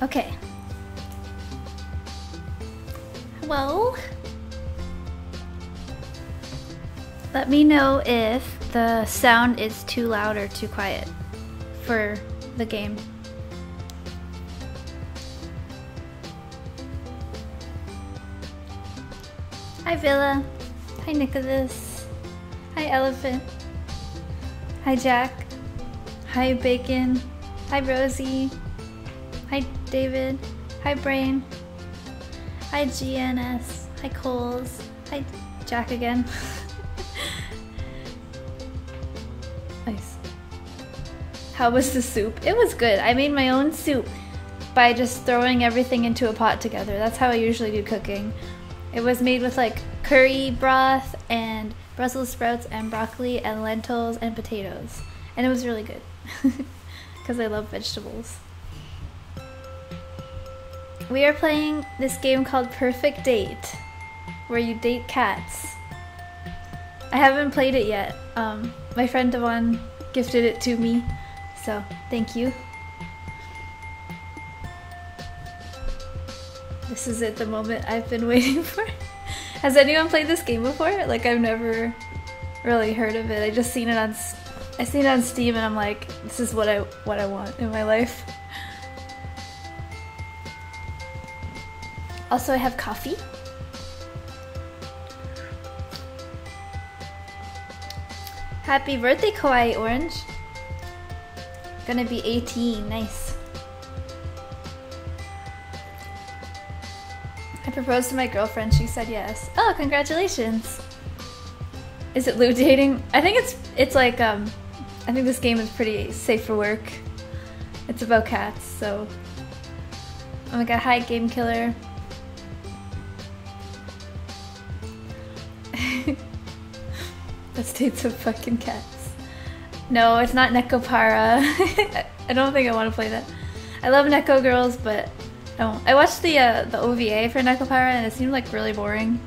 Okay. Hello? Let me know if the sound is too loud or too quiet for the game. Hi Villa. Hi Nicholas. Hi Elephant. Hi Jack. Hi Bacon. Hi Rosie. Hi David. Hi Brain. Hi GNS. Hi Coles. Hi Jack again. Nice. How was the soup? It was good. I made my own soup by just throwing everything into a pot together. That's how I usually do cooking. It was made with like curry broth and Brussels sprouts and broccoli and lentils and potatoes. And it was really good. Because I love vegetables. We are playing this game called Purrfect Date, where you date cats. I haven't played it yet. My friend Devon gifted it to me, so thank you. This is it, the moment I've been waiting for. Has anyone played this game before? Like, I've never really heard of it. I just seen it on Steam and I'm like, this is what I want in my life. Also, I have coffee. Happy birthday, Kawaii Orange. Gonna be 18, nice. I proposed to my girlfriend, she said yes. Oh, congratulations. Is it lewd dating? I think it's like, I think this game is pretty safe for work. It's about cats, so. Oh my god, hi Game Killer. The states of fucking cats. No, it's not Nekopara. I don't think I want to play that. I love Neko Girls, but no. I watched the OVA for Nekopara and it seemed like really boring.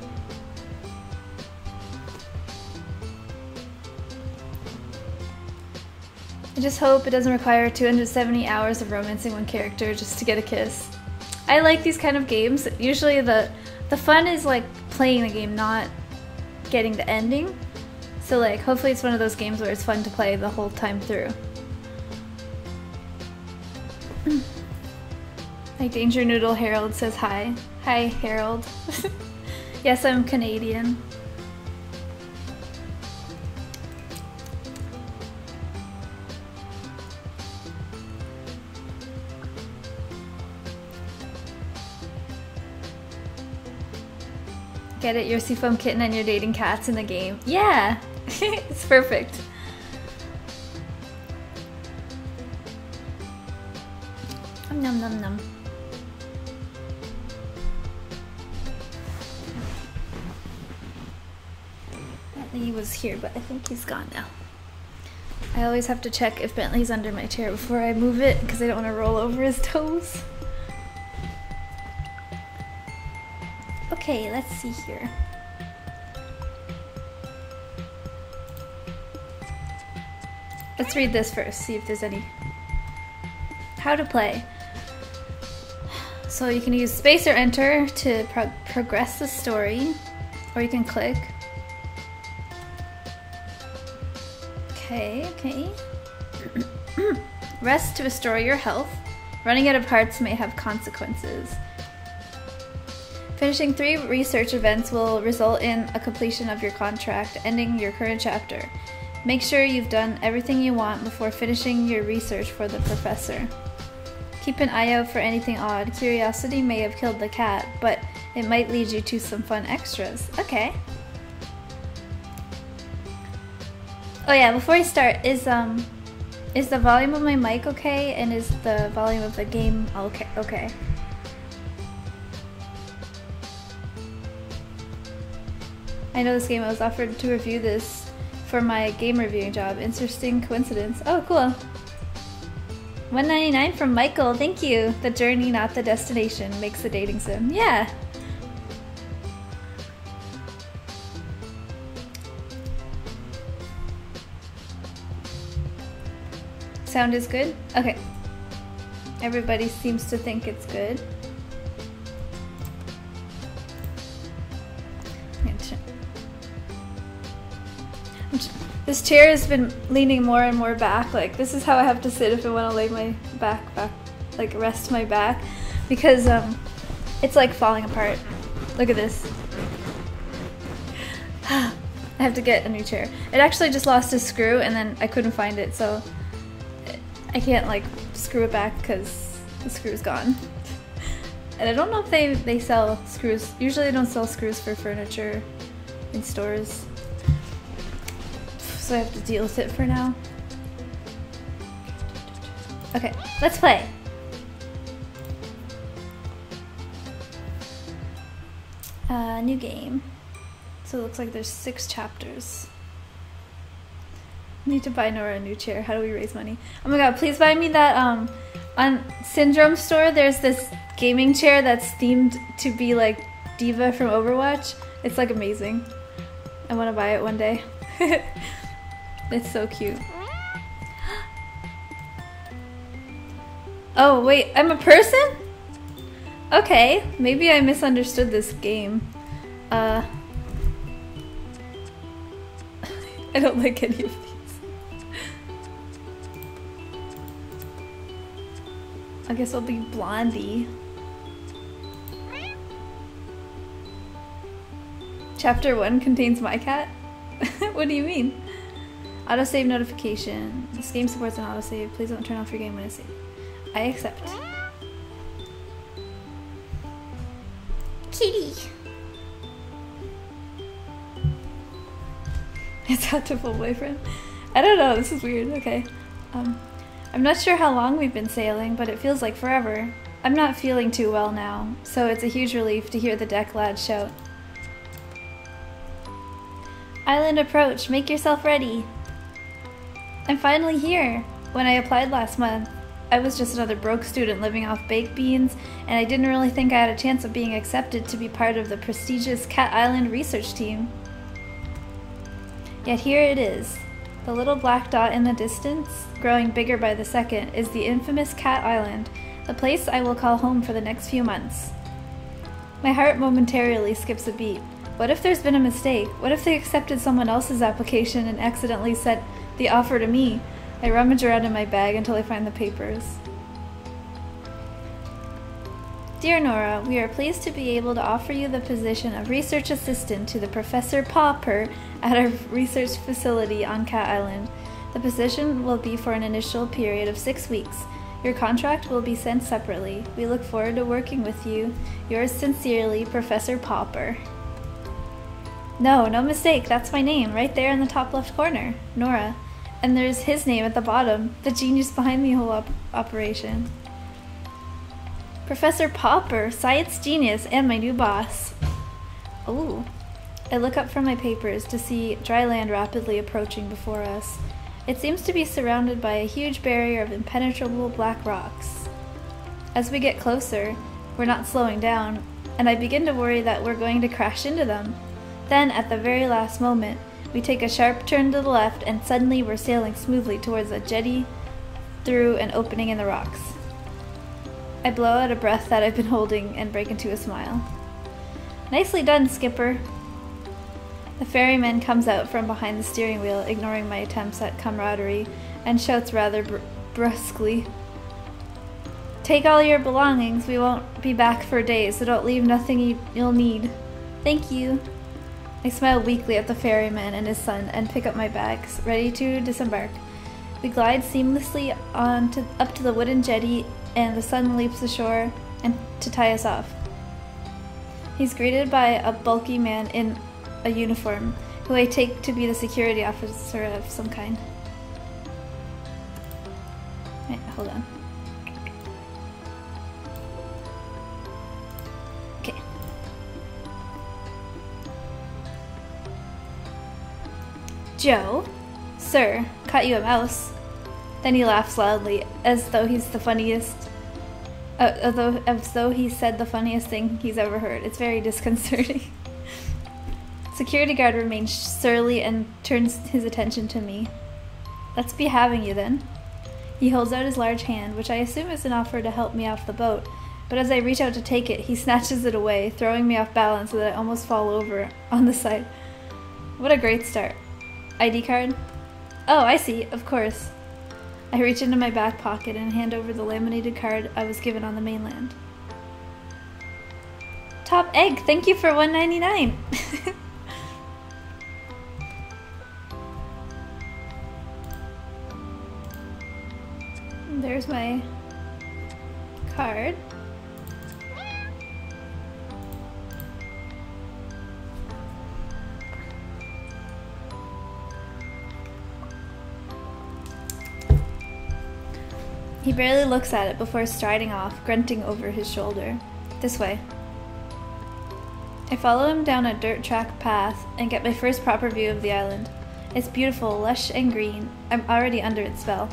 I just hope it doesn't require 270 hours of romancing one character just to get a kiss. I like these kind of games. Usually the fun is like playing the game, not getting the ending. So like, hopefully it's one of those games where it's fun to play the whole time through. Like Danger Noodle Harold says hi. Hi Harold. Yes, I'm Canadian. Get it? You're a Seafoam Kitten and you're dating cats in the game. Yeah! It's perfect. Nom nom nom. Bentley was here, but I think he's gone now. I always have to check if Bentley's under my chair before I move it because I don't want to roll over his toes. Okay, let's see here. Let's read this first, see if there's any. How to play. So you can use space or enter to progress the story, or you can click. Okay, okay. Rest to restore your health. Running out of hearts may have consequences. Finishing 3 research events will result in a completion of your contract, ending your current chapter. Make sure you've done everything you want before finishing your research for the professor. Keep an eye out for anything odd. Curiosity may have killed the cat, but it might lead you to some fun extras. Okay. Oh yeah, before I start, is the volume of my mic okay? And is the volume of the game okay? Okay. I know this game. I was offered to review this for my game reviewing job. Interesting coincidence. Oh, cool. $1.99 from Michael. Thank you. The journey, not the destination, makes the dating sim. Yeah. Sound is good? Okay. Everybody seems to think it's good. This chair has been leaning more and more back. Like, this is how I have to sit if I want to lay my back, like rest my back, because it's like falling apart. Look at this. I have to get a new chair. It actually just lost a screw and then I couldn't find it, so I can't like screw it back because the screw's gone. And I don't know if they sell screws. Usually they don't sell screws for furniture in stores. So I have to deal with it for now. Okay, let's play. New game. So it looks like there's 6 chapters. Need to buy Nora a new chair. How do we raise money? Oh my god, please buy me that, on Syndrome store, there's this gaming chair that's themed to be like Diva from Overwatch. It's like amazing. I want to buy it one day. It's so cute. Oh wait, I'm a person? Okay, maybe I misunderstood this game. I don't like any of these. I guess I'll be Blondie. Chapter 1 contains my cat? What do you mean? Autosave notification. This game supports an autosave. Please don't turn off your game when I save. I accept. Kitty! It's hot to full boyfriend. I don't know, this is weird. Okay. I'm not sure how long we've been sailing, but it feels like forever. I'm not feeling too well now, so it's a huge relief to hear the deck lads shout. Island approach, make yourself ready. I'm finally here. When I applied last month, I was just another broke student living off baked beans, and I didn't really think I had a chance of being accepted to be part of the prestigious Cat Island research team. Yet here it is. The little black dot in the distance, growing bigger by the second, is the infamous Cat Island, the place I will call home for the next few months. My heart momentarily skips a beat. What if there's been a mistake? What if they accepted someone else's application and accidentally sent the offer to me? I rummage around in my bag until I find the papers. Dear Nora, we are pleased to be able to offer you the position of research assistant to the Professor Purrfect at our research facility on Cat Island. The position will be for an initial period of 6 weeks. Your contract will be sent separately. We look forward to working with you. Yours sincerely, Professor Purrfect. No mistake, that's my name, right there in the top left corner, Nora. And there's his name at the bottom, the genius behind the whole operation. Professor Purrfect, science genius, and my new boss. Ooh. I look up from my papers to see dry land rapidly approaching before us. It seems to be surrounded by a huge barrier of impenetrable black rocks. As we get closer, we're not slowing down, and I begin to worry that we're going to crash into them. Then, at the very last moment, we take a sharp turn to the left, and suddenly we're sailing smoothly towards a jetty through an opening in the rocks. I blow out a breath that I've been holding and break into a smile. Nicely done, Skipper. The ferryman comes out from behind the steering wheel, ignoring my attempts at camaraderie, and shouts rather brusquely, "Take all your belongings. We won't be back for days, so don't leave nothing you'll need. Thank you." I smile weakly at the ferryman and his son and pick up my bags, ready to disembark. We glide seamlessly up to the wooden jetty, and the son leaps ashore and to tie us off. He's greeted by a bulky man in a uniform, who I take to be the security officer of some kind. Wait, hold on. Okay. Joe? Sir, caught you a mouse. Then he laughs loudly, as though he's the funniest. As though he said the funniest thing he's ever heard. It's very disconcerting. Security guard remains surly and turns his attention to me. Let's be having you then. He holds out his large hand, which I assume is an offer to help me off the boat, but as I reach out to take it, he snatches it away, throwing me off balance so that I almost fall over on the side. What a great start. ID card? Oh, I see, of course. I reach into my back pocket and hand over the laminated card I was given on the mainland. Top egg, thank you for $1.99. There's my card. He barely looks at it before striding off, grunting over his shoulder. This way. I follow him down a dirt track path and get my first proper view of the island. It's beautiful, lush and green. I'm already under its spell.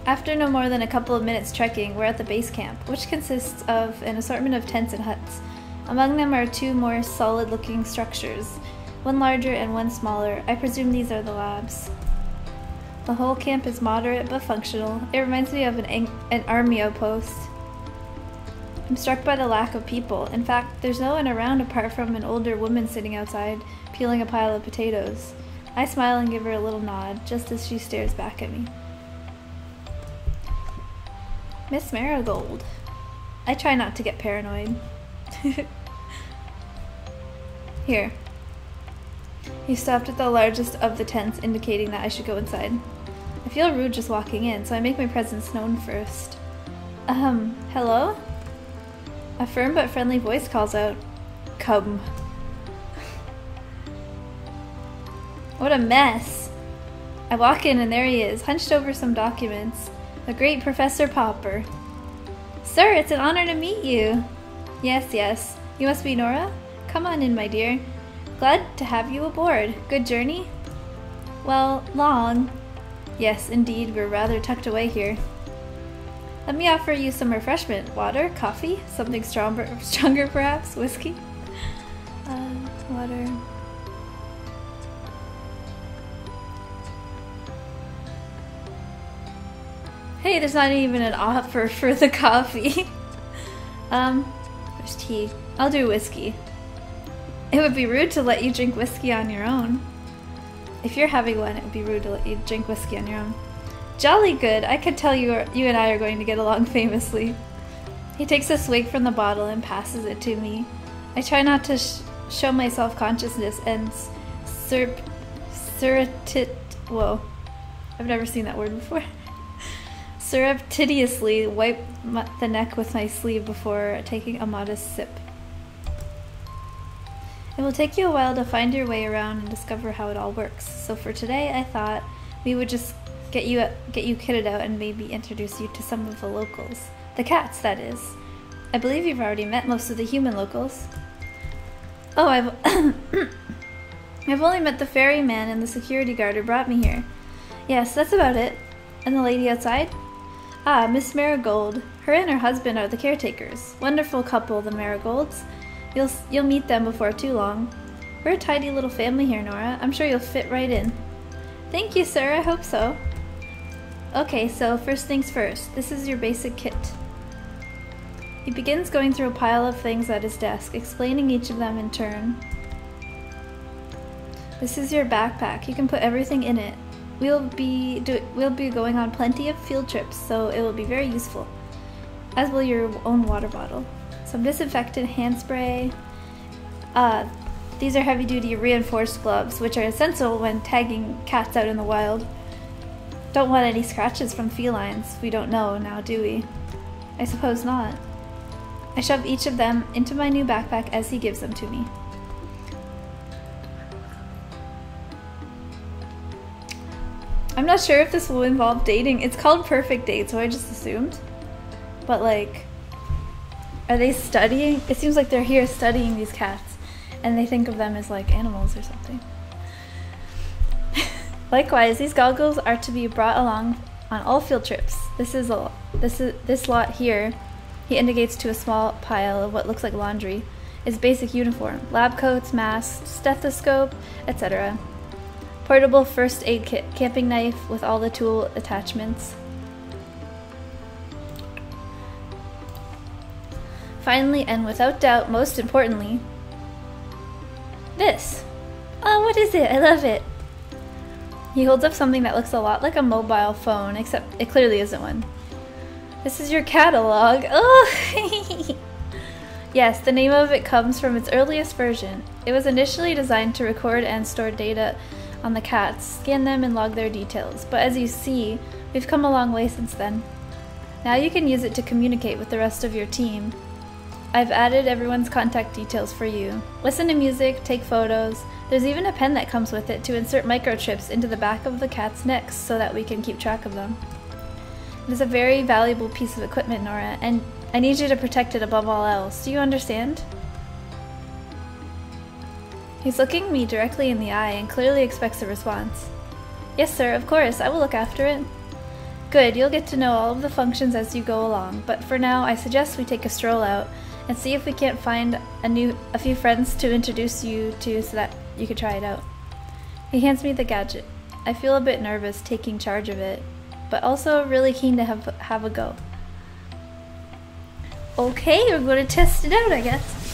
After no more than a couple of minutes trekking, we're at the base camp, which consists of an assortment of tents and huts. Among them are two more solid-looking structures, one larger and one smaller. I presume these are the labs. The whole camp is moderate but functional. It reminds me of an army outpost. I'm struck by the lack of people. In fact, there's no one around apart from an older woman sitting outside, peeling a pile of potatoes. I smile and give her a little nod, just as she stares back at me. Miss Marigold. I try not to get paranoid. Here. He stopped at the largest of the tents, indicating that I should go inside. I feel rude just walking in, so I make my presence known first. Hello? A firm but friendly voice calls out, "Come." What a mess! I walk in and there he is, hunched over some documents. The great Professor Popper. Sir, it's an honor to meet you. Yes, yes. You must be Nora? Come on in, my dear. Glad to have you aboard. Good journey? Well, long. Yes, indeed, we're rather tucked away here. Let me offer you some refreshment. Water? Coffee? Something stronger perhaps? Whiskey? Water. Hey, there's not even an offer for the coffee. There's tea. I'll do whiskey. It would be rude to let you drink whiskey on your own. If you're having one, it would be rude to let you drink whiskey on your own. Jolly good. I could tell you and I are going to get along famously. He takes a swig from the bottle and passes it to me. I try not to show my self-consciousness and whoa. I've never seen that word before. Surreptitiously wipe the neck with my sleeve before taking a modest sip. It will take you a while to find your way around and discover how it all works. So for today, I thought we would just get you kitted out and maybe introduce you to some of the locals. The cats, that is. I believe you've already met most of the human locals. Oh, I've only met the ferryman and the security guard who brought me here. Yes, that's about it. And the lady outside? Ah, Miss Marigold. Her and her husband are the caretakers. Wonderful couple, the Marigolds. You'll meet them before too long. We're a tidy little family here, Nora. I'm sure you'll fit right in. Thank you, sir. I hope so. Okay, so first things first. This is your basic kit. He begins going through a pile of things at his desk, explaining each of them in turn. This is your backpack. You can put everything in it. We'll be going on plenty of field trips, so it will be very useful. As will your own water bottle. Some disinfectant, hand spray. These are heavy-duty reinforced gloves, which are essential when tagging cats out in the wild. Don't want any scratches from felines. We don't know now, do we? I suppose not. I shove each of them into my new backpack as he gives them to me. I'm not sure if this will involve dating. It's called Purrfect Date, so I just assumed. But like, are they studying? It seems like they're here studying these cats, and they think of them as like animals or something. Likewise, these goggles are to be brought along on all field trips. This lot here, he indicates to a small pile of what looks like laundry, is basic uniform. Lab coats, masks, stethoscope, etc. Portable first aid kit, camping knife with all the tool attachments. Finally, and without doubt, most importantly, this. Oh, what is it? I love it. He holds up something that looks a lot like a mobile phone, except it clearly isn't one. This is your catalog. Oh! Yes, the name of it comes from its earliest version. It was initially designed to record and store data on the cats, scan them and log their details, but as you see, we've come a long way since then. Now you can use it to communicate with the rest of your team. I've added everyone's contact details for you. Listen to music, take photos. There's even a pen that comes with it to insert microchips into the back of the cat's necks so that we can keep track of them. It is a very valuable piece of equipment, Nora, and I need you to protect it above all else. Do you understand? He's looking me directly in the eye and clearly expects a response. Yes, sir, of course. I will look after it. Good, you'll get to know all of the functions as you go along, but for now I suggest we take a stroll out and see if we can't find a few friends to introduce you to so that you could try it out. He hands me the gadget. I feel a bit nervous taking charge of it, but also really keen to have a go. Okay, we're going to test it out, I guess.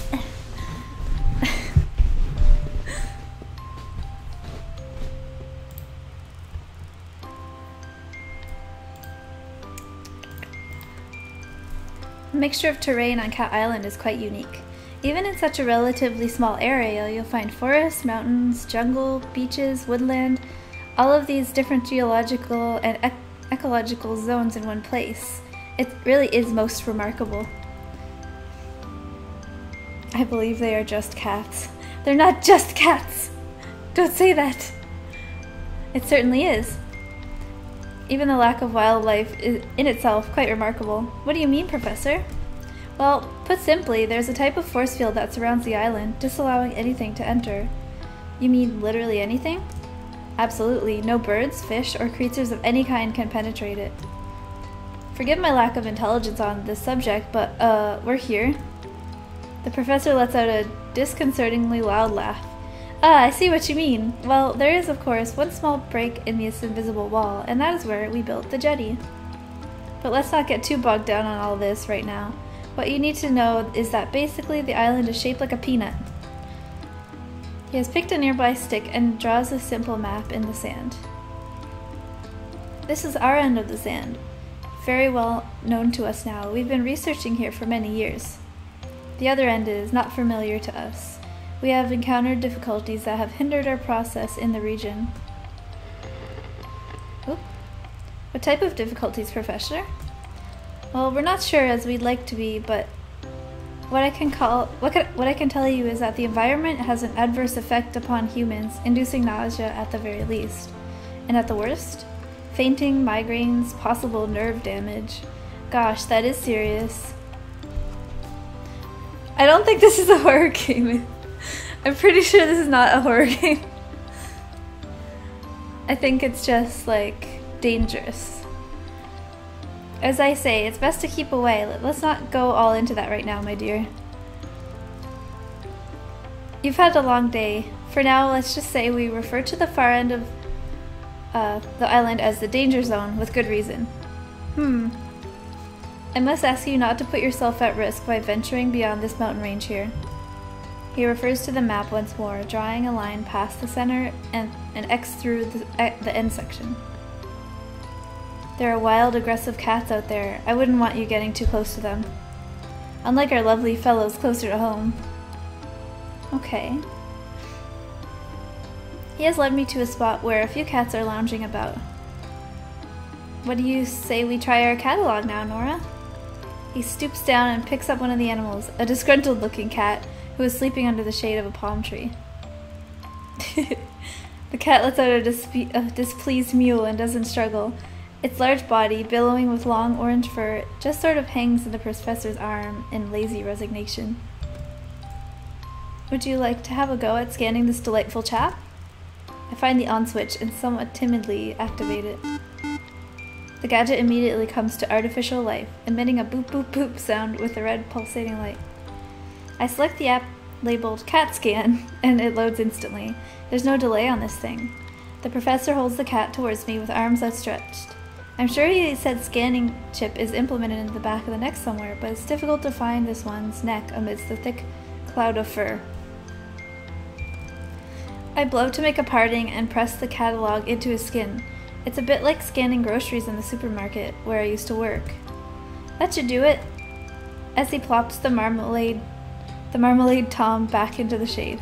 The mixture of terrain on Cat Island is quite unique. Even in such a relatively small area, you'll find forests, mountains, jungle, beaches, woodland, all of these different geological and ecological zones in one place. It really is most remarkable. I believe they are just cats. They're not just cats! Don't say that! It certainly is. Even the lack of wildlife is in itself quite remarkable. What do you mean, Professor? Well, put simply, there's a type of force field that surrounds the island, disallowing anything to enter. You mean literally anything? Absolutely. No birds, fish, or creatures of any kind can penetrate it. Forgive my lack of intelligence on this subject, but, we're here. The professor lets out a disconcertingly loud laugh. Ah, I see what you mean. Well, there is, of course, one small break in this invisible wall, and that is where we built the jetty. But let's not get too bogged down on all this right now. What you need to know is that basically the island is shaped like a peanut. He has picked a nearby stick and draws a simple map in the sand. This is our end of the sand. Very well known to us now. We've been researching here for many years. The other end is not familiar to us. We have encountered difficulties that have hindered our process in the region. Oop. What type of difficulties, Professor? Well, we're not sure as we'd like to be, but what I can tell you is that the environment has an adverse effect upon humans, inducing nausea at the very least. And at the worst, fainting, migraines, possible nerve damage. Gosh, that is serious. I don't think this is a horror game. I'm pretty sure this is not a horror game. I think it's just, like, dangerous. As I say, it's best to keep away. Let's not go all into that right now, my dear. You've had a long day. For now, let's just say we refer to the far end of the island as the danger zone, with good reason. I must ask you not to put yourself at risk by venturing beyond this mountain range here. He refers to the map once more, drawing a line past the center and an X through the end section. There are wild, aggressive cats out there. I wouldn't want you getting too close to them. Unlike our lovely fellows closer to home. Okay. He has led me to a spot where a few cats are lounging about. What do you say we try our catalog now, Nora? He stoops down and picks up one of the animals, a disgruntled-looking cat who is sleeping under the shade of a palm tree. The cat lets out a displeased mew and doesn't struggle. Its large body, billowing with long orange fur, just sort of hangs in the professor's arm in lazy resignation. Would you like to have a go at scanning this delightful chap? I find the on switch and somewhat timidly activate it. The gadget immediately comes to artificial life, emitting a boop boop boop sound with a red pulsating light. I select the app labeled CAT Scan, and it loads instantly. There's no delay on this thing. The professor holds the cat towards me with arms outstretched. I'm sure he said scanning chip is implemented in the back of the neck somewhere, but it's difficult to find this one's neck amidst the thick cloud of fur. I blow to make a parting and press the catalog into his skin. It's a bit like scanning groceries in the supermarket where I used to work. That should do it, as he plops the marmalade Tom back into the shade.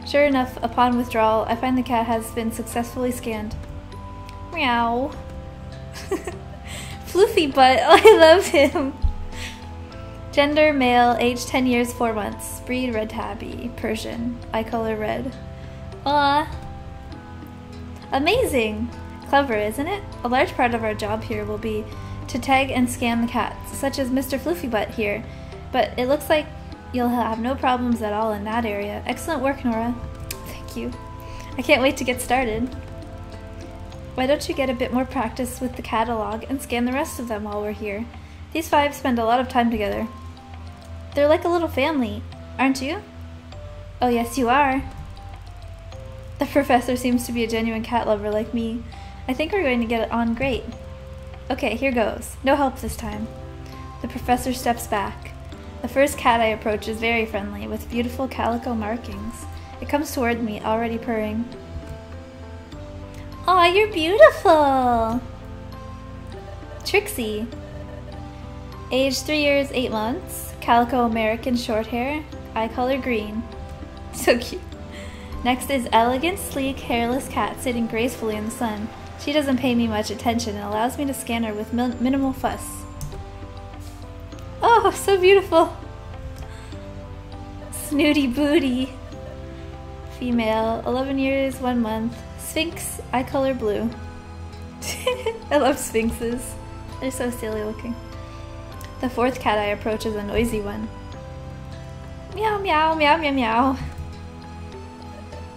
Sure enough, upon withdrawal, I find the cat has been successfully scanned. Meow. Floofy butt, oh, I love him. Gender, male, age 10 years, 4 months. Breed, red tabby, Persian, eye color red. Aww. Amazing! Clever, isn't it? A large part of our job here will be to tag and scan the cats, such as Mr. Floofy butt here. But it looks like you'll have no problems at all in that area. Excellent work, Nora. Thank you. I can't wait to get started. Why don't you get a bit more practice with the catalog and scan the rest of them while we're here? These 5 spend a lot of time together. They're like a little family, aren't you? Oh yes, you are. The professor seems to be a genuine cat lover like me. I think we're going to get on great. Okay, here goes. No help this time. The professor steps back. The first cat I approach is very friendly, with beautiful calico markings. It comes toward me, already purring. Aw, you're beautiful! Trixie. Age 3 years, 8 months. Calico American short hair. Eye color green. So cute. Next is elegant, sleek, hairless cat sitting gracefully in the sun. She doesn't pay me much attention and allows me to scan her with minimal fuss. Oh, so beautiful! Snooty booty. Female, 11 years, 1 month. Sphinx, eye color blue. I love sphinxes. They're so silly looking. The 4th cat I approach is a noisy one. Meow, meow, meow, meow, meow.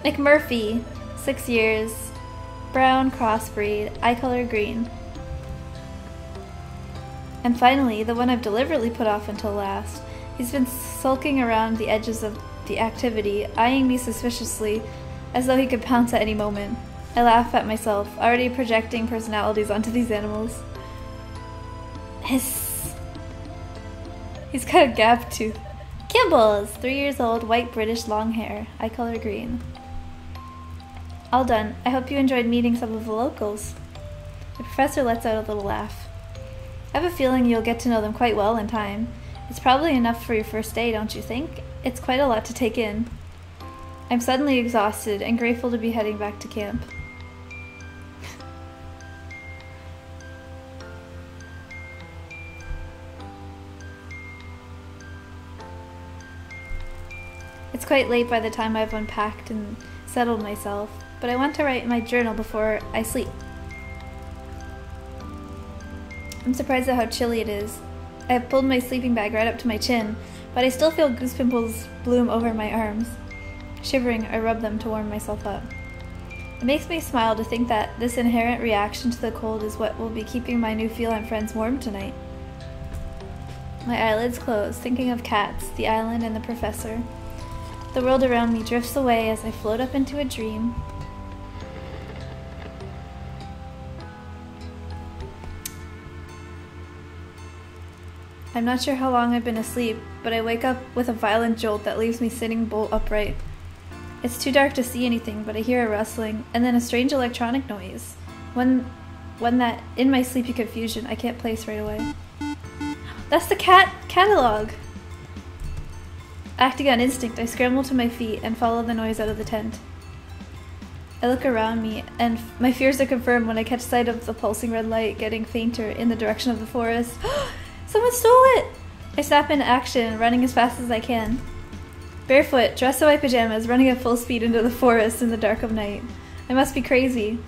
McMurphy, 6 years. Brown crossbreed, eye color green. And finally, the one I've deliberately put off until last. He's been sulking around the edges of the activity, eyeing me suspiciously, as though he could pounce at any moment. I laugh at myself, already projecting personalities onto these animals. Hiss. He's got a gap tooth. Kibbles! 3 years old, white British long hair, eye color green. All done. I hope you enjoyed meeting some of the locals. The professor lets out a little laugh. I have a feeling you'll get to know them quite well in time. It's probably enough for your first day, don't you think? It's quite a lot to take in. I'm suddenly exhausted and grateful to be heading back to camp. It's quite late by the time I've unpacked and settled myself, but I want to write in my journal before I sleep. I'm surprised at how chilly it is. I have pulled my sleeping bag right up to my chin, but I still feel goose pimples bloom over my arms. Shivering, I rub them to warm myself up. It makes me smile to think that this inherent reaction to the cold is what will be keeping my new feline friends warm tonight. My eyelids close, thinking of cats, the island, and the professor. The world around me drifts away as I float up into a dream. I'm not sure how long I've been asleep, but I wake up with a violent jolt that leaves me sitting bolt upright. It's too dark to see anything, but I hear a rustling, and then a strange electronic noise. One that, in my sleepy confusion, I can't place right away. That's the catalog! Acting on instinct, I scramble to my feet and follow the noise out of the tent. I look around me, and my fears are confirmed when I catch sight of the pulsing red light getting fainter in the direction of the forest. Someone stole it! I snap into action, running as fast as I can. Barefoot, dressed in my pajamas, running at full speed into the forest in the dark of night. I must be crazy.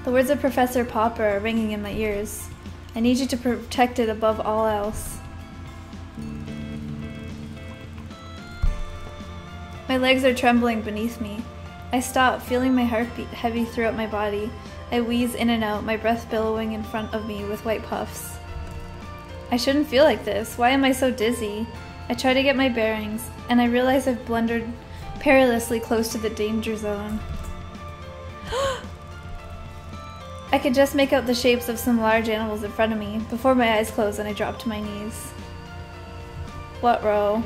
The words of Professor Popper are ringing in my ears. I need you to protect it above all else. My legs are trembling beneath me. I stop, feeling my heart beat heavy throughout my body. I wheeze in and out, my breath billowing in front of me with white puffs. I shouldn't feel like this. Why am I so dizzy? I try to get my bearings, and I realize I've blundered perilously close to the danger zone. I could just make out the shapes of some large animals in front of me before my eyes closed and I dropped to my knees. What row?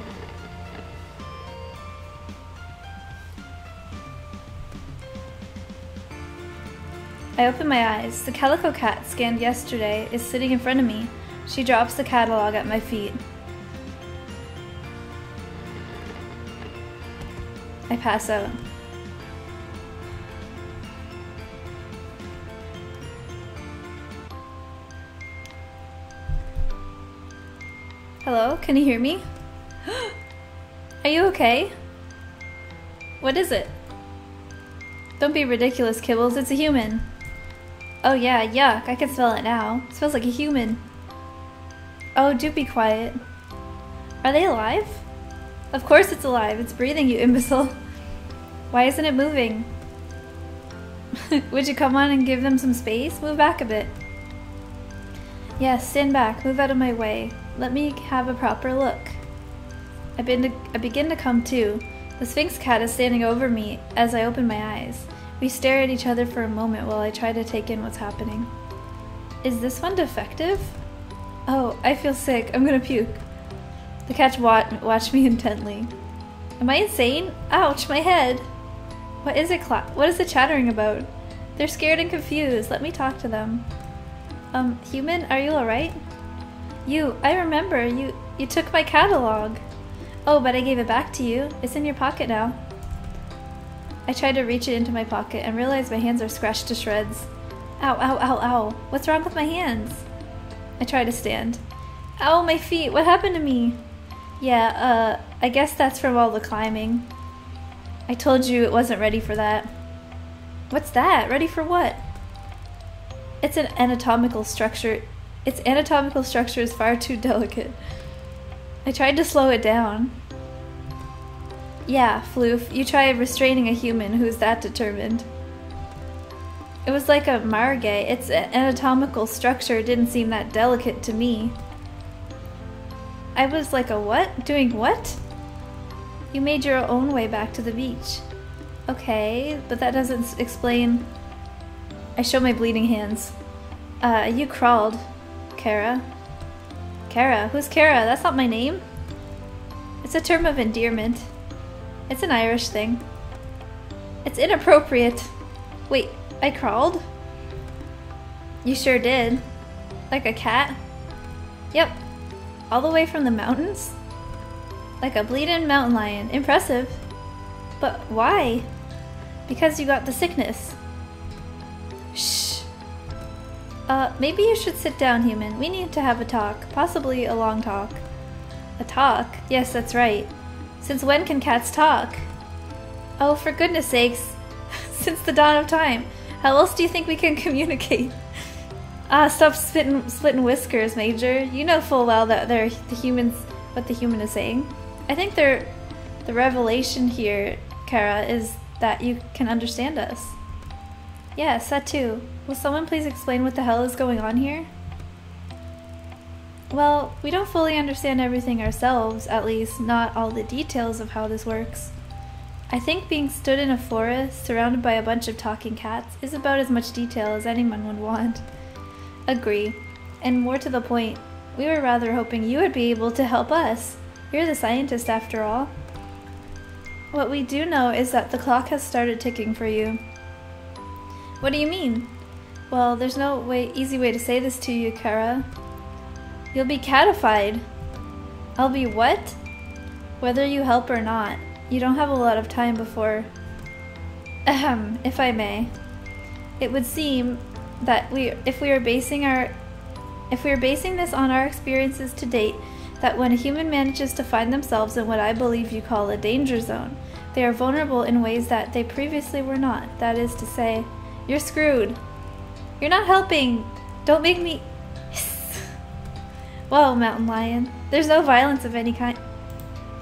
I open my eyes. The calico cat scanned yesterday is sitting in front of me. She drops the catalog at my feet. I pass out. Hello, can you hear me? Are you okay? What is it? Don't be ridiculous, Kibbles, it's a human. Oh yeah, yuck, I can smell it now. It smells like a human. Oh, do be quiet. Are they alive? Of course it's alive, it's breathing, you imbecile. Why isn't it moving? Would you come on and give them some space? Move back a bit. Yes, stand back, move out of my way. Let me have a proper look. I begin to come to. The Sphinx cat is standing over me as I open my eyes. We stare at each other for a moment while I try to take in what's happening. Is this one defective? Oh, I feel sick. I'm gonna puke. The cats watch me intently. Am I insane? Ouch, my head! What is it chattering about? They're scared and confused. Let me talk to them. Human, are you alright? I remember, you took my catalog. Oh, but I gave it back to you. It's in your pocket now. I tried to reach it into my pocket and realized my hands are scratched to shreds. Ow, ow, ow, ow. What's wrong with my hands? I try to stand. Ow, my feet, what happened to me? Yeah, I guess that's from all the climbing. I told you it wasn't ready for that. What's that? Ready for what? It's an anatomical structure. Its anatomical structure is far too delicate. I tried to slow it down. Yeah, Floof, you try restraining a human who's that determined. It was like a margay. Its anatomical structure didn't seem that delicate to me. I was like a what? Doing what? You made your own way back to the beach. Okay, but that doesn't explain... I show my bleeding hands. You crawled, Kara. Kara? Who's Kara? That's not my name. It's a term of endearment. It's an Irish thing. It's inappropriate. Wait, I crawled? You sure did. Like a cat? Yep. All the way from the mountains? Like a bleeding mountain lion. Impressive. But why? Because you got the sickness. Shh. Maybe you should sit down, human. We need to have a talk. Possibly a long talk. A talk? Yes, that's right. Since when can cats talk? Oh, for goodness sakes. Since the dawn of time. How else do you think we can communicate? Stop splitting whiskers, Major. You know full well that they're what the human is saying. I think the revelation here, Kara, is that you can understand us. Yes, that too. Will someone please explain what the hell is going on here? Well, we don't fully understand everything ourselves, at least not all the details of how this works. I think being stood in a forest, surrounded by a bunch of talking cats, is about as much detail as anyone would want. Agree. And more to the point, we were rather hoping you would be able to help us. You're the scientist after all. What we do know is that the clock has started ticking for you. What do you mean? Well, there's no easy way to say this to you, Kara. You'll be catified. I'll be what? Whether you help or not. You don't have a lot of time before... Ahem, if I may. It would seem that if we are basing this on our experiences to date, that when a human manages to find themselves in what I believe you call a danger zone, they are vulnerable in ways that they previously were not. That is to say, you're screwed. You're not helping. Don't make me... Whoa, Mountain Lion. There's no violence of any kind.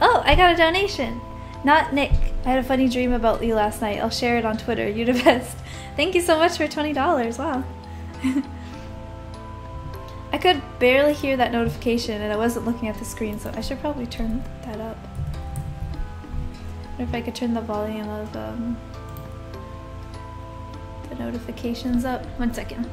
Oh, I got a donation. Not Nick. I had a funny dream about you last night. I'll share it on Twitter. You're the best. Thank you so much for $20. Wow. I could barely hear that notification and I wasn't looking at the screen, so I should probably turn that up. Or if I could turn the volume of the notifications up. 1 second.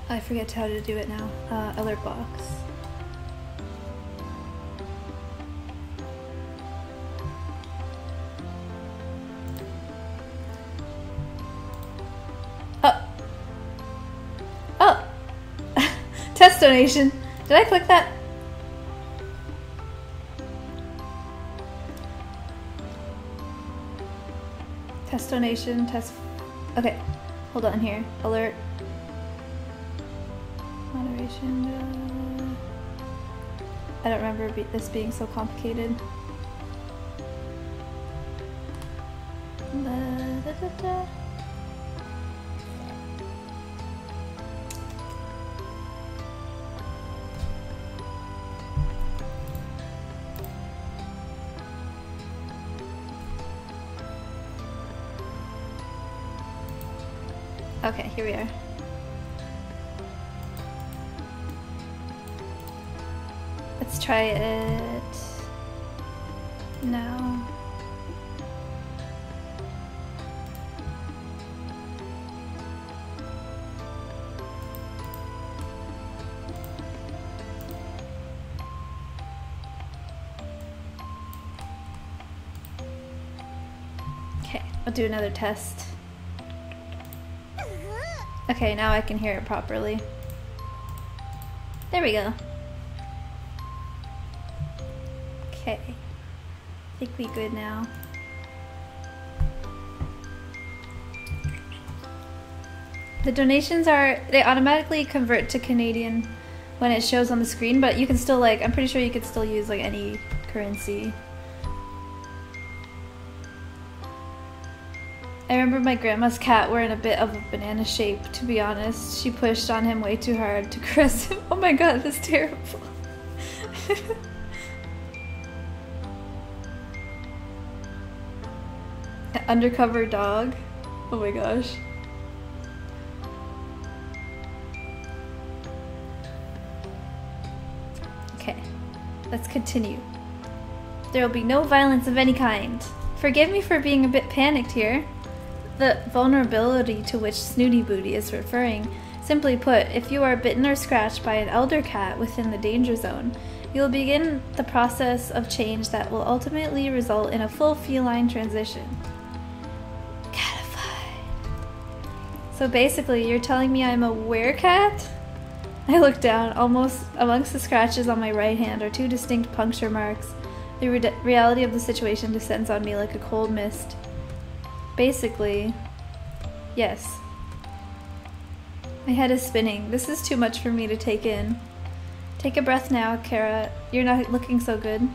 I forget how to do it now. Alert box. Oh! Oh! Test donation. Did I click that? Test donation, test... Okay, hold on here. Alert. Moderation. I don't remember this being so complicated. Okay, here we are. Let's try it now. Okay, I'll do another test. Okay, now I can hear it properly. There we go. Okay, I think we good now. The donations they automatically convert to Canadian when it shows on the screen, but you can still I'm pretty sure you could still use any currency. I remember my grandma's cat were in a bit of a banana shape, to be honest. She pushed on him way too hard to caress him. Oh my god, that's terrible. An undercover dog? Oh my gosh. Okay, let's continue. There will be no violence of any kind. Forgive me for being a bit panicked here. The vulnerability to which Snooty Booty is referring. Simply put, if you are bitten or scratched by an elder cat within the danger zone, you will begin the process of change that will ultimately result in a full feline transition. Catified. So basically, you're telling me I'm a werecat? I look down. Almost amongst the scratches on my right hand are two distinct puncture marks. The reality of the situation descends on me like a cold mist. Basically, yes. My head is spinning. This is too much for me to take in. Take a breath now, Kara. You're not looking so good.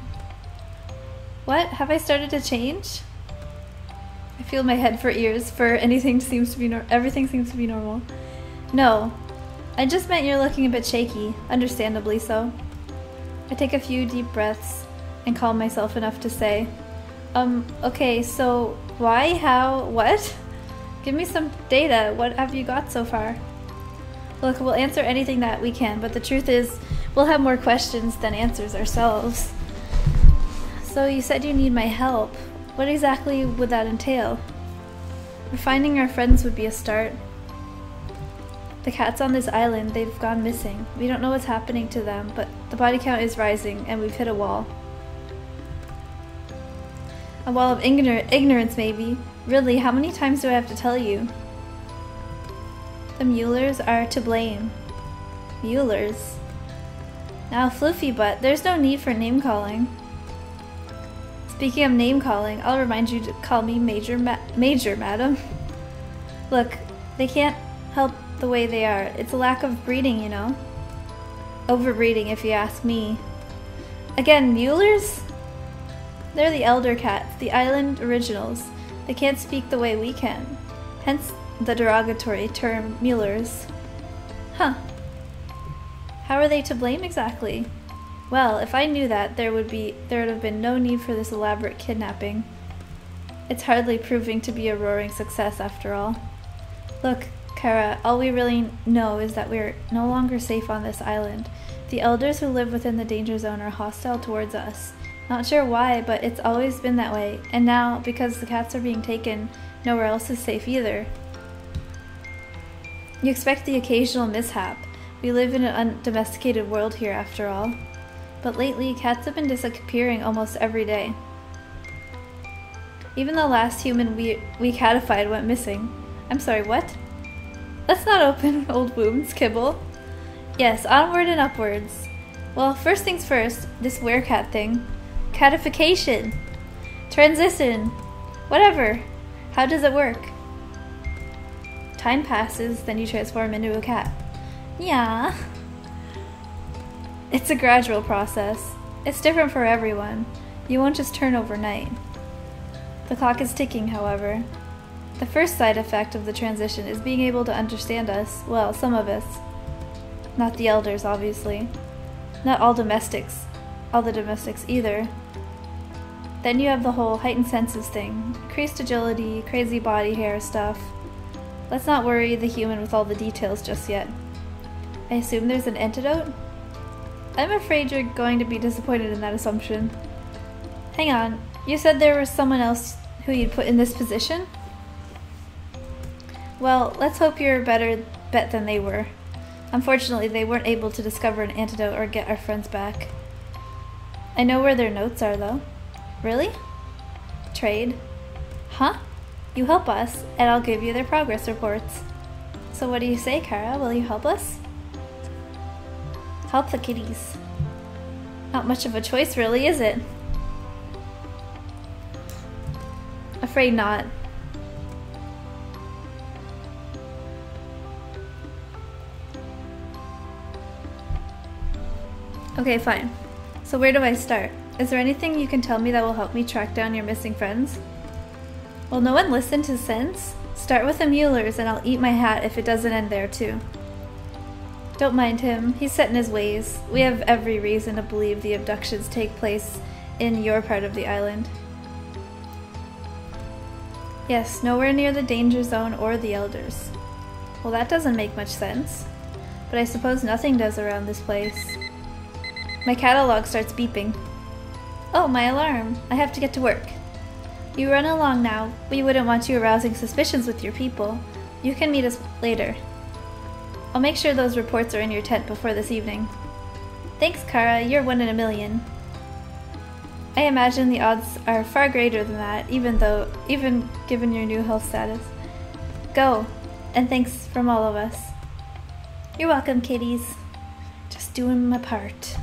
What? Have I started to change? I feel my head for ears, for everything seems to be normal. No. I just meant you're looking a bit shaky. Understandably so. I take a few deep breaths and calm myself enough to say, okay, so why, how, what? Give me some data. What have you got so far? Look, we'll answer anything that we can, but the truth is, we'll have more questions than answers ourselves. So you said you need my help. What exactly would that entail? Finding our friends would be a start. The cats on this island, they've gone missing. We don't know what's happening to them, but the body count is rising, and we've hit a wall. A wall of ignorance, maybe. Really, how many times do I have to tell you? The Muellers are to blame. Muellers? Now, Floofy Butt, there's no need for name-calling. Speaking of name-calling, I'll remind you to call me Major, madam. Look, they can't help the way they are. It's a lack of breeding, you know. Overbreeding, if you ask me. Again, Muellers? They're the elder cats, the island originals. They can't speak the way we can. Hence the derogatory term Muellers. Huh. How are they to blame exactly? Well, if I knew that, there would have been no need for this elaborate kidnapping. It's hardly proving to be a roaring success after all. Look, Kara, all we really know is that we're no longer safe on this island. The elders who live within the danger zone are hostile towards us. Not sure why, but it's always been that way. And now, because the cats are being taken, nowhere else is safe either. You expect the occasional mishap. We live in an undomesticated world here after all. But lately, cats have been disappearing almost every day. Even the last human we catified went missing. I'm sorry, what? Let's not open old wounds, Kibble. Yes, onward and upwards. Well, first things first, this werecat thing. Catification. Transition. Whatever. How does it work? Time passes, then you transform into a cat. Yeah. It's a gradual process. It's different for everyone. You won't just turn overnight. The clock is ticking, however. The first side effect of the transition is being able to understand us. Well, some of us. Not the elders, obviously. Not all the domestics either. Then you have the whole heightened senses thing. Increased agility, crazy body hair stuff. Let's not worry the human with all the details just yet. I assume there's an antidote? I'm afraid you're going to be disappointed in that assumption. Hang on, you said there was someone else who you'd put in this position? Well, let's hope you're a better bet than they were. Unfortunately, they weren't able to discover an antidote or get our friends back. I know where their notes are, though. Really? Trade? Huh? You help us, and I'll give you their progress reports. So what do you say, Kara? Will you help us? Help the kitties. Not much of a choice, really, is it? Afraid not. Okay, fine. So where do I start? Is there anything you can tell me that will help me track down your missing friends? Will no one listen to sense? Start with the Muellers and I'll eat my hat if it doesn't end there too. Don't mind him, he's set in his ways. We have every reason to believe the abductions take place in your part of the island. Yes, nowhere near the danger zone or the elders. Well, that doesn't make much sense. But I suppose nothing does around this place. My catalog starts beeping. Oh, my alarm. I have to get to work. You run along now. We wouldn't want you arousing suspicions with your people. You can meet us later. I'll make sure those reports are in your tent before this evening. Thanks, Kara. You're 1 in a million. I imagine the odds are far greater than that, even given your new health status. Go, and thanks from all of us. You're welcome, kitties. Just doing my part.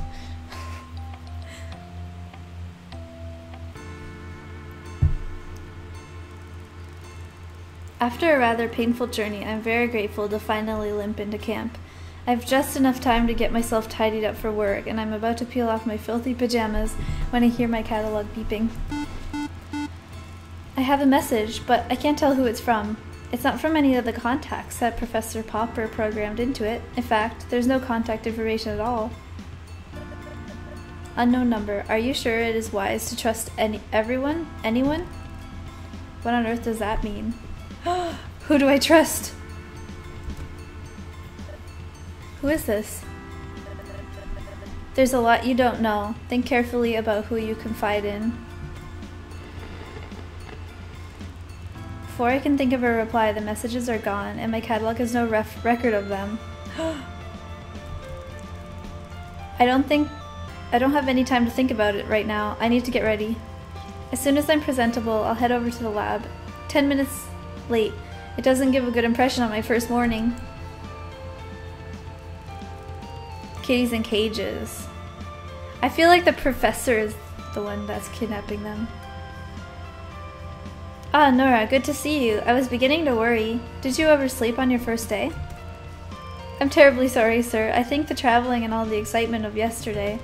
After a rather painful journey, I'm very grateful to finally limp into camp. I have just enough time to get myself tidied up for work, and I'm about to peel off my filthy pajamas when I hear my catalog beeping. I have a message, but I can't tell who it's from. It's not from any of the contacts that Professor Popper programmed into it. In fact, there's no contact information at all. Unknown number. Are you sure it is wise to trust anyone? What on earth does that mean? Who do I trust? Who is this? There's a lot you don't know. Think carefully about who you confide in. Before I can think of a reply, the messages are gone, and my catalog has no record of them. I don't have any time to think about it right now. I need to get ready. As soon as I'm presentable, I'll head over to the lab. 10 minutes late. It doesn't give a good impression on my first morning. Kitties in cages. I feel like the professor is the one that's kidnapping them. Ah, Nora, good to see you. I was beginning to worry. Did you oversleep on your first day? I'm terribly sorry, sir. I think the traveling and all the excitement of yesterday.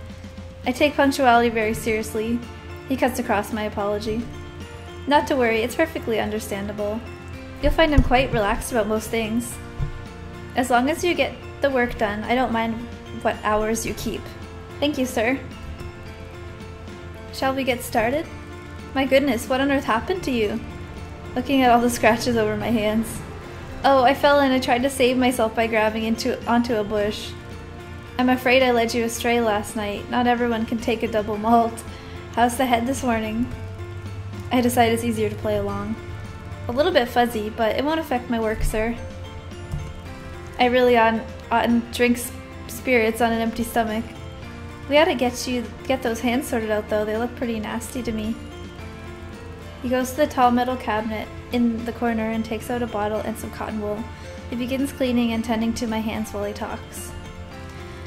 I take punctuality very seriously. He cuts across my apology. Not to worry, it's perfectly understandable. You'll find him quite relaxed about most things. As long as you get the work done, I don't mind what hours you keep. Thank you, sir. Shall we get started? My goodness, what on earth happened to you? Looking at all the scratches over my hands. Oh, I fell and I tried to save myself by grabbing onto a bush. I'm afraid I led you astray last night. Not everyone can take a double malt. How's the head this morning? I decided it's easier to play along. A little bit fuzzy, but it won't affect my work, sir. I really oughtn't drink spirits on an empty stomach. We ought to get those hands sorted out though, they look pretty nasty to me. He goes to the tall metal cabinet in the corner and takes out a bottle and some cotton wool. He begins cleaning and tending to my hands while he talks.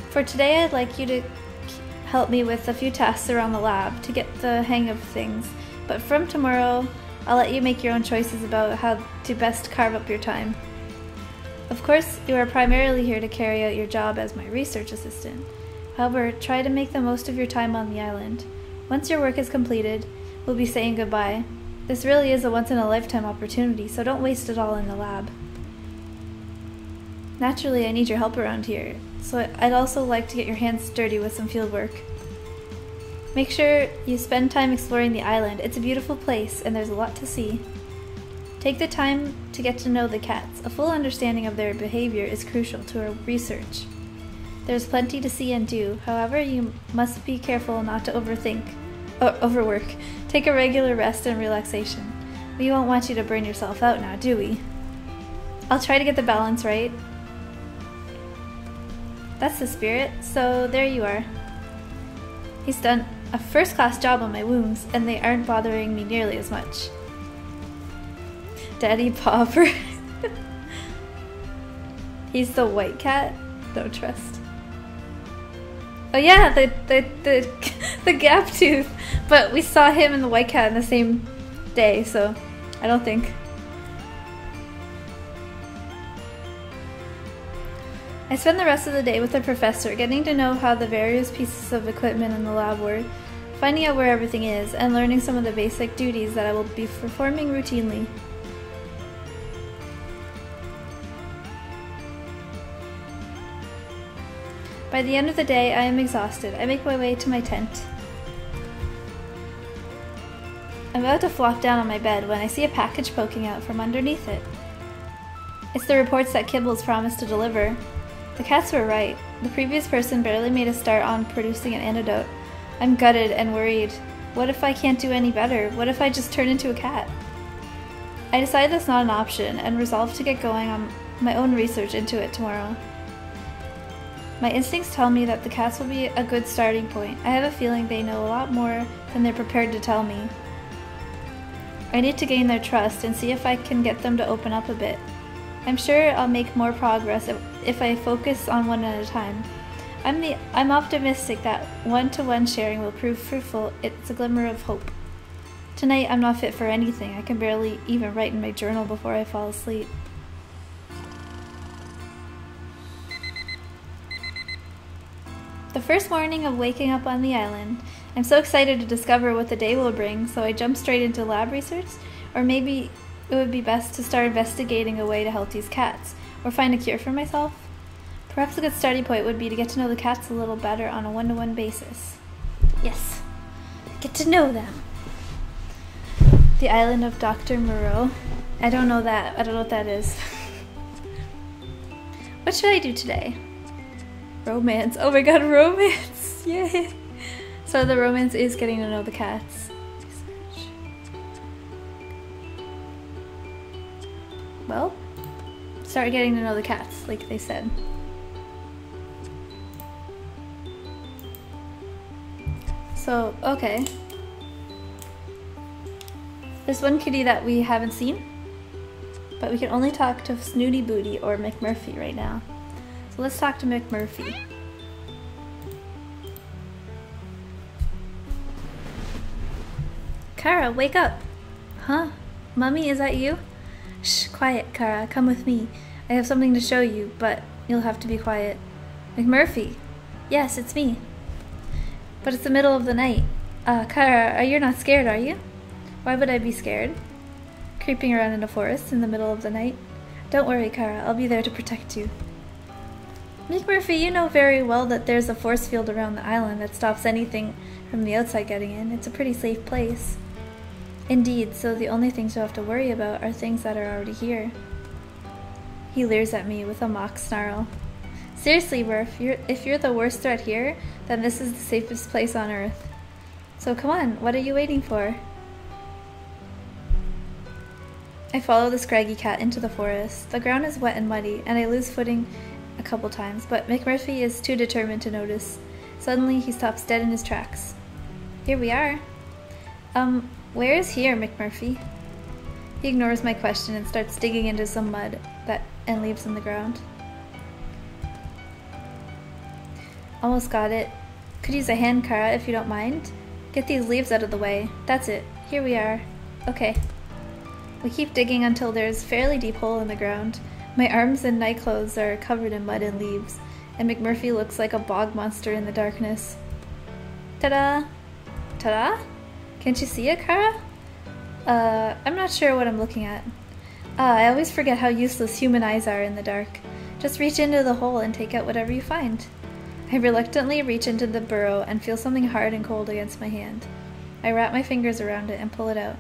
For today I'd like you to help me with a few tasks around the lab to get the hang of things, but from tomorrow I'll let you make your own choices about how to best carve up your time. Of course, you are primarily here to carry out your job as my research assistant. However, try to make the most of your time on the island. Once your work is completed, we'll be saying goodbye. This really is a once-in-a-lifetime opportunity, so don't waste it all in the lab. Naturally, I need your help around here, so I'd also like to get your hands dirty with some field work. Make sure you spend time exploring the island. It's a beautiful place, and there's a lot to see. Take the time to get to know the cats. A full understanding of their behavior is crucial to our research. There's plenty to see and do. However, you must be careful not to overwork. Take a regular rest and relaxation. We won't want you to burn yourself out now, do we? I'll try to get the balance right. That's the spirit, so there you are. He's done a first-class job on my wounds, and they aren't bothering me nearly as much. Daddy Pauper. He's the white cat? No trust. Oh yeah, the gap tooth. But we saw him and the white cat in the same day, so I don't think. I spend the rest of the day with the professor, getting to know how the various pieces of equipment in the lab work, finding out where everything is, and learning some of the basic duties that I will be performing routinely. By the end of the day, I am exhausted. I make my way to my tent. I'm about to flop down on my bed when I see a package poking out from underneath it. It's the reports that Kibbles promised to deliver. The cats were right. The previous person barely made a start on producing an antidote. I'm gutted and worried. What if I can't do any better? What if I just turn into a cat? I decide that's not an option and resolve to get going on my own research into it tomorrow. My instincts tell me that the cats will be a good starting point. I have a feeling they know a lot more than they're prepared to tell me. I need to gain their trust and see if I can get them to open up a bit. I'm sure I'll make more progress if I focus on one at a time. I'm optimistic that one-to-one sharing will prove fruitful. It's a glimmer of hope. Tonight I'm not fit for anything. I can barely even write in my journal before I fall asleep. The first morning of waking up on the island, I'm so excited to discover what the day will bring, so I jump straight into lab research, or maybe it would be best to start investigating a way to help these cats, or find a cure for myself. Perhaps a good starting point would be to get to know the cats a little better on a one-to-one basis. Yes, get to know them. The island of Dr. Moreau. I don't know that. I don't know what that is. What should I do today? Romance. Oh my god, romance! Yay! So the romance is getting to know the cats. Research. Well, start getting to know the cats, like they said. So, okay. There's one kitty that we haven't seen, but we can only talk to Snooty Booty or McMurphy right now. So let's talk to McMurphy. Kara, wake up! Huh? Mummy, is that you? Shh, quiet, Kara. Come with me. I have something to show you, but you'll have to be quiet. McMurphy! Yes, it's me. But it's the middle of the night. Kara, you're not scared, are you? Why would I be scared? Creeping around in a forest in the middle of the night? Don't worry, Kara. I'll be there to protect you. McMurphy, you know very well that there's a force field around the island that stops anything from the outside getting in. It's a pretty safe place. Indeed, so the only things you'll have to worry about are things that are already here. He leers at me with a mock snarl. Seriously, Purrf, if you're the worst threat here, then this is the safest place on Earth. So come on, what are you waiting for? I follow the scraggy cat into the forest. The ground is wet and muddy, and I lose footing a couple times, but McMurphy is too determined to notice. Suddenly, he stops dead in his tracks. Here we are. Where is here, McMurphy? He ignores my question and starts digging into some mud and leaves in the ground. Almost got it. Could use a hand, Kara, if you don't mind. Get these leaves out of the way. That's it. Here we are. Okay. We keep digging until there's a fairly deep hole in the ground. My arms and night clothes are covered in mud and leaves, and McMurphy looks like a bog monster in the darkness. Ta-da! Ta-da? Can't you see it, Kara? I'm not sure what I'm looking at. I always forget how useless human eyes are in the dark. Just reach into the hole and take out whatever you find. I reluctantly reach into the burrow and feel something hard and cold against my hand. I wrap my fingers around it and pull it out.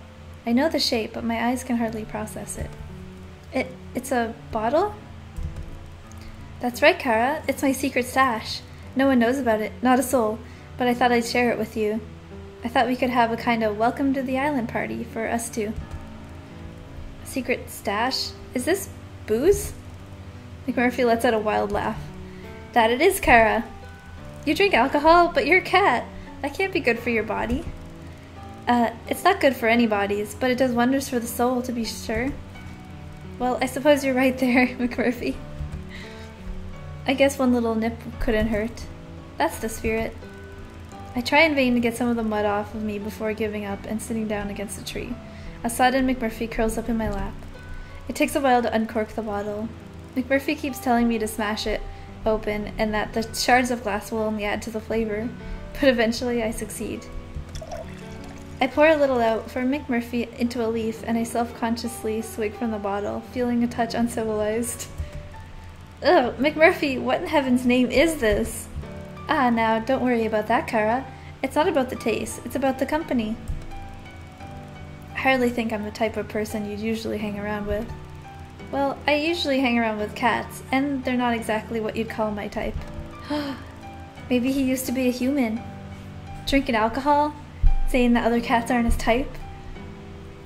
I know the shape, but my eyes can hardly process it. It's a bottle? That's right, Kara. It's my secret stash. No one knows about it, not a soul, but I thought I'd share it with you. I thought we could have a kind of welcome to the island party for us two. Secret stash? Is this booze? McMurphy lets out a wild laugh. That it is, Kara. You drink alcohol, but you're a cat. That can't be good for your body. It's not good for any bodies, but it does wonders for the soul, to be sure. Well, I suppose you're right there, McMurphy. I guess one little nip couldn't hurt. That's the spirit. I try in vain to get some of the mud off of me before giving up and sitting down against a tree. A sudden, McMurphy curls up in my lap. It takes a while to uncork the bottle. McMurphy keeps telling me to smash it open and that the shards of glass will only add to the flavor, but eventually I succeed. I pour a little out for McMurphy into a leaf, and I self-consciously swig from the bottle, feeling a touch uncivilized. Ugh, McMurphy, what in heaven's name is this? Ah, now, don't worry about that, Kara. It's not about the taste, it's about the company. I hardly think I'm the type of person you'd usually hang around with. Well, I usually hang around with cats, and they're not exactly what you'd call my type. Maybe he used to be a human. Drinking alcohol? Saying that other cats aren't his type?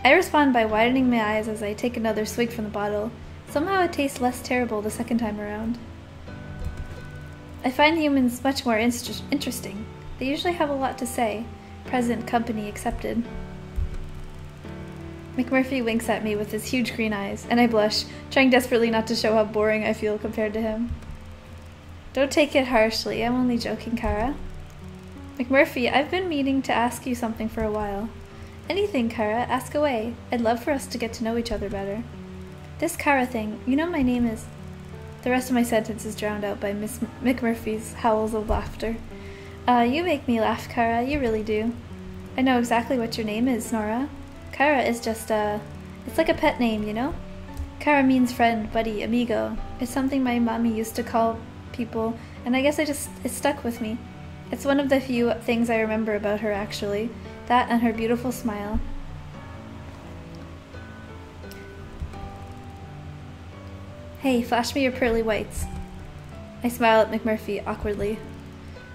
I respond by widening my eyes as I take another swig from the bottle. Somehow it tastes less terrible the second time around. I find humans much more interesting. They usually have a lot to say, present company accepted. McMurphy winks at me with his huge green eyes, and I blush, trying desperately not to show how boring I feel compared to him. Don't take it harshly, I'm only joking, Kara. McMurphy, I've been meaning to ask you something for a while. Anything, Kara, ask away. I'd love for us to get to know each other better. This Kara thing, you know my name is... The rest of my sentence is drowned out by Miss McMurphy's howls of laughter. You make me laugh, Kara, you really do. I know exactly what your name is, Nora. Kara is just it's like a pet name, you know? Kara means friend, buddy, amigo. It's something my mommy used to call people, and I guess it stuck with me. It's one of the few things I remember about her, actually. That and her beautiful smile. Hey, flash me your pearly whites. I smile at McMurphy awkwardly.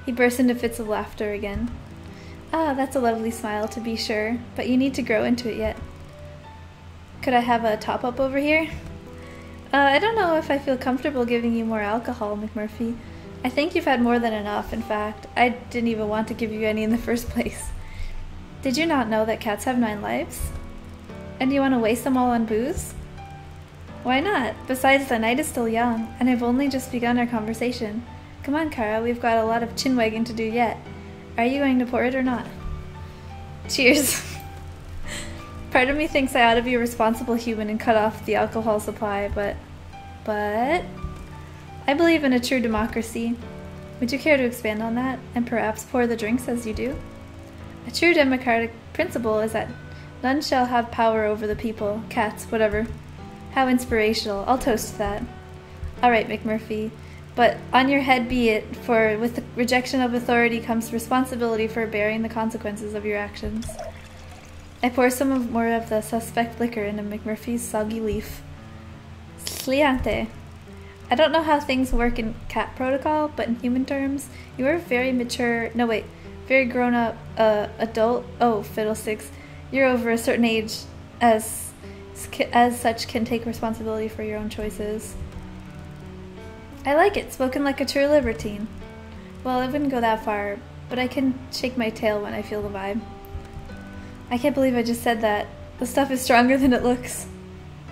He bursts into fits of laughter again. Ah, that's a lovely smile, to be sure, but you need to grow into it yet. Could I have a top-up over here? I don't know if I feel comfortable giving you more alcohol, McMurphy. I think you've had more than enough, in fact. I didn't even want to give you any in the first place. Did you not know that cats have 9 lives? And you want to waste them all on booze? Why not? Besides, the night is still young, and I've only just begun our conversation. Come on, Kara, we've got a lot of chin-wagging to do yet. Are you going to pour it or not? Cheers. Part of me thinks I ought to be a responsible human and cut off the alcohol supply, but... I believe in a true democracy. Would you care to expand on that, and perhaps pour the drinks as you do? A true democratic principle is that none shall have power over the people, cats, whatever. How inspirational. I'll toast to that. Alright, McMurphy. But on your head be it, for with the rejection of authority comes responsibility for bearing the consequences of your actions. I pour some more of the suspect liquor into McMurphy's soggy leaf. Sliante. I don't know how things work in cat protocol, but in human terms, you are very mature. No, wait. Very grown up adult. Oh, fiddlesticks. You're over a certain age as such can take responsibility for your own choices. I like it, spoken like a true libertine. Well, I wouldn't go that far, but I can shake my tail when I feel the vibe. I can't believe I just said that. The stuff is stronger than it looks.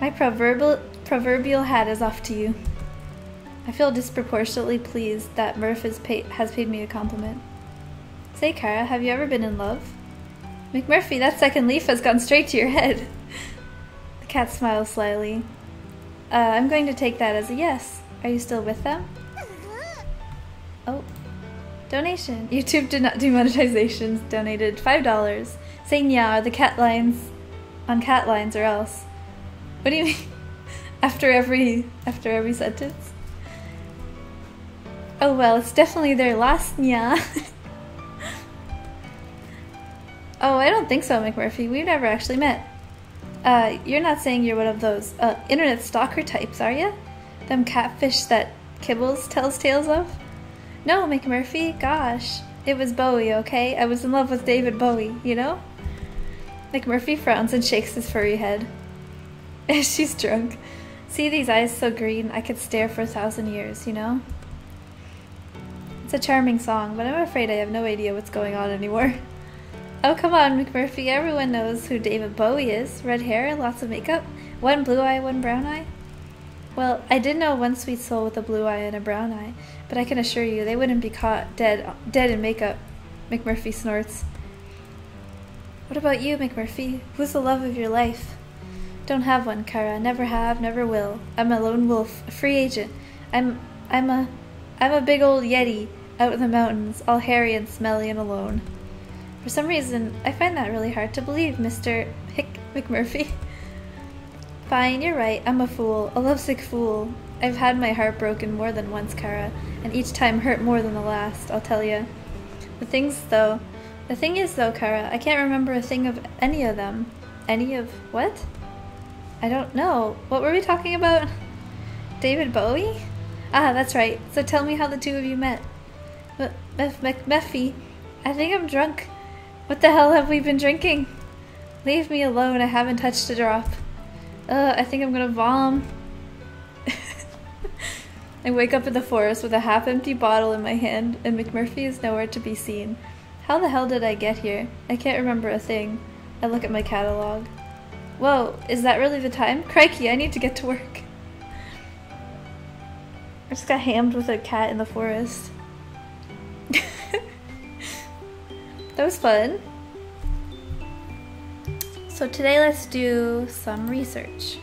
My proverbial hat is off to you. I feel disproportionately pleased that Murph has paid me a compliment. Say, Kara, have you ever been in love? McMurphy, that second leaf has gone straight to your head. The cat smiles slyly. I'm going to take that as a yes. Are you still with them? Oh. Donation. YouTube did not do monetizations. Donated $5. Saying yeah, are the cat lines on cat lines or else. What do you mean? After every sentence? Oh well, it's definitely their last nya. Oh, I don't think so, McMurphy. We've never actually met. You're not saying you're one of those internet stalker types, are you? Them catfish that Kibbles tells tales of? No, McMurphy, gosh. It was Bowie, okay? I was in love with David Bowie, you know? McMurphy frowns and shakes his furry head. She's drunk. See these eyes so green, I could stare for 1,000 years, you know? It's a charming song, but I'm afraid I have no idea what's going on anymore. Oh, come on, McMurphy, everyone knows who David Bowie is. Red hair, lots of makeup, one blue eye, one brown eye. Well, I did know one sweet soul with a blue eye and a brown eye, but I can assure you they wouldn't be caught dead in makeup. McMurphy snorts. What about you, McMurphy? Who's the love of your life? Don't have one, Kara. Never have, never will. I'm a lone wolf, a free agent. I'm a big old yeti out in the mountains, all hairy and smelly and alone. For some reason, I find that really hard to believe, Mr. McMurphy. Fine, you're right. I'm a fool, a lovesick fool. I've had my heart broken more than once, Kara, and each time hurt more than the last, I'll tell you. The thing is though, Kara, I can't remember a thing of any of them. Any of what? I don't know. What were we talking about? David Bowie? Ah, that's right. So tell me how the two of you met. McMurphy, I think I'm drunk. What the hell have we been drinking? Leave me alone. I haven't touched a drop. I think I'm gonna vom. I wake up in the forest with a half-empty bottle in my hand, and McMurphy is nowhere to be seen. How the hell did I get here? I can't remember a thing. I look at my catalog. Whoa, is that really the time? Crikey, I need to get to work. I just got hammed with a cat in the forest. That was fun. So today let's do some research.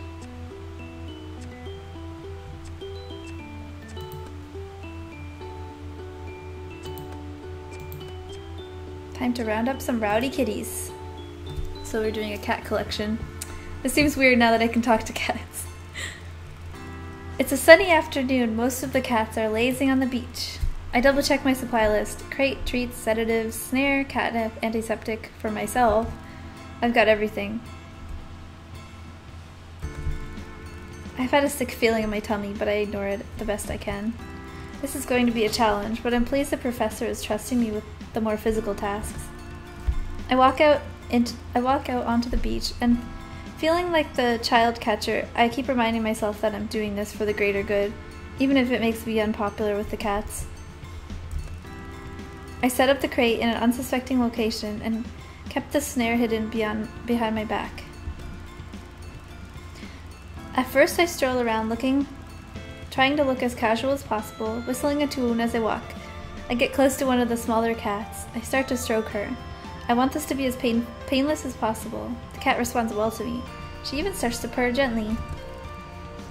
Time to round up some rowdy kitties. So we're doing a cat collection. This seems weird now that I can talk to cats. It's a sunny afternoon. Most of the cats are lazing on the beach. I double check my supply list. Crate, treats, sedatives, snare, catnip, antiseptic for myself. I've got everything. I've had a sick feeling in my tummy, but I ignore it the best I can. This is going to be a challenge, but I'm pleased the professor is trusting me with the more physical tasks. I walk out onto the beach, and feeling like the child catcher, I keep reminding myself that I'm doing this for the greater good, even if it makes me unpopular with the cats. I set up the crate in an unsuspecting location and kept the snare hidden behind my back. At first I stroll around trying to look as casual as possible, whistling a tune as I walk. I get close to one of the smaller cats. I start to stroke her. I want this to be as painless as possible. The cat responds well to me. She even starts to purr gently.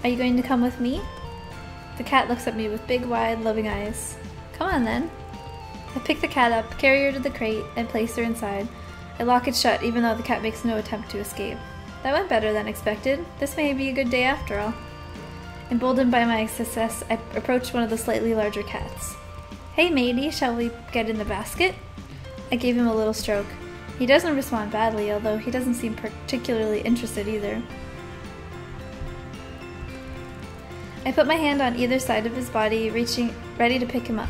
Are you going to come with me? The cat looks at me with big, wide, loving eyes. Come on then. I pick the cat up, carry her to the crate, and place her inside. I lock it shut even though the cat makes no attempt to escape. That went better than expected. This may be a good day after all. Emboldened by my success, I approach one of the slightly larger cats. Hey matey, shall we get in the basket? I gave him a little stroke. He doesn't respond badly, although he doesn't seem particularly interested either. I put my hand on either side of his body, ready to pick him up.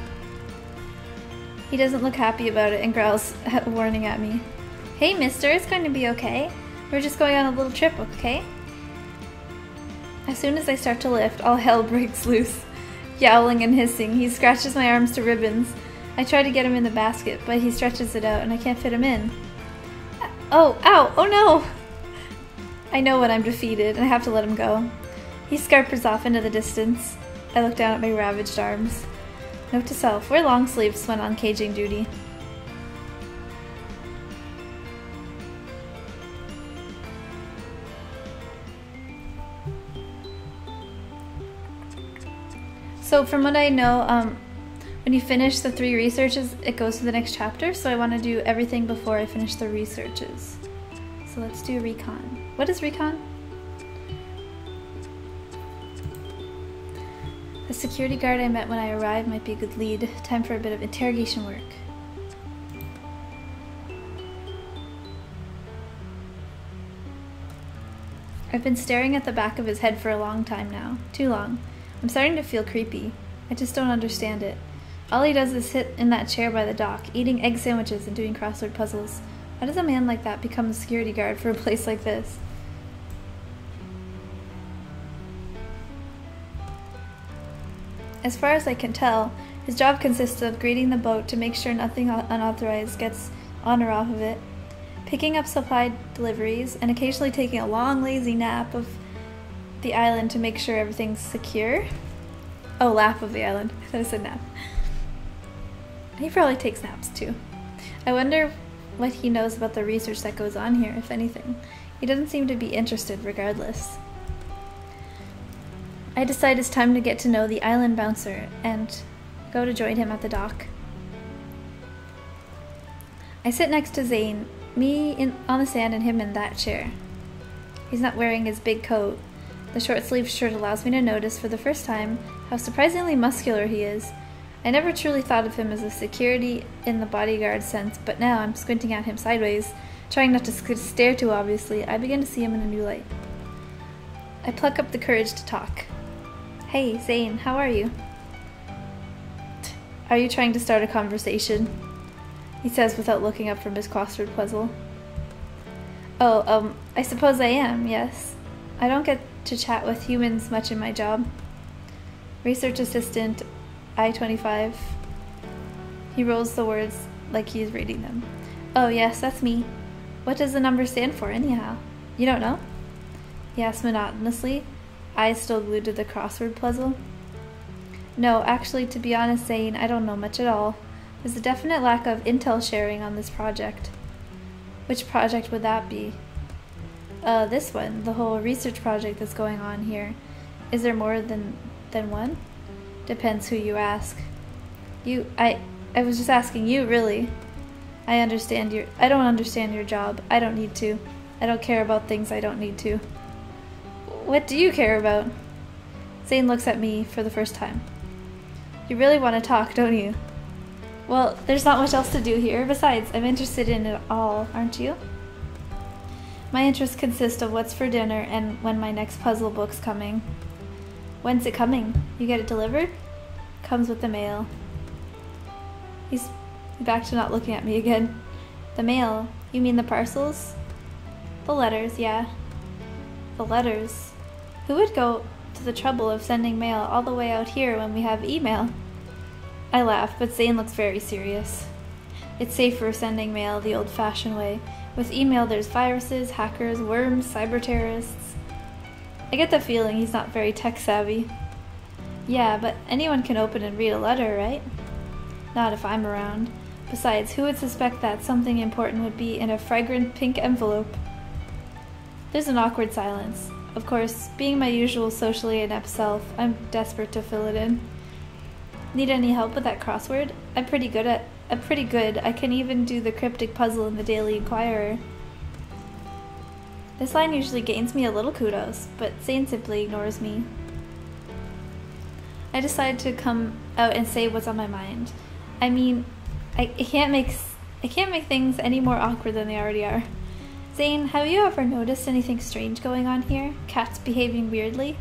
He doesn't look happy about it and growls, warning at me. Hey mister, it's going to be okay. We're just going on a little trip, okay? As soon as I start to lift, all hell breaks loose. Yowling and hissing, he scratches my arms to ribbons. I try to get him in the basket, but he stretches it out and I can't fit him in. Oh, ow, oh no! I know when I'm defeated and I have to let him go. He scarpers off into the distance. I look down at my ravaged arms. Note to self, wear long sleeves when on caging duty. So from what I know, when you finish the 3 researches, it goes to the next chapter, so I want to do everything before I finish the researches. So let's do recon. What is recon? The security guard I met when I arrived might be a good lead. Time for a bit of interrogation work. I've been staring at the back of his head for a long time now. Too long. I'm starting to feel creepy. I just don't understand it. All he does is sit in that chair by the dock, eating egg sandwiches and doing crossword puzzles. How does a man like that become a security guard for a place like this? As far as I can tell, his job consists of greeting the boat to make sure nothing unauthorized gets on or off of it, picking up supply deliveries, and occasionally taking a long, lazy nap of the island to make sure everything's secure. Oh, lap of the island. I thought I said nap. He probably takes naps too. I wonder what he knows about the research that goes on here, if anything. He doesn't seem to be interested regardless. I decide it's time to get to know the island bouncer and go to join him at the dock. I sit next to Zane, on the sand and him in that chair. He's not wearing his big coat. The short-sleeved shirt allows me to notice for the first time how surprisingly muscular he is. I never truly thought of him as a security in the bodyguard sense, but now I'm squinting at him sideways, trying not to stare too obviously. I begin to see him in a new light. I pluck up the courage to talk. Hey, Zane, how are you? Are you trying to start a conversation? He says without looking up from his crossword puzzle. Oh, I suppose I am, yes. I don't get to chat with humans much in my job. Research assistant, I-25. He rolls the words like he's reading them. Oh yes, that's me. What does the number stand for anyhow? You don't know? He asks monotonously, eyes still glued to the crossword puzzle. No, actually, to be honest, Zane, I don't know much at all. There's a definite lack of intel sharing on this project. Which project would that be? This one, the whole research project that's going on here. Is there more than one? Depends who you ask. I was just asking you, really. I don't understand your job. I don't need to. I don't care about things I don't need to. What do you care about? Zane looks at me for the first time. You really want to talk, don't you? Well, there's not much else to do here. Besides, I'm interested in it all, aren't you? My interests consist of what's for dinner and when my next puzzle book's coming. When's it coming? You get it delivered? Comes with the mail. He's back to not looking at me again. The mail? You mean the parcels? The letters, yeah. The letters? Who would go to the trouble of sending mail all the way out here when we have email? I laugh, but Zane looks very serious. It's safer sending mail the old-fashioned way. With email there's viruses, hackers, worms, cyber terrorists. I get the feeling he's not very tech-savvy. Yeah, but anyone can open and read a letter, right? Not if I'm around. Besides, who would suspect that something important would be in a fragrant pink envelope? There's an awkward silence. Of course, being my usual socially inept self, I'm desperate to fill it in. Need any help with that crossword? I'm pretty good. I can even do the cryptic puzzle in the Daily Inquirer. This line usually gains me a little kudos, but Zane simply ignores me. I decide to come out and say what's on my mind. I mean, I can't make I can't make things any more awkward than they already are. Zane, have you ever noticed anything strange going on here? Cats behaving weirdly?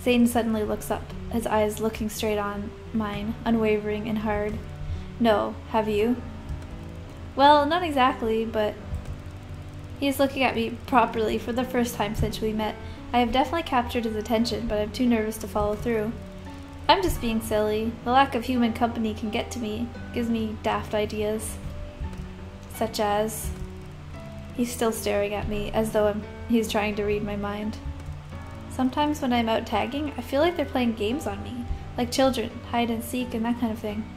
Zane suddenly looks up, his eyes looking straight on mine, unwavering and hard. No, have you? Well, not exactly, but... He is looking at me properly for the first time since we met. I have definitely captured his attention, but I'm too nervous to follow through. I'm just being silly. The lack of human company can get to me, gives me daft ideas. Such as... He's still staring at me, as though he's trying to read my mind. Sometimes when I'm out tagging, I feel like they're playing games on me, like children, hide and seek and that kind of thing.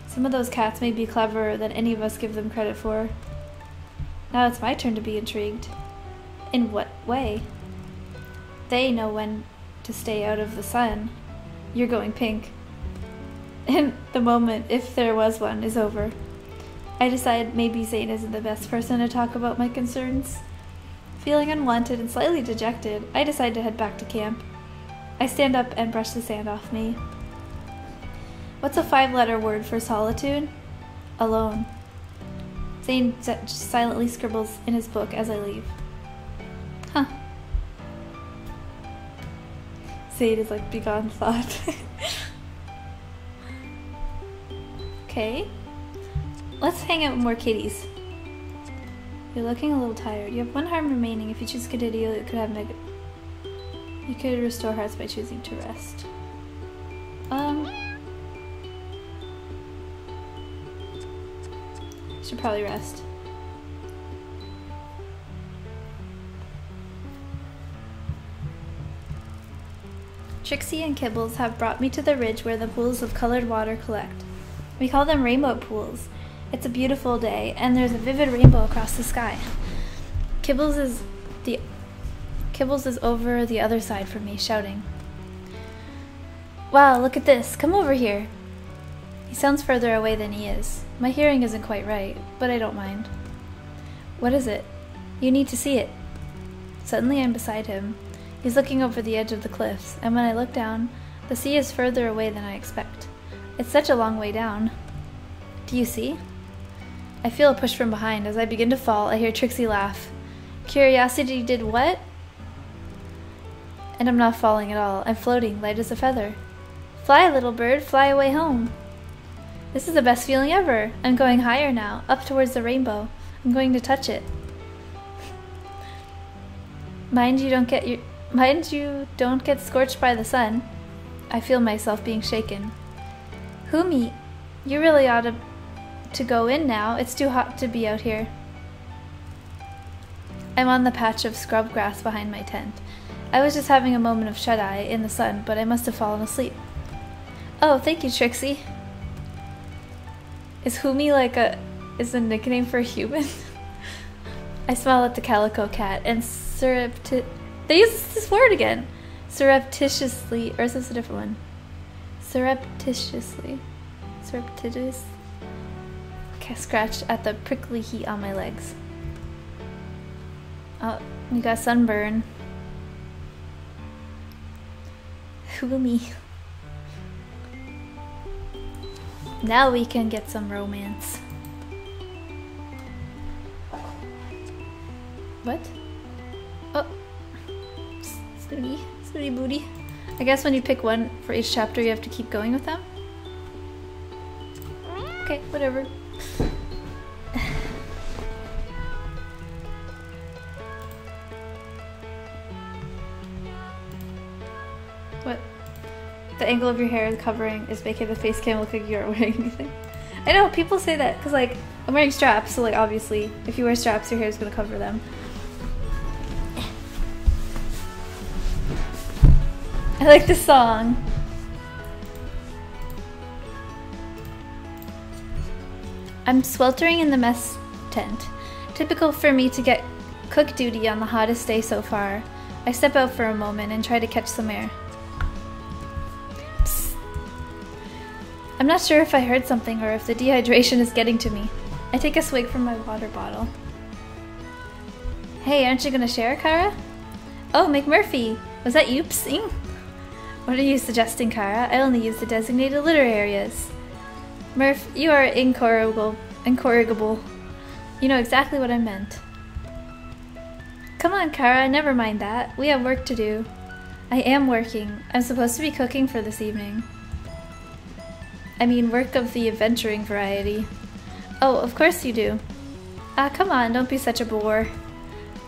Some of those cats may be cleverer than any of us give them credit for. Now it's my turn to be intrigued. In what way? They know when to stay out of the sun. You're going pink. And the moment, if there was one, is over. I decide maybe Zane isn't the best person to talk about my concerns. Feeling unwanted and slightly dejected, I decide to head back to camp. I stand up and brush the sand off me. What's a 5-letter word for solitude? Alone. Zane silently scribbles in his book as I leave. Huh. Zane is like beyond thought. Okay. Let's hang out with more kitties. You're looking a little tired. You have 1 harm remaining. If you choose continue, it could have You could restore hearts by choosing to rest. Should probably rest. Trixie and Kibbles have brought me to the ridge where the pools of colored water collect. We call them rainbow pools. It's a beautiful day, and there's a vivid rainbow across the sky. Kibbles is over the other side from me, shouting. Wow, look at this. Come over here. He sounds further away than he is. My hearing isn't quite right, but I don't mind. What is it? You need to see it. Suddenly I'm beside him. He's looking over the edge of the cliffs, and when I look down, the sea is further away than I expect. It's such a long way down. Do you see? I feel a push from behind. As I begin to fall, I hear Trixie laugh. Curiosity did what? And I'm not falling at all. I'm floating, light as a feather. Fly, little bird, fly away home. This is the best feeling ever. I'm going higher now, up towards the rainbow. I'm going to touch it. Mind you don't get scorched by the sun. I feel myself being shaken. Humi, you really ought to go in now. It's too hot to be out here. I'm on the patch of scrub grass behind my tent. I was just having a moment of shut-eye in the sun, but I must have fallen asleep. Oh, thank you, Trixie. Is Humi is a nickname for a human? I smile at the calico cat and they use this word again. Surreptitiously, or is this a different one? Surreptitiously. Scratch at the prickly heat on my legs. Oh, you got sunburn. Humi. Now we can get some romance. What? Oh. Snooty booty. I guess when you pick one for each chapter, you have to keep going with them? Okay, whatever. What? The angle of your hair covering is making the face cam look like you aren't wearing anything. I know, people say that, because like, I'm wearing straps, so like obviously, if you wear straps, your hair is going to cover them. I like this song. I'm sweltering in the mess tent. Typical for me to get cook duty on the hottest day so far. I step out for a moment and try to catch some air. Psst. I'm not sure if I heard something or if the dehydration is getting to me. I take a swig from my water bottle. Hey, aren't you gonna share, Kara? Oh, McMurphy! Was that you psing? What are you suggesting, Kara? I only use the designated litter areas. Murph, you are incorrigible Incorrigible. You know exactly what I meant. Come on, Kara, never mind that. We have work to do. I am working. I'm supposed to be cooking for this evening. I mean, work of the adventuring variety. Oh, of course you do. Ah, come on, don't be such a bore.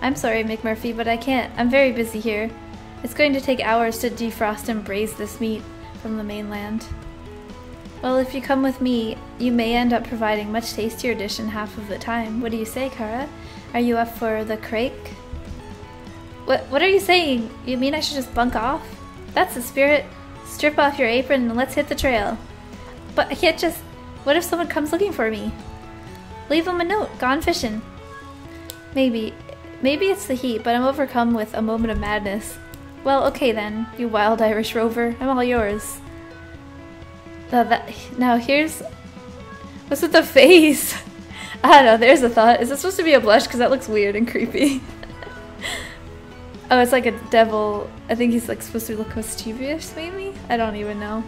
I'm sorry, McMurphy, but I can't. I'm very busy here. It's going to take hours to defrost and braise this meat from the mainland. Well, if you come with me, you may end up providing much tastier dish in half of the time. What do you say, Kara? Are you up for the crake? What are you saying? You mean I should just bunk off? That's the spirit. Strip off your apron and let's hit the trail. But I can't just... What if someone comes looking for me? Leave them a note. Gone fishing. Maybe it's the heat, but I'm overcome with a moment of madness. Well, okay then, you wild Irish rover. I'm all yours. Now here's... What's with the face? I don't know, there's a thought. Is this supposed to be a blush? Because that looks weird and creepy. Oh, it's like a devil. I think he's like supposed to look mischievous, maybe? I don't even know.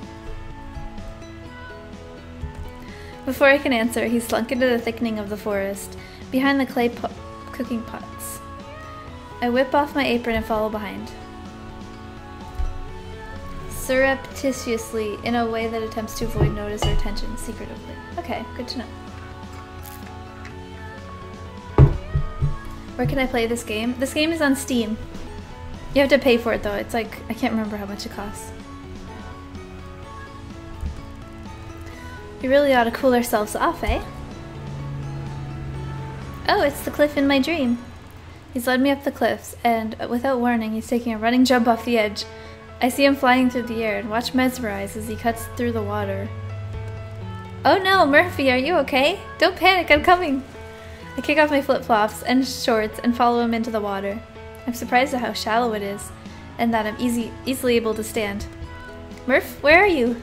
Before I can answer, he slunk into the thickening of the forest, behind the clay cooking pots. I whip off my apron and follow behind. Surreptitiously, in a way that attempts to avoid notice or attention, secretively. Okay, good to know. Where can I play this game? This game is on Steam. You have to pay for it though. It's like, I can't remember how much it costs. We really ought to cool ourselves off, eh? Oh, it's the cliff in my dream. He's led me up the cliffs, and without warning, he's taking a running jump off the edge. I see him flying through the air and watch mesmerized as he cuts through the water. Oh no, Murphy, are you okay? Don't panic, I'm coming! I kick off my flip-flops and shorts and follow him into the water. I'm surprised at how shallow it is, and that I'm easily able to stand. Murph, where are you?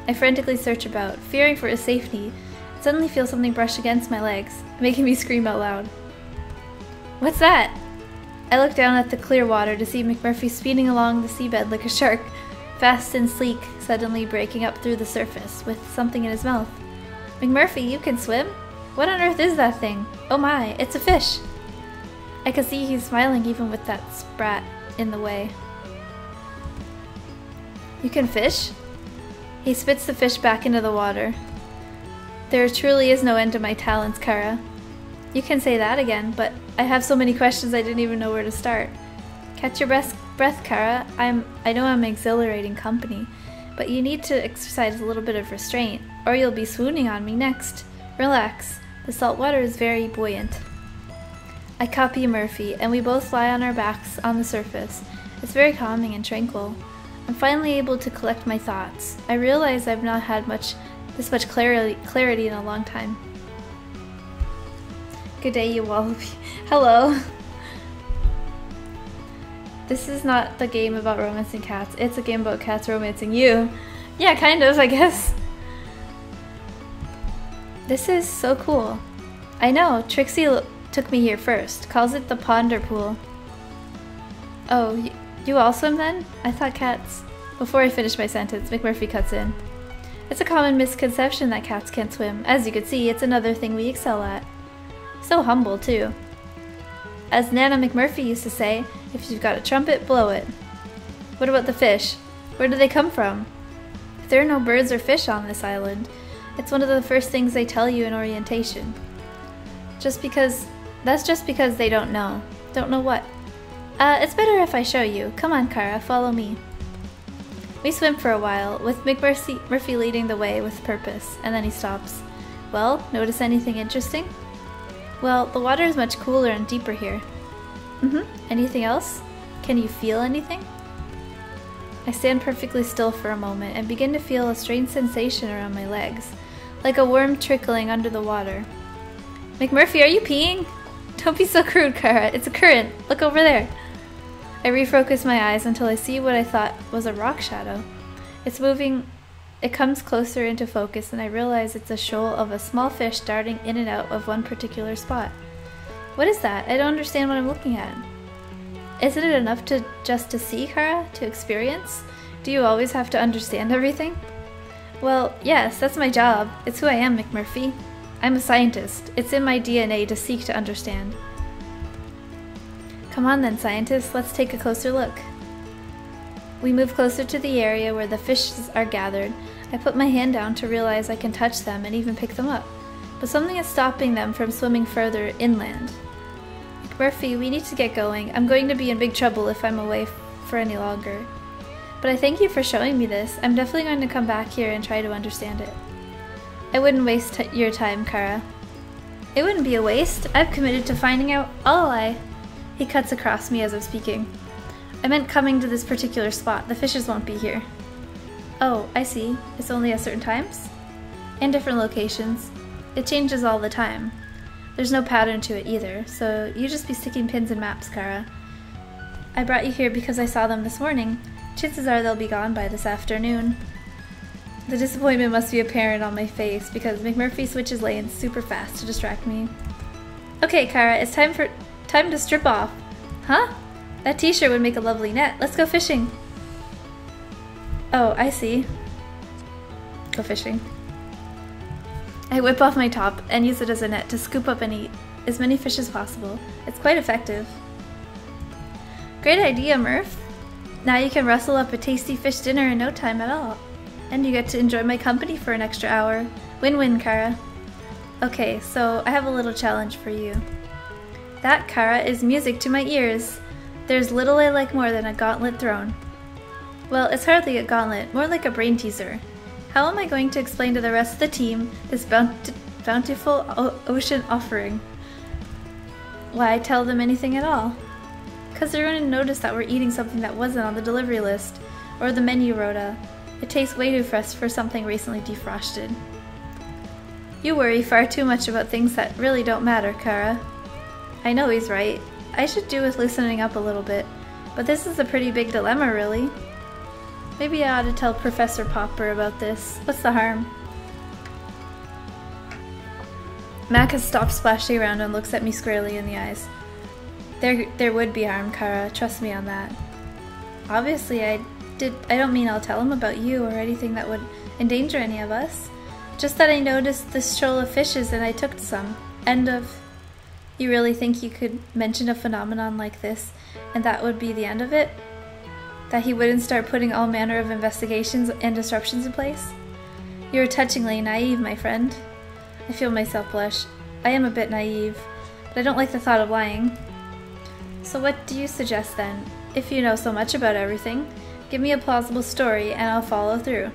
I frantically search about, fearing for his safety, and suddenly feel something brush against my legs, making me scream out loud. What's that? I look down at the clear water to see McMurphy speeding along the seabed like a shark, fast and sleek, suddenly breaking up through the surface, with something in his mouth. McMurphy, you can swim? What on earth is that thing? Oh my, it's a fish! I can see he's smiling even with that sprat in the way. You can fish? He spits the fish back into the water. There truly is no end to my talents, Kara. You can say that again, but I have so many questions I didn't even know where to start. Catch your breath, Kara. I know I'm exhilarating company, but you need to exercise a little bit of restraint, or you'll be swooning on me next. Relax. The salt water is very buoyant. I copy Murphy, and we both lie on our backs on the surface. It's very calming and tranquil. I'm finally able to collect my thoughts. I realize I've not had this much clarity in a long time. Good day, you wallaby. Hello. This is not the game about romancing cats. It's a game about cats romancing you. Yeah, kind of, I guess. This is so cool. I know, Trixie took me here first. Calls it the Ponder Pool. Oh, you all swim then? I thought cats... Before I finish my sentence, McMurphy cuts in. It's a common misconception that cats can't swim. As you can see, it's another thing we excel at. So humble, too. As Nana McMurphy used to say, if you've got a trumpet, blow it. What about the fish? Where do they come from? There are no birds or fish on this island. It's one of the first things they tell you in orientation. That's just because they don't know. Don't know what? It's better if I show you. Come on, Kara, follow me. We swim for a while, with McMurphy leading the way with purpose, and then he stops. Well, notice anything interesting? Well, the water is much cooler and deeper here. Anything else? Can you feel anything? I stand perfectly still for a moment and begin to feel a strange sensation around my legs, like a worm trickling under the water. McMurphy, are you peeing? Don't be so crude, Kara. It's a current. Look over there. I refocus my eyes until I see what I thought was a rock shadow. It's moving. It comes closer into focus and I realize it's a shoal of a small fish darting in and out of one particular spot. What is that? I don't understand what I'm looking at. Isn't it enough just to see, Kara? To experience? Do you always have to understand everything? Well, yes, that's my job. It's who I am, McMurphy. I'm a scientist. It's in my DNA to seek to understand. Come on then, scientists, let's take a closer look. We move closer to the area where the fishes are gathered. I put my hand down to realize I can touch them and even pick them up, but something is stopping them from swimming further inland. Murphy, we need to get going. I'm going to be in big trouble if I'm away for any longer. But I thank you for showing me this. I'm definitely going to come back here and try to understand it. I wouldn't waste your time, Kara. It wouldn't be a waste. I've committed to finding out all He cuts across me as I'm speaking. I meant coming to this particular spot. The fishes won't be here. Oh, I see. It's only at certain times? And different locations. It changes all the time. There's no pattern to it either, so you just be sticking pins in maps, Kara. I brought you here because I saw them this morning. Chances are they'll be gone by this afternoon. The disappointment must be apparent on my face because McMurphy switches lanes super fast to distract me. Okay, Kara, it's time to strip off. Huh? That t-shirt would make a lovely net. Let's go fishing. Oh, I see. Go fishing. I whip off my top and use it as a net to scoop up and eat as many fish as possible. It's quite effective. Great idea, Murph. Now you can rustle up a tasty fish dinner in no time at all. And you get to enjoy my company for an extra hour. Win-win, Kara. Okay, so I have a little challenge for you. That, Kara, is music to my ears. There's little I like more than a gauntlet thrown. Well, it's hardly a gauntlet, more like a brain teaser. How am I going to explain to the rest of the team this bountiful ocean offering? Why tell them anything at all? Because they're going to notice that we're eating something that wasn't on the delivery list, or the menu rota. It tastes way too fresh for something recently defrosted. You worry far too much about things that really don't matter, Kara. I know he's right. I should do with loosening up a little bit, but this is a pretty big dilemma, really. Maybe I ought to tell Professor Popper about this. What's the harm? Mac has stopped splashing around and looks at me squarely in the eyes. There would be harm, Kara. Trust me on that. Obviously, I don't mean I'll tell him about you or anything that would endanger any of us. Just that I noticed this shoal of fishes and I took some. End of. You really think you could mention a phenomenon like this and that would be the end of it? That he wouldn't start putting all manner of investigations and disruptions in place? You're touchingly naive, my friend. I feel myself blush. I am a bit naive, but I don't like the thought of lying. So what do you suggest then? If you know so much about everything, give me a plausible story and I'll follow through.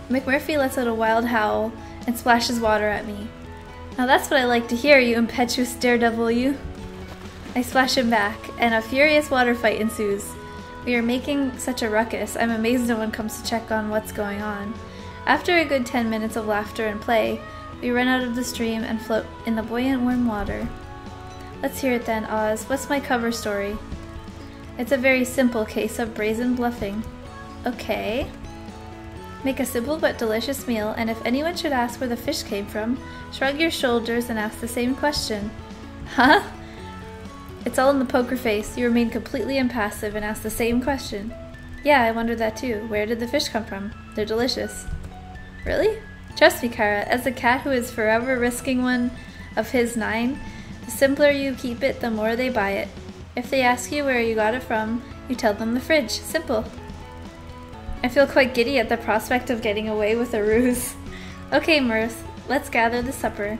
McMurphy lets out a wild howl and splashes water at me. Now that's what I like to hear, you impetuous daredevil, you. I splash him back, and a furious water fight ensues. We are making such a ruckus, I'm amazed no one comes to check on what's going on. After a good 10 minutes of laughter and play, we run out of the stream and float in the buoyant warm water. Let's hear it then, Oz. What's my cover story? It's a very simple case of brazen bluffing. Okay. Make a simple but delicious meal, and if anyone should ask where the fish came from, shrug your shoulders and ask the same question. Huh? It's all in the poker face. You remain completely impassive and ask the same question. Yeah, I wondered that too. Where did the fish come from? They're delicious. Really? Trust me, Kara, as a cat who is forever risking one of his 9, the simpler you keep it, the more they buy it. If they ask you where you got it from, you tell them the fridge. Simple. I feel quite giddy at the prospect of getting away with a ruse. Okay, Mirth, let's gather the supper.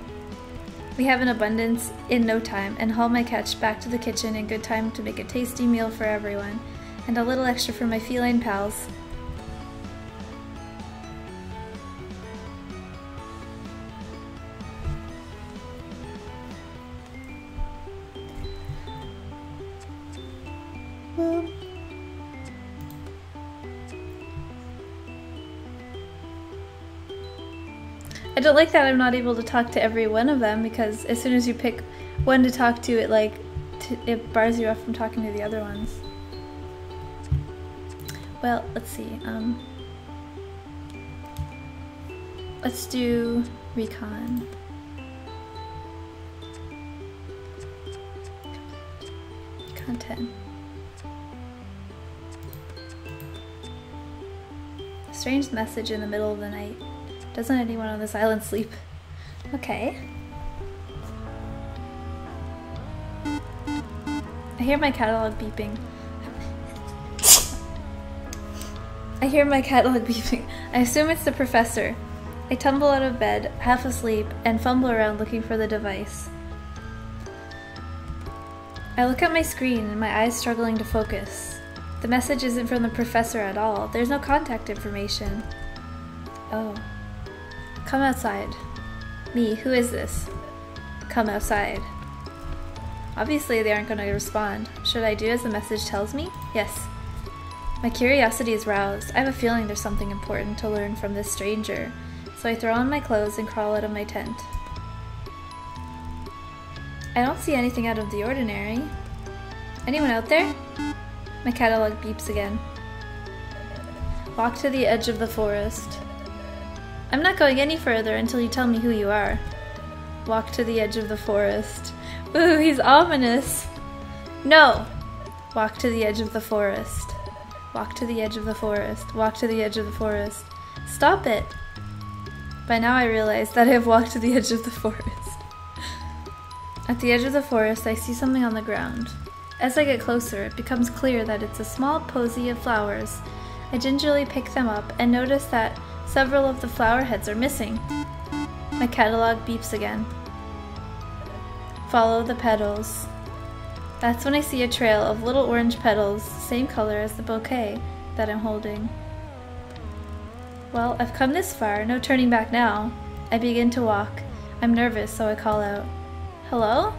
We have an abundance in no time, and haul my catch back to the kitchen in good time to make a tasty meal for everyone, and a little extra for my feline pals. I don't like that I'm not able to talk to every one of them, because as soon as you pick one to talk to, it bars you off from talking to the other ones. Well, let's see. Let's do recon. Content. Strange message in the middle of the night. Doesn't anyone on this island sleep? Okay. I hear my catalog beeping. I assume it's the professor. I tumble out of bed, half asleep, and fumble around looking for the device. I look at my screen and my eyes struggling to focus. The message isn't from the professor at all. There's no contact information. Oh. Come outside. Me, who is this? Come outside. Obviously they aren't going to respond. Should I do as the message tells me? Yes. My curiosity is roused. I have a feeling there's something important to learn from this stranger. So I throw on my clothes and crawl out of my tent. I don't see anything out of the ordinary. Anyone out there? My catalog beeps again. Walk to the edge of the forest. I'm not going any further until you tell me who you are. Walk to the edge of the forest. Ooh, he's ominous. No! Walk to the edge of the forest. Walk to the edge of the forest. Walk to the edge of the forest. Stop it! By now I realize that I have walked to the edge of the forest. At the edge of the forest, I see something on the ground. As I get closer, it becomes clear that it's a small posy of flowers. I gingerly pick them up and notice that several of the flower heads are missing. My catalog beeps again. Follow the petals. That's when I see a trail of little orange petals, same color as the bouquet that I'm holding. Well, I've come this far, no turning back now. I begin to walk. I'm nervous, so I call out. Hello?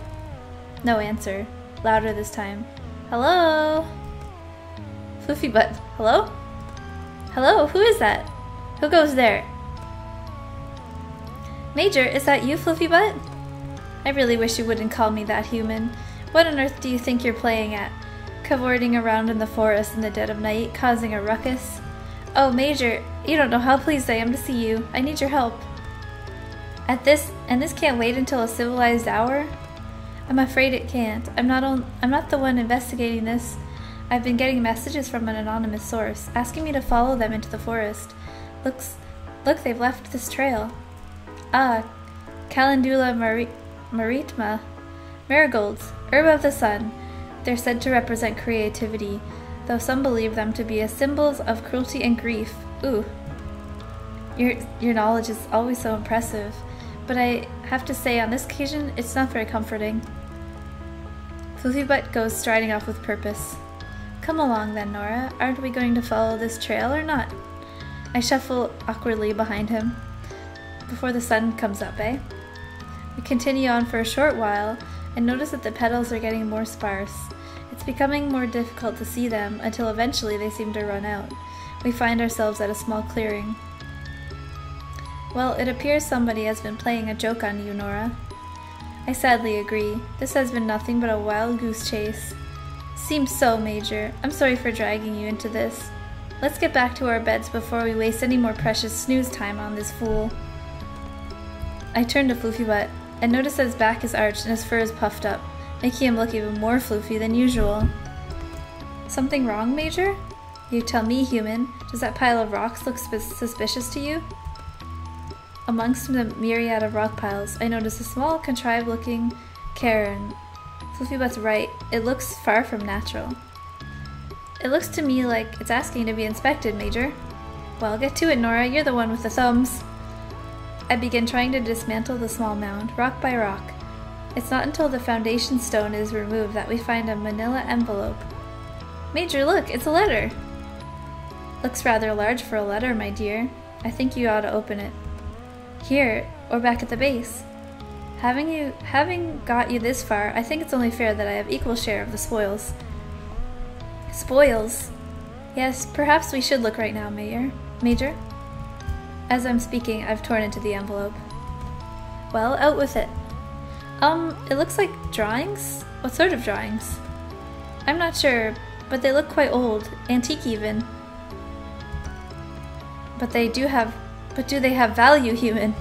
No answer. Louder this time. Hello? Floofy butt. Hello? Hello, who is that? Who goes there? Major, is that you, Floofy butt? I really wish you wouldn't call me that, human. What on earth do you think you're playing at? Cavorting around in the forest in the dead of night, causing a ruckus? Oh, Major, you don't know how pleased I am to see you. I need your help. This can't wait until a civilized hour? I'm afraid it can't. I'm not the one investigating this. I've been getting messages from an anonymous source, asking me to follow them into the forest. Look, they've left this trail. Ah, Calendula maritma. Marigolds, herb of the sun. They're said to represent creativity, though some believe them to be as symbols of cruelty and grief. Ooh. Your knowledge is always so impressive, but I have to say on this occasion, it's not very comforting. Floofy Butt goes striding off with purpose. Come along then, Nora. Aren't we going to follow this trail or not? I shuffle awkwardly behind him. Before the sun comes up, eh? We continue on for a short while and notice that the petals are getting more sparse. It's becoming more difficult to see them until eventually they seem to run out. We find ourselves at a small clearing. Well, it appears somebody has been playing a joke on you, Nora. I sadly agree. This has been nothing but a wild goose chase. Seems so, Major. I'm sorry for dragging you into this. Let's get back to our beds before we waste any more precious snooze time on this fool. I turn to Floofy Butt and notice that his back is arched and his fur is puffed up, making him look even more floofy than usual. Something wrong, Major? You tell me, human. Does that pile of rocks look suspicious to you? Amongst the myriad of rock piles, I notice a small, contrived-looking cairn. Floofy Butt's right. It looks far from natural. It looks to me like it's asking to be inspected, Major. Well, get to it, Nora. You're the one with the thumbs. I begin trying to dismantle the small mound, rock by rock. It's not until the foundation stone is removed that we find a manila envelope. Major, look! It's a letter! Looks rather large for a letter, my dear. I think you ought to open it. Here, or back at the base. Having got you this far, I think it's only fair that I have equal share of the spoils. Spoils? Yes, perhaps we should look right now, Major. As I'm speaking, I've torn into the envelope. Well, out with it. It looks like drawings? What sort of drawings? I'm not sure, but they look quite old, antique even. But do they have value, human?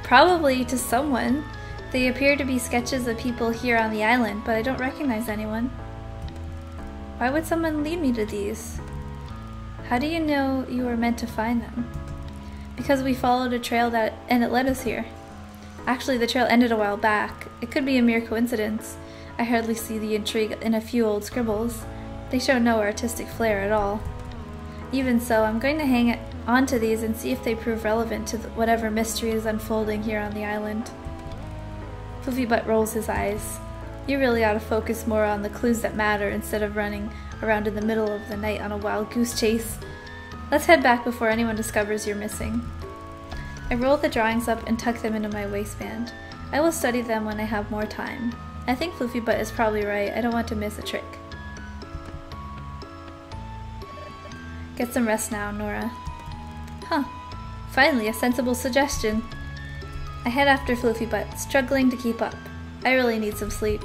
Probably to someone. They appear to be sketches of people here on the island, but I don't recognize anyone. Why would someone lead me to these? How do you know you were meant to find them? Because we followed a trail and it led us here. Actually, the trail ended a while back. It could be a mere coincidence. I hardly see the intrigue in a few old scribbles. They show no artistic flair at all. Even so, I'm going to hang on to these and see if they prove relevant to whatever mystery is unfolding here on the island. Floofy Butt rolls his eyes. You really ought to focus more on the clues that matter instead of running around in the middle of the night on a wild goose chase. Let's head back before anyone discovers you're missing. I roll the drawings up and tuck them into my waistband. I will study them when I have more time. I think Floofy Butt is probably right. I don't want to miss a trick. Get some rest now, Nora. Huh. Finally, a sensible suggestion. I head after Floofy Butt, struggling to keep up. I really need some sleep.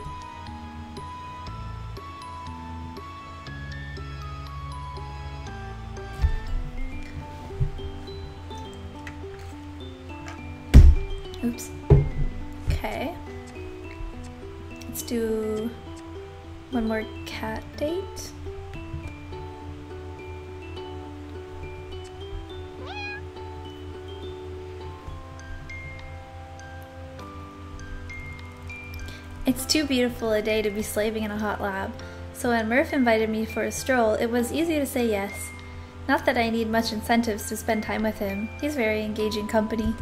Oops. Okay. Let's do one more cat date. It's too beautiful a day to be slaving in a hot lab, so when Murph invited me for a stroll, it was easy to say yes. Not that I need much incentives to spend time with him. He's very engaging company.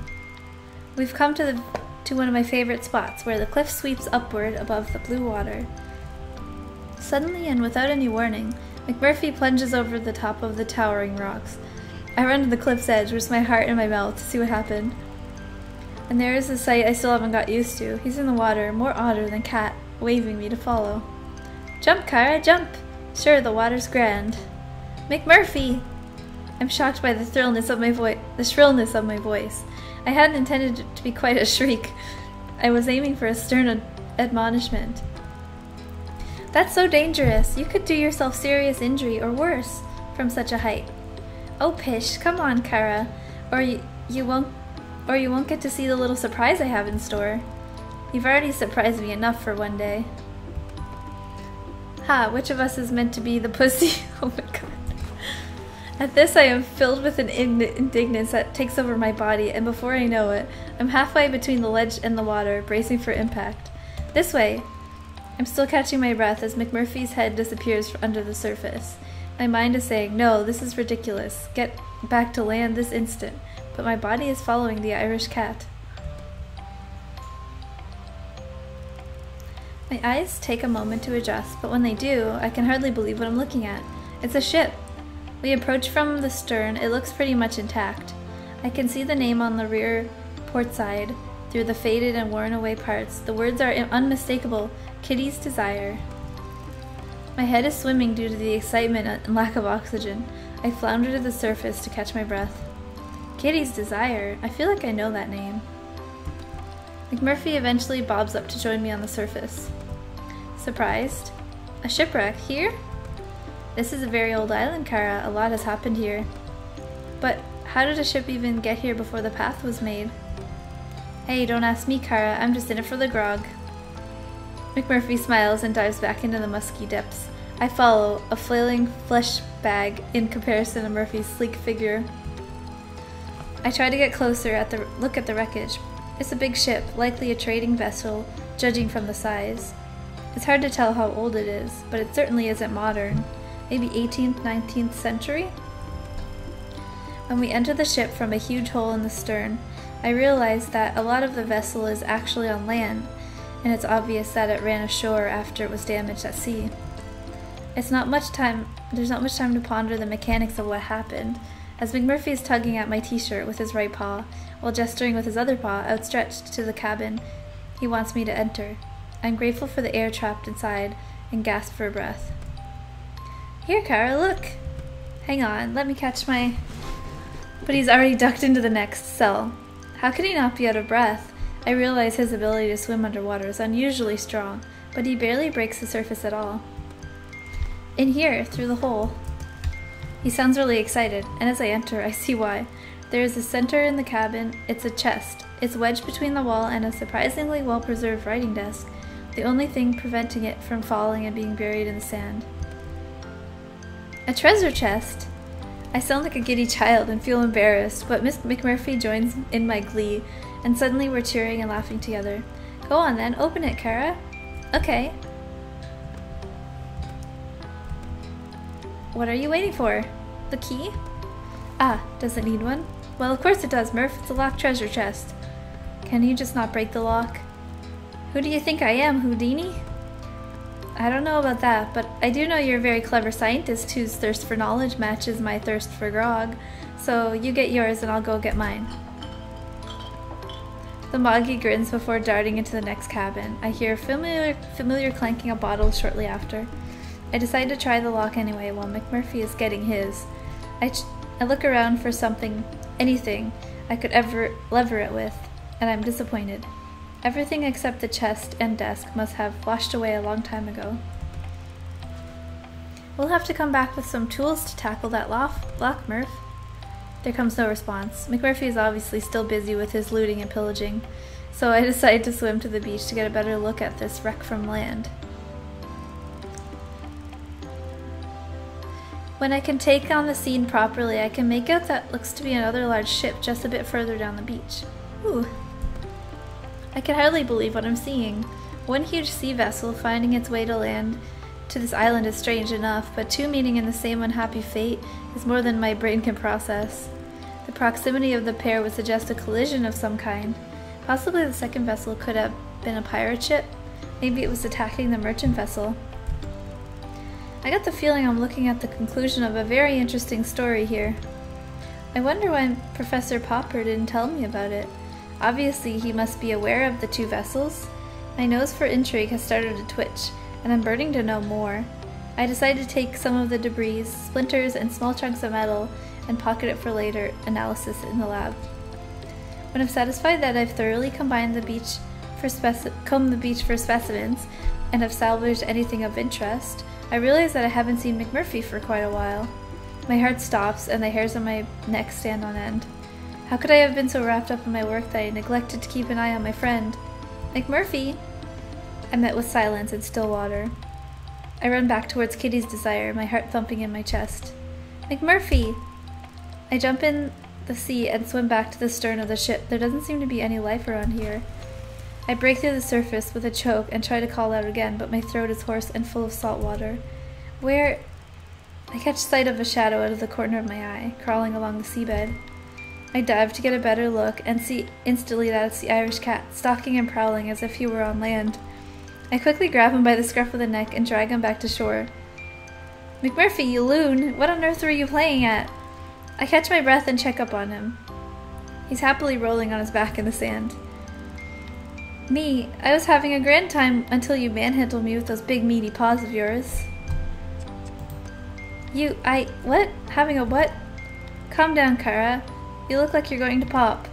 We've come to one of my favorite spots, where the cliff sweeps upward above the blue water. Suddenly, and without any warning, McMurphy plunges over the top of the towering rocks. I run to the cliff's edge, with my heart in my mouth, to see what happened. And there is a sight I still haven't got used to. He's in the water, more otter than cat, waving me to follow. Jump, Kara, jump! Sure, the water's grand. McMurphy! I'm shocked by the shrillness of my voice. I hadn't intended it to be quite a shriek. I was aiming for a stern admonishment. That's so dangerous. You could do yourself serious injury, or worse, from such a height. Oh, pish, come on, Kara, or you won't get to see the little surprise I have in store. You've already surprised me enough for one day. Ha, which of us is meant to be the pussy? Oh my god. At this, I am filled with an indignance that takes over my body, and before I know it, I'm halfway between the ledge and the water, bracing for impact. This way! I'm still catching my breath as McMurphy's head disappears under the surface. My mind is saying, no, this is ridiculous. Get back to land this instant. But my body is following the Irish cat. My eyes take a moment to adjust, but when they do, I can hardly believe what I'm looking at. It's a ship. We approach from the stern. It looks pretty much intact. I can see the name on the rear port side through the faded and worn away parts. The words are unmistakable. Kitty's Desire. My head is swimming due to the excitement and lack of oxygen. I flounder to the surface to catch my breath. Kitty's Desire? I feel like I know that name. McMurphy eventually bobs up to join me on the surface. Surprised? A shipwreck here? This is a very old island, Kara. A lot has happened here. But how did a ship even get here before the path was made? Hey, don't ask me, Kara. I'm just in it for the grog. McMurphy smiles and dives back into the musky depths. I follow, a flailing flesh bag in comparison to Murphy's sleek figure. I try to get closer look at the wreckage. It's a big ship, likely a trading vessel, judging from the size. It's hard to tell how old it is, but it certainly isn't modern. Maybe 18th, 19th century? When we enter the ship from a huge hole in the stern, I realize that a lot of the vessel is actually on land, and it's obvious that it ran ashore after it was damaged at sea. There's not much time to ponder the mechanics of what happened, as McMurphy is tugging at my t-shirt with his right paw, while gesturing with his other paw outstretched to the cabin. He wants me to enter. I'm grateful for the air trapped inside, and gasp for breath. Here, Kara, look! Hang on, let me catch my... But he's already ducked into the next cell. How could he not be out of breath? I realize his ability to swim underwater is unusually strong, but he barely breaks the surface at all. In here, through the hole. He sounds really excited, and as I enter, I see why. There is a center in the cabin. It's a chest. It's wedged between the wall and a surprisingly well-preserved writing desk, the only thing preventing it from falling and being buried in the sand. A treasure chest! I sound like a giddy child and feel embarrassed, but Miss McMurphy joins in my glee, and suddenly we're cheering and laughing together. Go on then, open it, Kara. Okay. What are you waiting for? The key? Ah, does it need one? Well, of course it does, Murph. It's a locked treasure chest. Can you just not break the lock? Who do you think I am, Houdini? I don't know about that, but I do know you're a very clever scientist whose thirst for knowledge matches my thirst for grog. So you get yours and I'll go get mine. The Moggy grins before darting into the next cabin. I hear familiar clanking of bottles shortly after. I decide to try the lock anyway while McMurphy is getting his. I look around for anything I could ever lever it with, and I'm disappointed. Everything except the chest and desk must have washed away a long time ago. We'll have to come back with some tools to tackle that lock, Murph. There comes no response. McMurphy is obviously still busy with his looting and pillaging, so I decide to swim to the beach to get a better look at this wreck from land. When I can take on the scene properly, I can make out that looks to be another large ship just a bit further down the beach. Ooh. I can hardly believe what I'm seeing. One huge sea vessel finding its way to land to this island is strange enough, but two meeting in the same unhappy fate is more than my brain can process. The proximity of the pair would suggest a collision of some kind. Possibly the second vessel could have been a pirate ship. Maybe it was attacking the merchant vessel. I got the feeling I'm looking at the conclusion of a very interesting story here. I wonder why Professor Popper didn't tell me about it. Obviously, he must be aware of the two vessels. My nose for intrigue has started to twitch, and I'm burning to know more. I decide to take some of the debris, splinters, and small chunks of metal and pocket it for later analysis in the lab. When I'm satisfied that I've thoroughly combed the beach for specimens and have salvaged anything of interest, I realize that I haven't seen McMurphy for quite a while. My heart stops and the hairs on my neck stand on end. How could I have been so wrapped up in my work that I neglected to keep an eye on my friend? McMurphy! I met with silence and still water. I run back towards Kitty's Desire, my heart thumping in my chest. McMurphy! I jump in the sea and swim back to the stern of the ship. There doesn't seem to be any life around here. I break through the surface with a choke and try to call out again, but my throat is hoarse and full of salt water. Where? I catch sight of a shadow out of the corner of my eye, crawling along the seabed. I dive to get a better look and see instantly that it's the Irish cat, stalking and prowling as if he were on land. I quickly grab him by the scruff of the neck and drag him back to shore. McMurphy, you loon! What on earth were you playing at? I catch my breath and check up on him. He's happily rolling on his back in the sand. Me, I was having a grand time until you manhandled me with those big meaty paws of yours. What? Having a what? Calm down, Kara. You look like you're going to pop.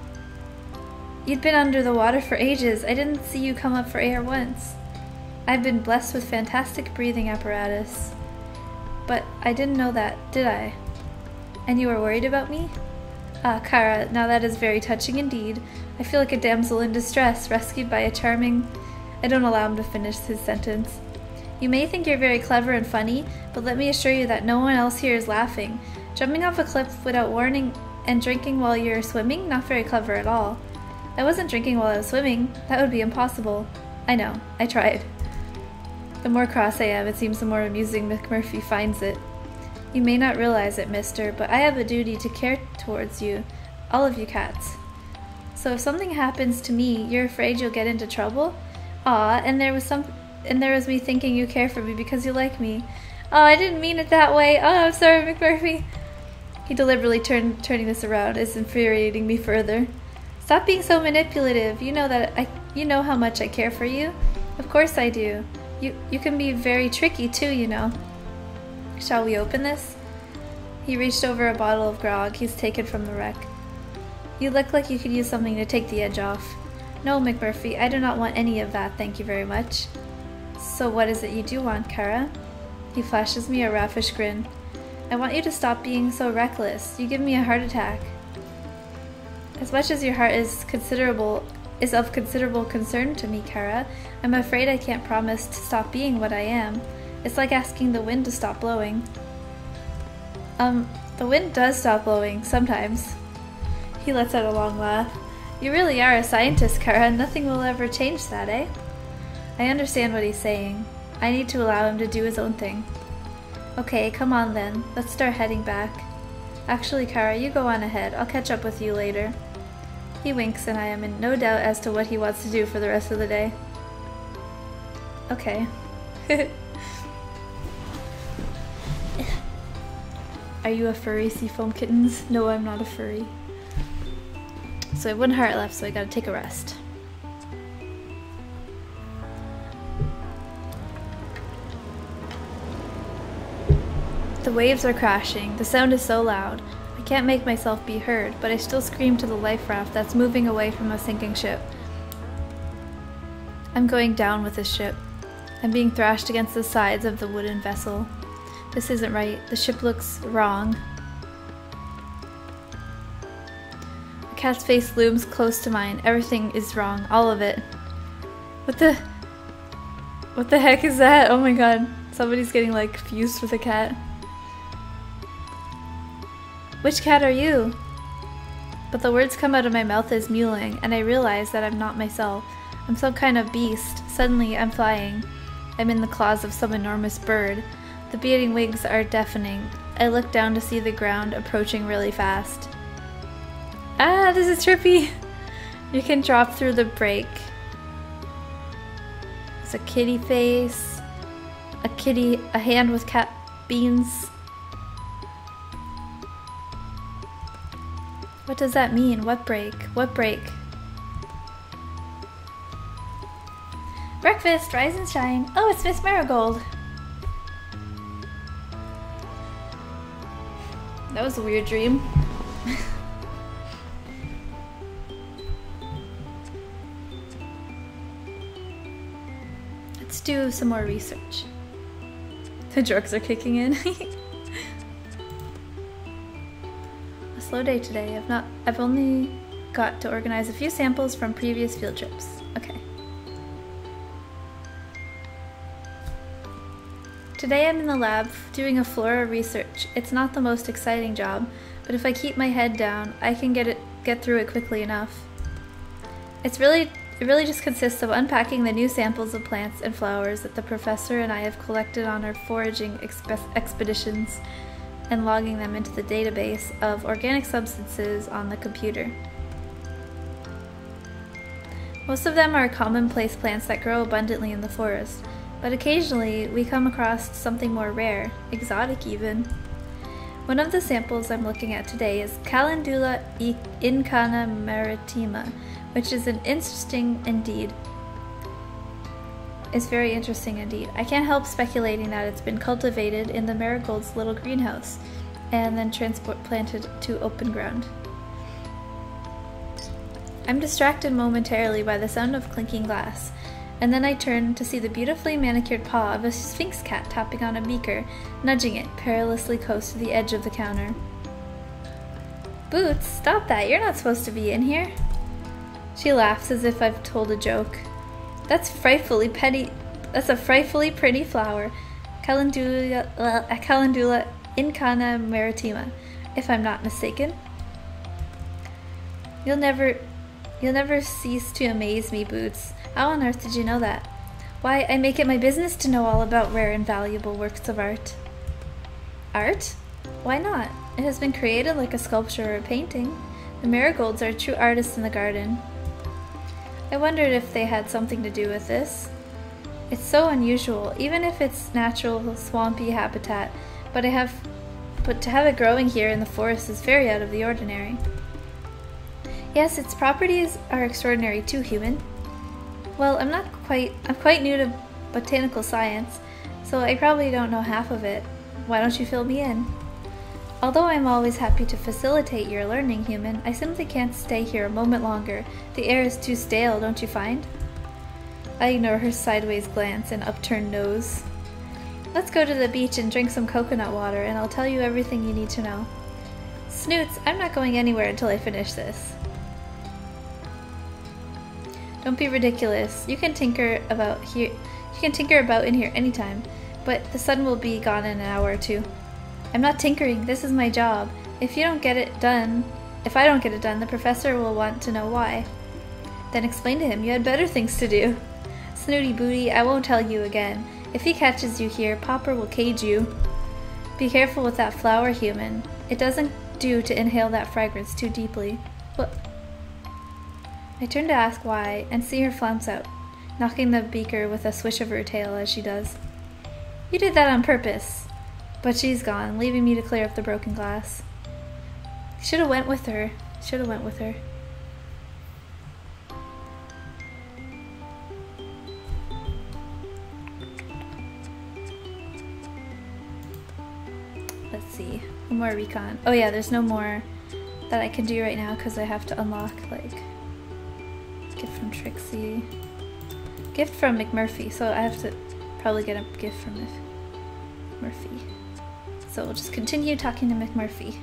You'd been under the water for ages. I didn't see you come up for air once. I've been blessed with fantastic breathing apparatus. But I didn't know that, did I? And you were worried about me? Ah, Kara, now that is very touching indeed. I feel like a damsel in distress, rescued by a charming... I don't allow him to finish his sentence. You may think you're very clever and funny, but let me assure you that no one else here is laughing. Jumping off a cliff without warning and drinking while you're swimming? Not very clever at all. I wasn't drinking while I was swimming. That would be impossible. I know. I tried. The more cross I am, it seems the more amusing McMurphy finds it. You may not realize it, mister, but I have a duty to care towards you, all of you cats. So if something happens to me, you're afraid you'll get into trouble? Aw, and there was me thinking you care for me because you like me. Oh, I didn't mean it that way. Oh, I'm sorry, McMurphy. He deliberately turning this around is infuriating me further. Stop being so manipulative. You know how much I care for you. Of course I do. You can be very tricky too, you know. Shall we open this? He reached over a bottle of grog he's taken from the wreck. You look like you could use something to take the edge off. No, McMurphy, I do not want any of that, thank you very much. So what is it you do want, Kara? He flashes me a raffish grin. I want you to stop being so reckless. You give me a heart attack. As much as your heart is of considerable concern to me, Kara, I'm afraid I can't promise to stop being what I am. It's like asking the wind to stop blowing. The wind does stop blowing, sometimes. He lets out a long laugh. You really are a scientist, Kara. Nothing will ever change that, eh? I understand what he's saying. I need to allow him to do his own thing. Okay, come on then. Let's start heading back. Actually, Kara, you go on ahead. I'll catch up with you later. He winks, and I am in no doubt as to what he wants to do for the rest of the day. Okay. Are you a furry, Seafoam Kittens? No, I'm not a furry. So I have 1 heart left, so I gotta take a rest. The waves are crashing. The sound is so loud. I can't make myself be heard, but I still scream to the life raft that's moving away from a sinking ship. I'm going down with this ship. I'm being thrashed against the sides of the wooden vessel. This isn't right. The ship looks wrong. The cat's face looms close to mine. Everything is wrong. All of it. What the heck is that? Oh my god. Somebody's getting like fused with a cat. Which cat are you? But the words come out of my mouth as mewling, and I realize that I'm not myself. I'm some kind of beast. Suddenly, I'm flying. I'm in the claws of some enormous bird. The beating wings are deafening. I look down to see the ground approaching really fast. Ah, this is trippy! You can drop through the break. There's a kitty face. A hand with cat beans. What does that mean? What break? What break? Breakfast! Rise and shine! Oh, it's Miss Marigold! That was a weird dream. Let's do some more research. The drugs are kicking in. A slow day today. I've only got to organize a few samples from previous field trips. Okay. Today I'm in the lab doing a flora research. It's not the most exciting job, but if I keep my head down, I can get through it quickly enough. It really just consists of unpacking the new samples of plants and flowers that the professor and I have collected on our foraging expeditions and logging them into the database of organic substances on the computer. Most of them are commonplace plants that grow abundantly in the forest, but occasionally we come across something more rare, exotic even. One of the samples I'm looking at today is Calendula incana maritima, which is very interesting indeed. I can't help speculating that it's been cultivated in the marigold's little greenhouse and then transplanted to open ground. I'm distracted momentarily by the sound of clinking glass, and then I turn to see the beautifully manicured paw of a sphinx cat tapping on a beaker, nudging it perilously close to the edge of the counter. Boots, stop that! You're not supposed to be in here! She laughs as if I've told a joke. That's a frightfully pretty flower, Calendula incana maritima, if I'm not mistaken. You'll never cease to amaze me, Boots. How on earth did you know that? Why, I make it my business to know all about rare and valuable works of art. Art? Why not? It has been created like a sculpture or a painting. The marigolds are true artists in the garden. I wondered if they had something to do with this. It's so unusual, even if it's natural swampy habitat, but to have it growing here in the forest is very out of the ordinary. Yes, its properties are extraordinary too, human. Well, I'm quite new to botanical science, so I probably don't know half of it. Why don't you fill me in? Although I'm always happy to facilitate your learning, human, I simply can't stay here a moment longer. The air is too stale, don't you find? I ignore her sideways glance and upturned nose. Let's go to the beach and drink some coconut water, and I'll tell you everything you need to know. Snoots, I'm not going anywhere until I finish this. Don't be ridiculous. You can tinker about in here anytime, but the sun will be gone in an hour or two. I'm not tinkering, this is my job. If I don't get it done, the professor will want to know why. Then explain to him you had better things to do. Snooty booty, I won't tell you again. If he catches you here, Popper will cage you. Be careful with that flower, human. It doesn't do to inhale that fragrance too deeply. What? I turn to ask why, and see her flounce out, knocking the beaker with a swish of her tail as she does. You did that on purpose. But she's gone, leaving me to clear up the broken glass. Should've went with her. Let's see. One more recon. Oh yeah, there's no more that I can do right now because I have to unlock, like, gift from Trixie. Gift from McMurphy, so I have to probably get a gift from McMurphy. So we'll just continue talking to McMurphy.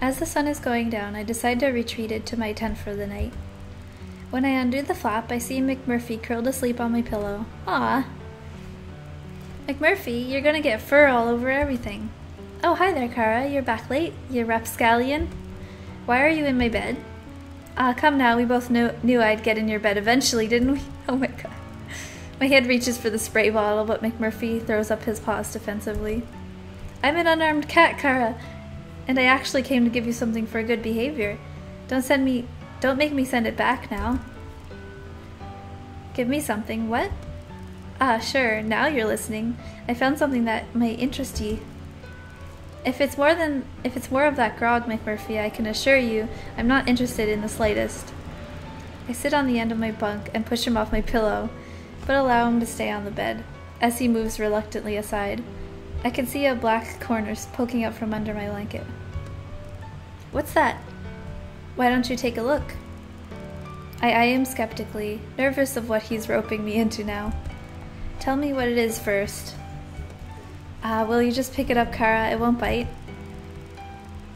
As the sun is going down, I decide to retreat to my tent for the night. When I undo the flap, I see McMurphy curled asleep on my pillow. Aw. McMurphy, you're gonna get fur all over everything. Oh, hi there, Kara. You're back late, you rapscallion. Why are you in my bed? Come now, we both knew I'd get in your bed eventually, didn't we? Oh my god. My hand reaches for the spray bottle, but McMurphy throws up his paws defensively. I'm an unarmed cat, Kara, and I actually came to give you something for good behavior. Don't make me send it back now. Give me something, what? Sure, now you're listening. I found something that might interest you. If it's more of that grog, McMurphy, I can assure you I'm not interested in the slightest. I sit on the end of my bunk and push him off my pillow, but allow him to stay on the bed, as he moves reluctantly aside. I can see a black corner poking up from under my blanket. What's that? Why don't you take a look? I eye him skeptically, nervous of what he's roping me into now. Tell me what it is first. Will you just pick it up, Kara? It won't bite.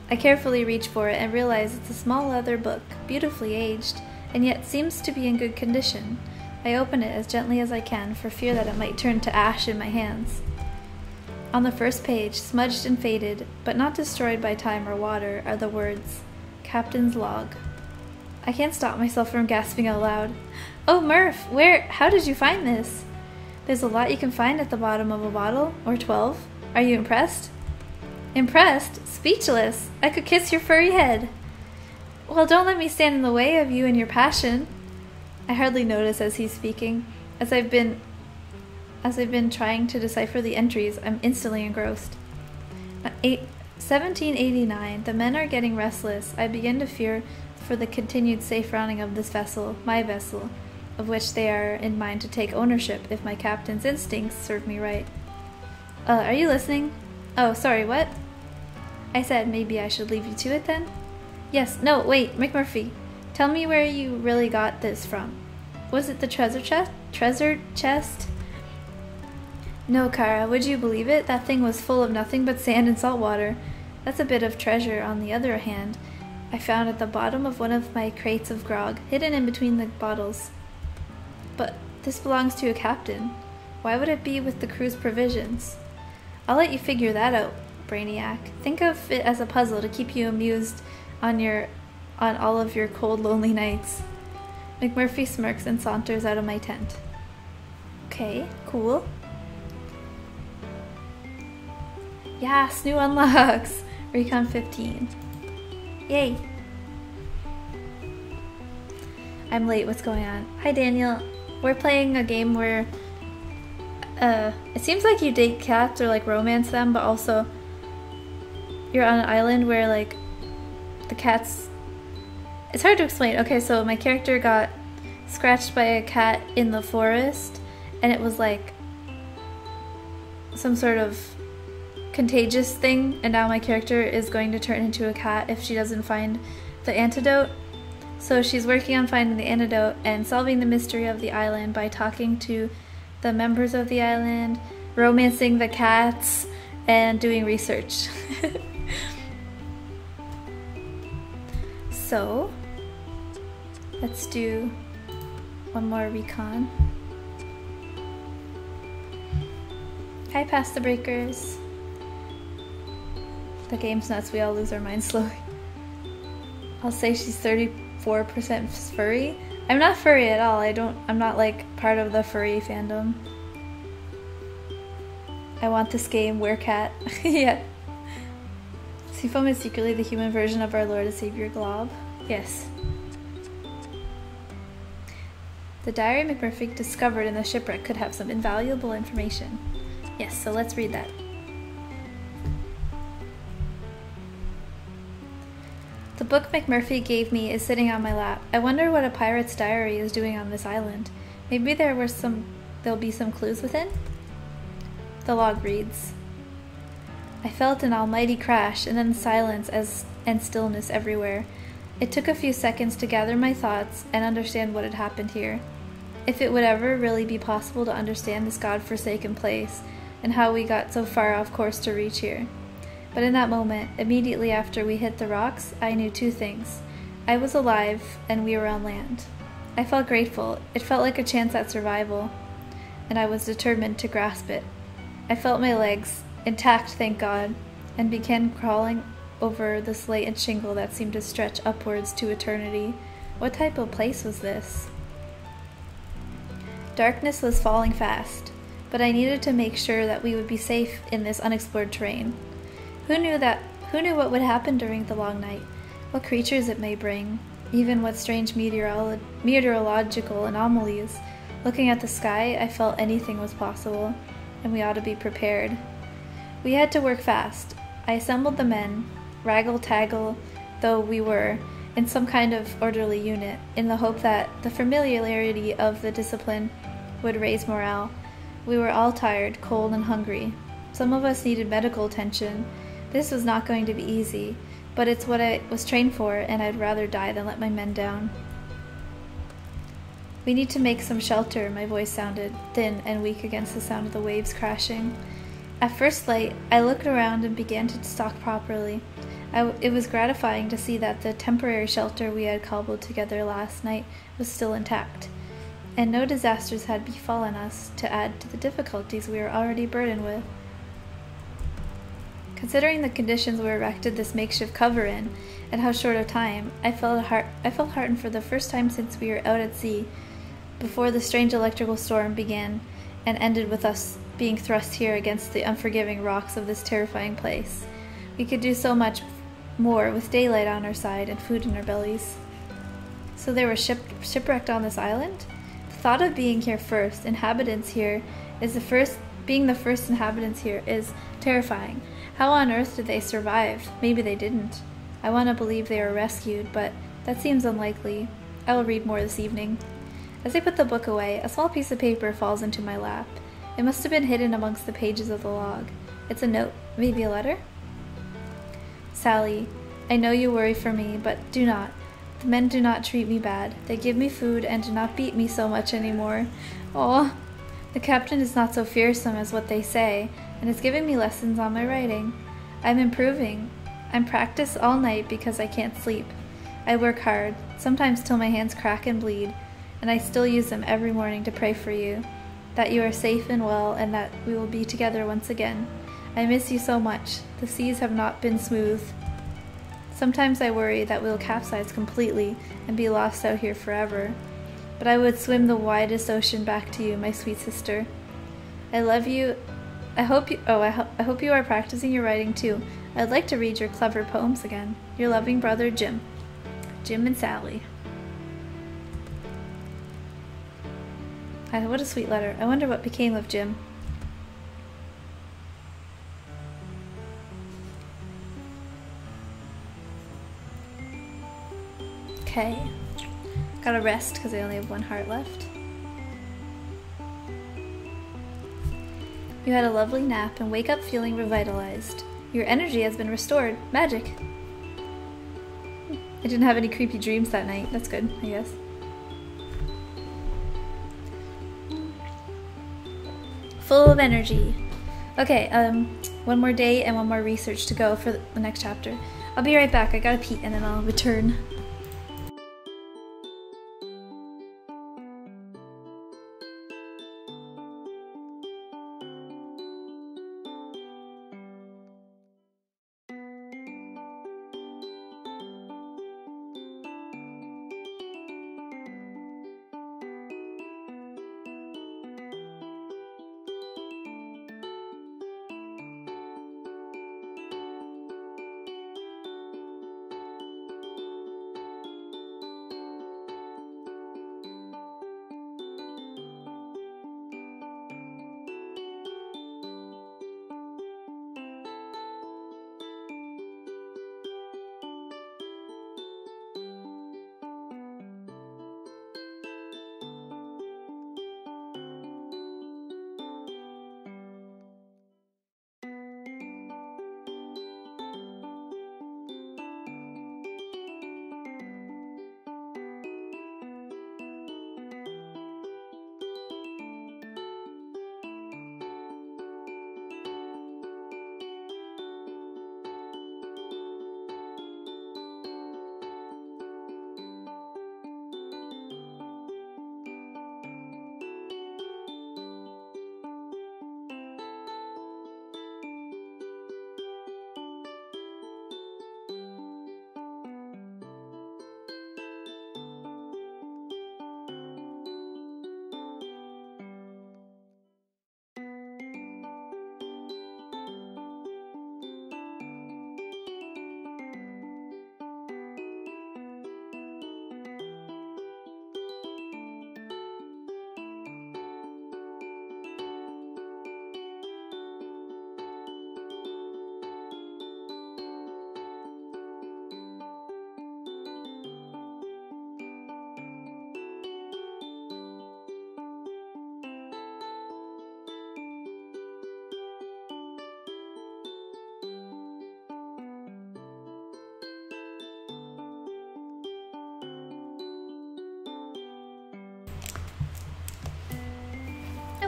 I carefully reach for it and realize it's a small leather book, beautifully aged, and yet seems to be in good condition. I open it as gently as I can for fear that it might turn to ash in my hands. On the first page, smudged and faded, but not destroyed by time or water, are the words, Captain's Log. I can't stop myself from gasping out loud. Oh, Murph, how did you find this? There's a lot you can find at the bottom of a bottle, or 12. Are you impressed? Impressed? Speechless. I could kiss your furry head. Well, don't let me stand in the way of you and your passion. I hardly notice as he's speaking. As I've been trying to decipher the entries, I'm instantly engrossed. 1789. The men are getting restless. I begin to fear for the continued safe running of this vessel, my vessel, of which they are in mind to take ownership if my captain's instincts serve me right. Are you listening? Oh, sorry, what? I said maybe I should leave you to it then? Yes, no, wait, McMurphy. Tell me where you really got this from. Was it the treasure chest? Treasure chest? No, Kara, would you believe it? That thing was full of nothing but sand and salt water. That's a bit of treasure, on the other hand. I found at the bottom of one of my crates of grog, hidden in between the bottles. But this belongs to a captain. Why would it be with the crew's provisions? I'll let you figure that out, Brainiac. Think of it as a puzzle to keep you amused on all of your cold, lonely nights. McMurphy smirks and saunters out of my tent. Okay, cool. Yes, new unlocks! Recon 15. Yay! I'm late, what's going on? Hi Daniel. We're playing a game where it seems like you date cats or like romance them, but also you're on an island where like the cats... It's hard to explain. Okay, so my character got scratched by a cat in the forest, and it was like some sort of contagious thing, and now my character is going to turn into a cat if she doesn't find the antidote. So she's working on finding the antidote and solving the mystery of the island by talking to the members of the island, romancing the cats, and doing research. So let's do One more recon. Hi, past the breakers. The game's nuts, we all lose our minds slowly. I'll say she's 34% furry. I'm not furry at all. I'm not like part of the furry fandom. I want this game, werecat. Yeah. Seafoam is secretly the human version of our Lord and Savior Glob. Yes. The diary Purrfect discovered in the shipwreck could have some invaluable information. Yes, so let's read that. The book McMurphy gave me is sitting on my lap. I wonder what a pirate's diary is doing on this island. Maybe there'll be some clues within? The log reads, I felt an almighty crash and then silence and stillness everywhere. It took a few seconds to gather my thoughts and understand what had happened here. If it would ever really be possible to understand this god-forsaken place and how we got so far off course to reach here. But in that moment, immediately after we hit the rocks, I knew two things. I was alive, and we were on land. I felt grateful. It felt like a chance at survival, and I was determined to grasp it. I felt my legs, intact thank God, and began crawling over the slate and shingle that seemed to stretch upwards to eternity. What type of place was this? Darkness was falling fast, but I needed to make sure that we would be safe in this unexplored terrain. Who knew what would happen during the long night? What creatures it may bring? Even what strange meteorological anomalies? Looking at the sky, I felt anything was possible, and we ought to be prepared. We had to work fast. I assembled the men, raggle-taggle though we were, in some kind of orderly unit, in the hope that the familiarity of the discipline would raise morale. We were all tired, cold, and hungry. Some of us needed medical attention. This was not going to be easy, but it's what I was trained for, and I'd rather die than let my men down. We need to make some shelter, my voice sounded thin and weak against the sound of the waves crashing. At first light, I looked around and began to stalk properly. It was gratifying to see that the temporary shelter we had cobbled together last night was still intact, and no disasters had befallen us to add to the difficulties we were already burdened with. Considering the conditions we erected this makeshift cover in, and how short a time, I felt heartened for the first time since we were out at sea, before the strange electrical storm began and ended with us being thrust here against the unforgiving rocks of this terrifying place. We could do so much more with daylight on our side and food in our bellies. So they were shipwrecked on this island? The thought of being here first, being the first inhabitants here is terrifying. How on earth did they survive? Maybe they didn't. I want to believe they were rescued, but that seems unlikely. I will read more this evening. As I put the book away, a small piece of paper falls into my lap. It must have been hidden amongst the pages of the log. It's a note, maybe a letter? Sally, I know you worry for me, but do not. The men do not treat me bad. They give me food and do not beat me so much anymore. Oh, the captain is not so fearsome as what they say, and is giving me lessons on my writing. I'm improving. I'm practiced all night because I can't sleep. I work hard, sometimes till my hands crack and bleed, and I still use them every morning to pray for you, that you are safe and well, and that we will be together once again. I miss you so much. The seas have not been smooth. Sometimes I worry that we'll capsize completely and be lost out here forever. But I would swim the widest ocean back to you, my sweet sister. I love you. I hope you are practicing your writing too. I'd like to read your clever poems again. Your loving brother, Jim. Jim and Sally. What a sweet letter. I wonder what became of Jim. Okay. Gotta rest because I only have one heart left. You had a lovely nap and wake up feeling revitalized. Your energy has been restored. Magic! I didn't have any creepy dreams that night. That's good, I guess. Full of energy. Okay, one more day and one more research to go for the next chapter. I'll be right back. I gotta pee and then I'll return.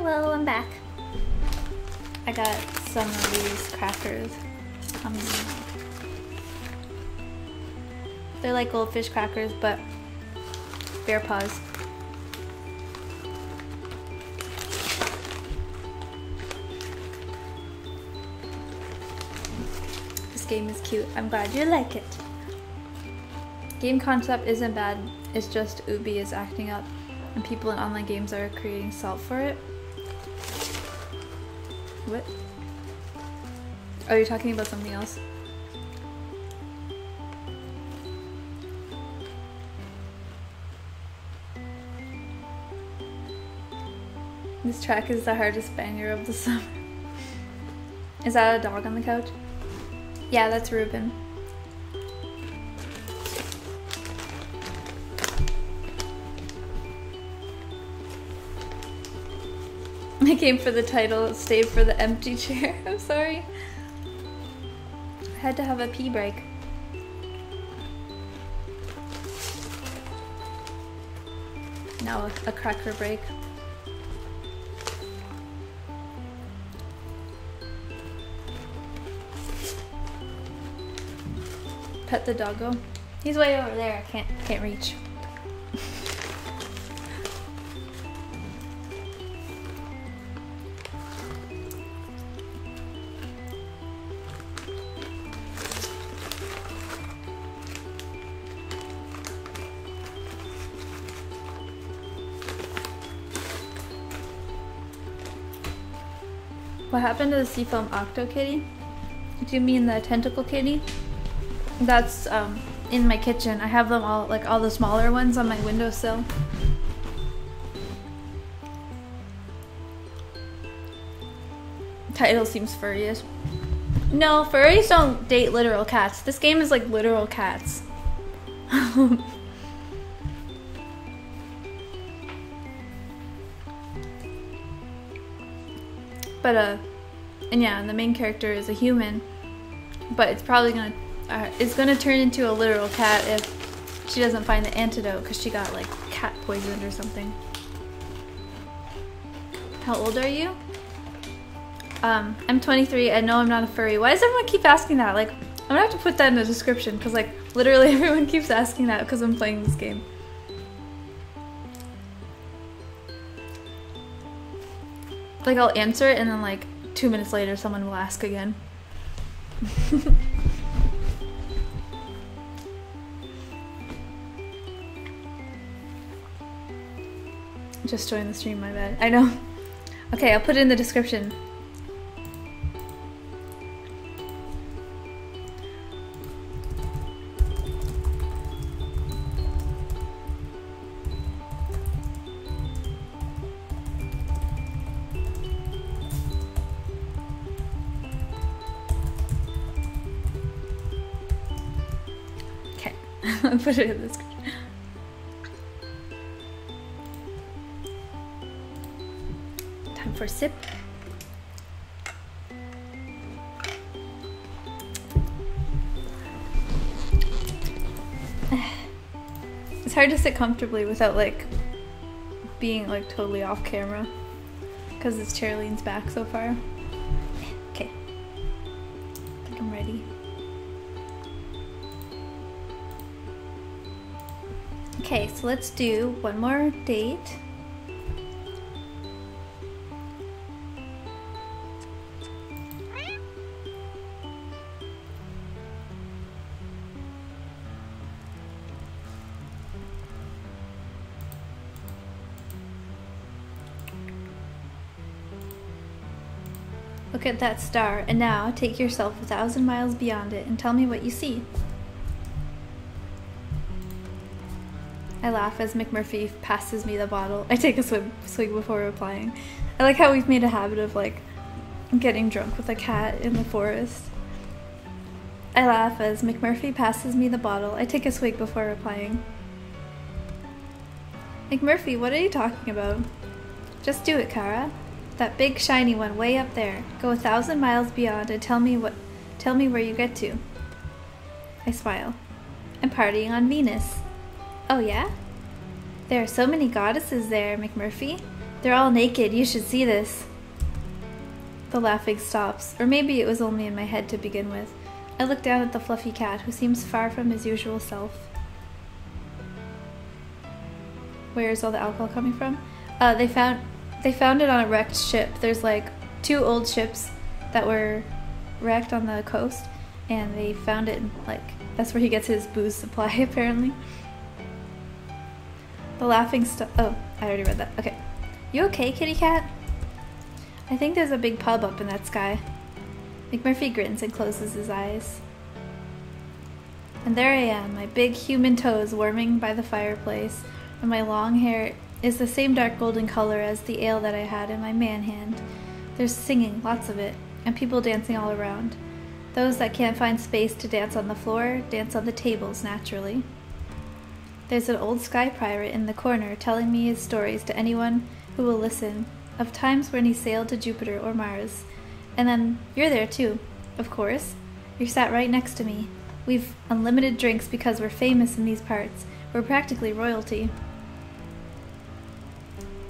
Hello, I'm back. I got some of these crackers. They're like goldfish crackers, but bear paws. This game is cute. I'm glad you like it. Game concept isn't bad. It's just Ubi is acting up, and people in online games are creating salt for it. What? Oh, you're talking about something else. This track is the hardest banger of the summer. Is that a dog on the couch? Yeah, that's Ruben. I came for the title, stayed for the empty chair. I'm sorry. I had to have a pee break. Now a cracker break. Pet the doggo. He's way over there. I can't reach. What happened to the seafoam octo kitty? Do you mean the tentacle kitty? That's in my kitchen. I have them all, like all the smaller ones on my windowsill. Title seems furry-ish. No, furries don't date literal cats. This game is like literal cats. But and yeah, and the main character is a human, but it's probably gonna turn into a literal cat if she doesn't find the antidote because she got like cat poisoned or something. How old are you? I'm 23. I know I'm not a furry. Why does everyone keep asking that? Like, I'm gonna have to put that in the description because like literally everyone keeps asking that because I'm playing this game. Like I'll answer it and then like 2 minutes later someone will ask again. Just joined the stream, my bad. I know. Okay, I'll put it in the description. I'll put it in the description. Time for a sip. It's hard to sit comfortably without like being like totally off camera because this chair leans back so far. Okay, I think I'm ready. Okay, so let's do one more date. Look at that star, and now take yourself 1,000 miles beyond it and tell me what you see. I laugh as McMurphy passes me the bottle. I take a swig before replying. I like how we've made a habit of like getting drunk with a cat in the forest. I laugh as McMurphy passes me the bottle. I take a swig before replying. McMurphy, what are you talking about? Just do it, Kara. That big shiny one way up there. Go 1,000 miles beyond and tell me where you get to. I smile. I'm partying on Venus. Oh yeah? There are so many goddesses there, McMurphy. They're all naked. You should see this. The laughing stops. Or maybe it was only in my head to begin with. I look down at the fluffy cat, who seems far from his usual self. Where is all the alcohol coming from? They found it on a wrecked ship. There's like 2 old ships that were wrecked on the coast, and they found it, like, that's where he gets his booze supply, apparently. The laughing oh, I already read that. Okay. You okay, kitty cat? I think there's a big pub up in that sky. McMurphy grins and closes his eyes. And there I am, my big human toes warming by the fireplace, and my long hair is the same dark golden color as the ale that I had in my man hand. There's singing, lots of it, and people dancing all around. Those that can't find space to dance on the floor, dance on the tables, naturally. There's an old sky pirate in the corner telling me his stories to anyone who will listen, of times when he sailed to Jupiter or Mars. And then, you're there too, of course. You're sat right next to me. We've unlimited drinks because we're famous in these parts. We're practically royalty.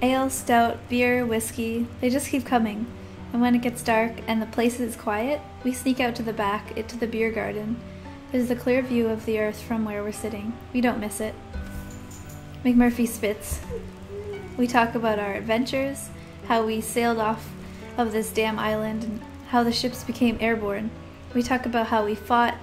Ale, stout, beer, whiskey, they just keep coming. And when it gets dark and the place is quiet, we sneak out to the back, into the beer garden. There's a clear view of the earth from where we're sitting. We don't miss it. McMurphy spits. We talk about our adventures, how we sailed off of this damn island, and how the ships became airborne. We talk about how we fought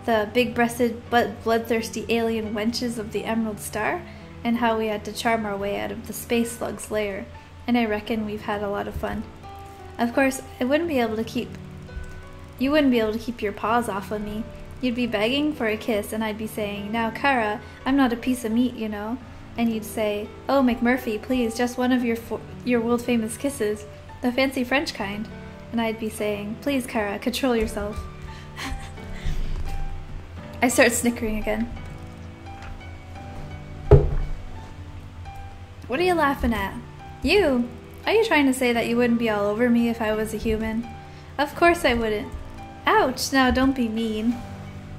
the big-breasted, bloodthirsty alien wenches of the Emerald Star, and how we had to charm our way out of the space slug's lair, and I reckon we've had a lot of fun. Of course, you wouldn't be able to keep your paws off of me. You'd be begging for a kiss, and I'd be saying, "Now, Kara, I'm not a piece of meat, you know." And you'd say, "Oh, McMurphy, please, just one of your world-famous kisses, the fancy French kind." And I'd be saying, "Please, Kara, control yourself." I start snickering again. What are you laughing at? You? Are you trying to say that you wouldn't be all over me if I was a human? Of course I wouldn't. Ouch, now don't be mean.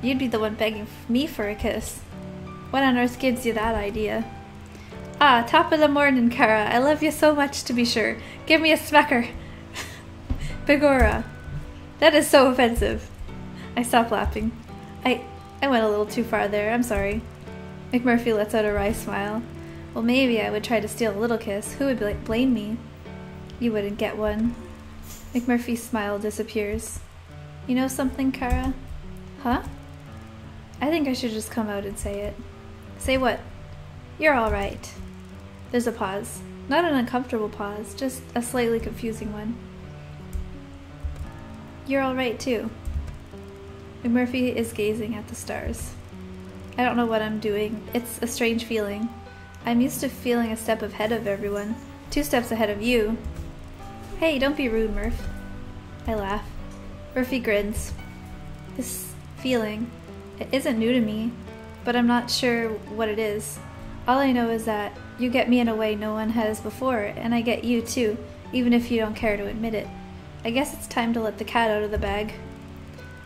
You'd be the one begging me for a kiss. What on earth gives you that idea? Ah, top of the morning, Kara. I love you so much, to be sure. Give me a smacker. Begorra. That is so offensive. I stop laughing. I went a little too far there. I'm sorry. McMurphy lets out a wry smile. Well, maybe I would try to steal a little kiss. Who would blame me? You wouldn't get one. McMurphy's smile disappears. You know something, Kara? Huh? I think I should just come out and say it. Say what? You're all right. There's a pause. Not an uncomfortable pause, just a slightly confusing one. You're all right, too. McMurphy is gazing at the stars. I don't know what I'm doing. It's a strange feeling. I'm used to feeling a step ahead of everyone. 2 steps ahead of you. Hey, don't be rude, Murph. I laugh. Murphy grins. This feeling, it isn't new to me, but I'm not sure what it is. All I know is that you get me in a way no one has before, and I get you too, even if you don't care to admit it. I guess it's time to let the cat out of the bag.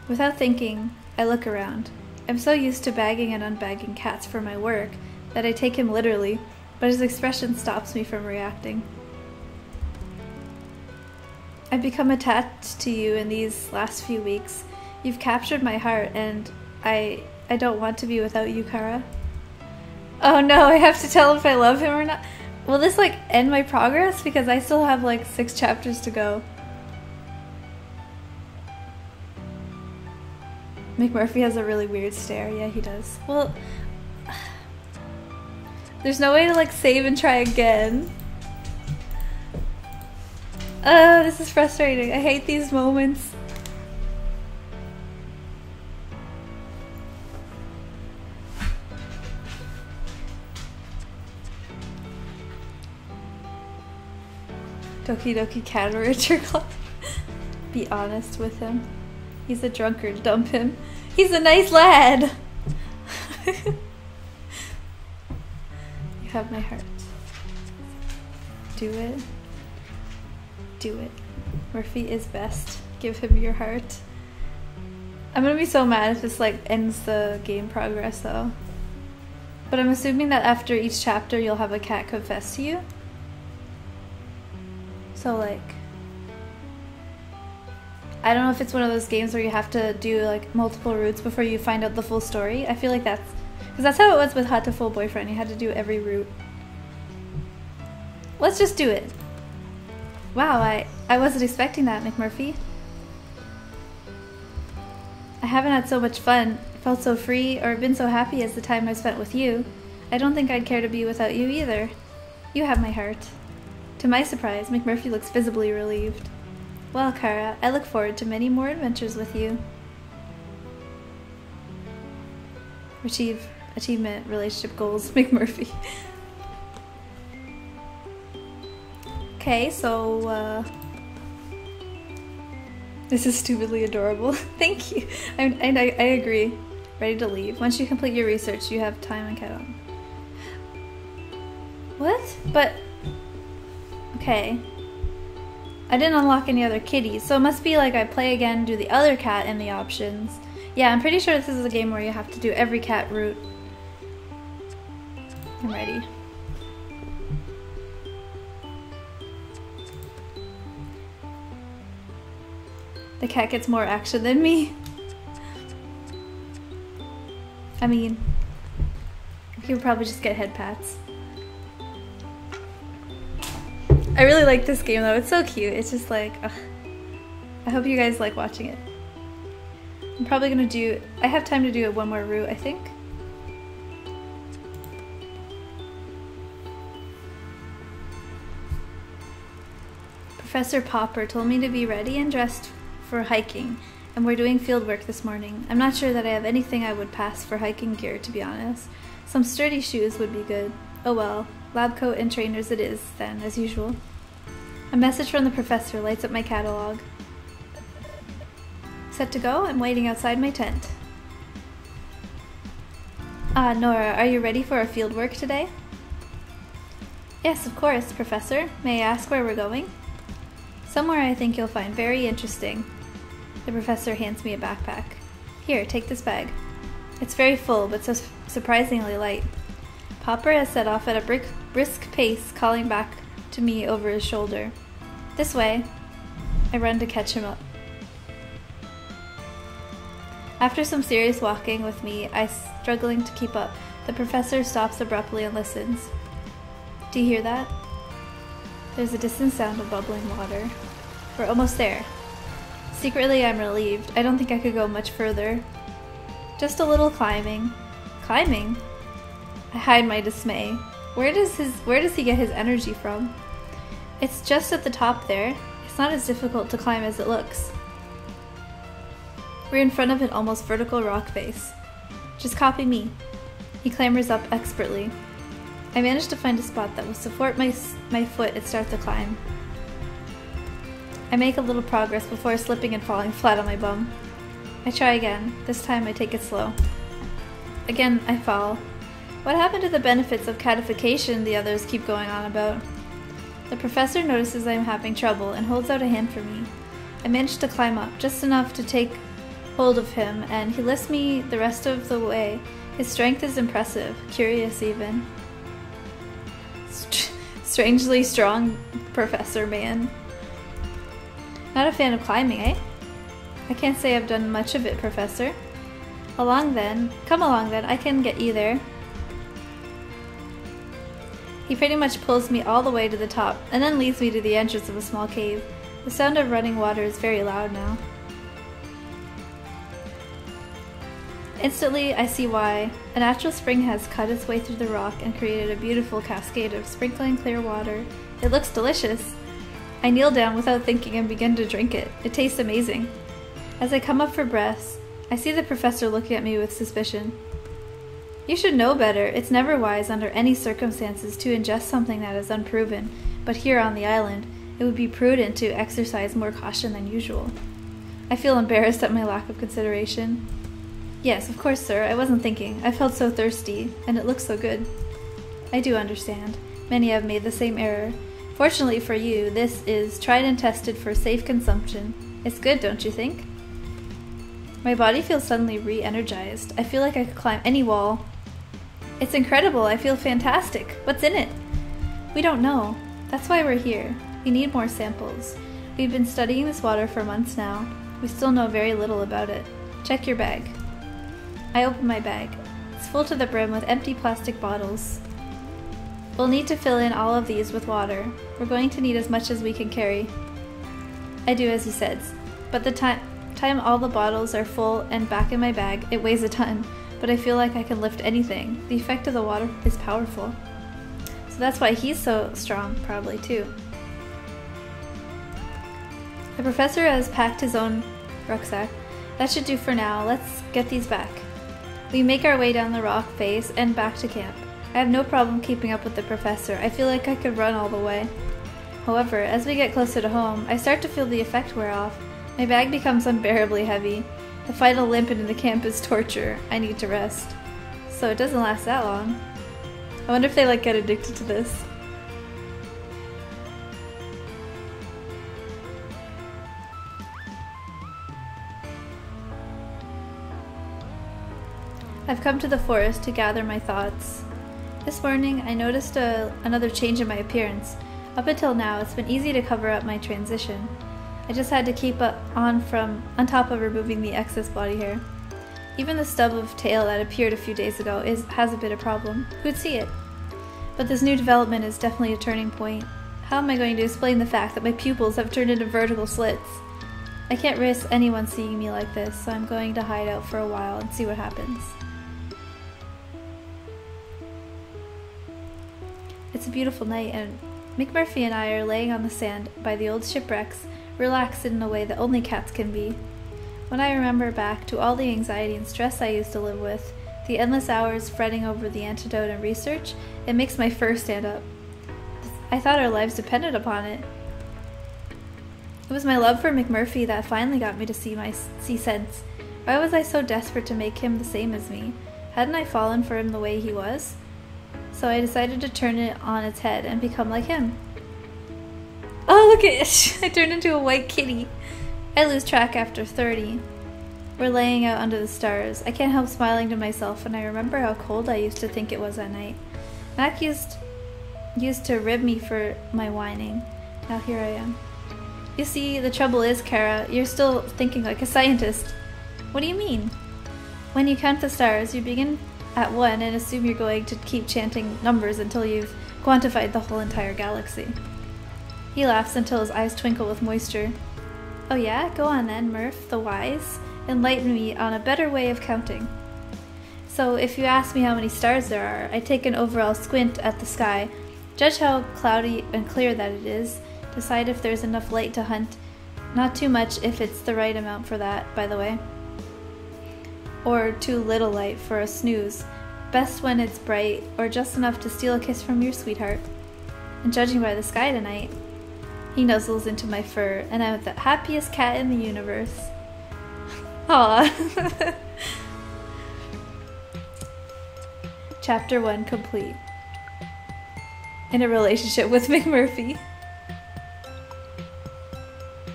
Without thinking, I look around. I'm so used to bagging and unbagging cats for my work that I take him literally, but his expression stops me from reacting. I've become attached to you in these last few weeks. You've captured my heart, and I don't want to be without you, Kara. Oh no, I have to tell him if I love him or not. Will this like end my progress? Because I still have like 6 chapters to go. McMurphy has a really weird stare. Yeah, he does. Well, there's no way to like save and try again. This is frustrating. I hate these moments. Doki Doki Catarager Club. Be honest with him. He's a drunkard. Dump him. He's a nice lad. You have my heart. Do it. Do it. Murphy is best. Give him your heart. I'm gonna be so mad if this like ends the game progress though. But I'm assuming that after each chapter you'll have a cat confess to you. So like, I don't know if it's one of those games where you have to do like multiple routes before you find out the full story. I feel like that's, because that's how it was with Hot to Full Boyfriend. You had to do every route. Let's just do it. Wow, I wasn't expecting that, McMurphy. I haven't had so much fun, felt so free, or been so happy as the time I spent with you. I don't think I'd care to be without you either. You have my heart. To my surprise, McMurphy looks visibly relieved. Well, Kara, I look forward to many more adventures with you. Achievement, relationship goals, McMurphy. Okay, so, this is stupidly adorable. Thank you. I agree. Ready to leave. Once you complete your research, you have time and cat on. What? But, okay. I didn't unlock any other kitties, so it must be like I play again, do the other cat in the options. Yeah, I'm pretty sure this is a game where you have to do every cat route. I'm ready. The cat gets more action than me. I mean, he would probably just get head pats. I really like this game though, it's so cute. It's just like, ugh. I hope you guys like watching it. I'm probably gonna do, I have time to do one more route, I think. Professor Popper told me to be ready and dressed for hiking, and we're doing field work this morning. I'm not sure that I have anything I would pass for hiking gear, to be honest. Some sturdy shoes would be good. Oh well, lab coat and trainers it is, then, as usual. A message from the professor lights up my catalog. Set to go? I'm waiting outside my tent. Ah, Nora, are you ready for our field work today? Yes, of course, Professor. May I ask where we're going? Somewhere I think you'll find very interesting. The professor hands me a backpack. Here, take this bag. It's very full, but so surprisingly light. Popper has set off at a brisk pace, calling back to me over his shoulder. This way. I run to catch him up. After some serious walking with me, struggling to keep up, the professor stops abruptly and listens. Do you hear that? There's a distant sound of bubbling water. We're almost there. Secretly, I'm relieved. I don't think I could go much further. Just a little climbing. Climbing? I hide my dismay. Where does he get his energy from? It's just at the top there. It's not as difficult to climb as it looks. We're in front of an almost vertical rock face. Just copy me. He clambers up expertly. I manage to find a spot that will support my foot and start the climb. I make a little progress before slipping and falling flat on my bum. I try again. This time I take it slow. Again, I fall. What happened to the benefits of catification the others keep going on about? The professor notices I am having trouble and holds out a hand for me. I manage to climb up, just enough to take hold of him, and he lifts me the rest of the way. His strength is impressive, curious even. Strangely strong professor man. Not a fan of climbing, eh? I can't say I've done much of it, Professor. Come along then, I can get you there. He pretty much pulls me all the way to the top, and then leads me to the entrance of a small cave. The sound of running water is very loud now. Instantly, I see why. A natural spring has cut its way through the rock and created a beautiful cascade of sprinkling clear water. It looks delicious. I kneel down without thinking and begin to drink it. It tastes amazing. As I come up for breath, I see the professor looking at me with suspicion. You should know better. It's never wise under any circumstances to ingest something that is unproven, but here on the island, it would be prudent to exercise more caution than usual. I feel embarrassed at my lack of consideration. Yes, of course, sir. I wasn't thinking. I felt so thirsty, and it looked so good. I do understand. Many have made the same error. Fortunately for you, this is tried and tested for safe consumption. It's good, don't you think? My body feels suddenly re-energized. I feel like I could climb any wall. It's incredible. I feel fantastic. What's in it? We don't know. That's why we're here. We need more samples. We've been studying this water for months now. We still know very little about it. Check your bag. I open my bag. It's full to the brim with empty plastic bottles. We'll need to fill in all of these with water. We're going to need as much as we can carry. I do as he says, but the time all the bottles are full and back in my bag, it weighs a ton, but I feel like I can lift anything. The effect of the water is powerful. So that's why he's so strong, probably, too. The professor has packed his own rucksack. That should do for now. Let's get these back. We make our way down the rock face and back to camp. I have no problem keeping up with the professor. I feel like I could run all the way. However, as we get closer to home, I start to feel the effect wear off. My bag becomes unbearably heavy. The final limp into the camp is torture. I need to rest. So it doesn't last that long. I wonder if they get addicted to this. I've come to the forest to gather my thoughts. This morning, I noticed another change in my appearance. Up until now, it's been easy to cover up my transition. I just had to keep on top of removing the excess body hair. Even the stub of tail that appeared a few days ago has a bit of problem. Who'd see it? But this new development is definitely a turning point. How am I going to explain the fact that my pupils have turned into vertical slits? I can't risk anyone seeing me like this, so I'm going to hide out for a while and see what happens. It's a beautiful night, and McMurphy and I are laying on the sand by the old shipwrecks, relaxed in a way that only cats can be. When I remember back to all the anxiety and stress I used to live with, the endless hours fretting over the antidote and research, it makes my fur stand up. I thought our lives depended upon it. It was my love for McMurphy that finally got me to see sense. Why was I so desperate to make him the same as me? Hadn't I fallen for him the way he was? So I decided to turn it on its head and become like him. Oh, look at it! I turned into a white kitty. I lose track after 30. We're laying out under the stars. I can't help smiling to myself when I remember how cold I used to think it was at night. Mac used to rib me for my whining. Now here I am. You see, the trouble is, Kara, you're still thinking like a scientist. What do you mean? When you count the stars, you begin at 1 and assume you're going to keep chanting numbers until you've quantified the whole entire galaxy. He laughs until his eyes twinkle with moisture. Oh yeah? Go on then, Murph, the wise. Enlighten me on a better way of counting. So if you ask me how many stars there are, I take an overall squint at the sky, judge how cloudy and clear that it is, decide if there's enough light to hunt, not too much if it's the right amount for that, by the way, or too little light for a snooze, best when it's bright, or just enough to steal a kiss from your sweetheart. And judging by the sky tonight, he nuzzles into my fur, and I'm the happiest cat in the universe. Aww. Chapter 1 complete. In a relationship with McMurphy.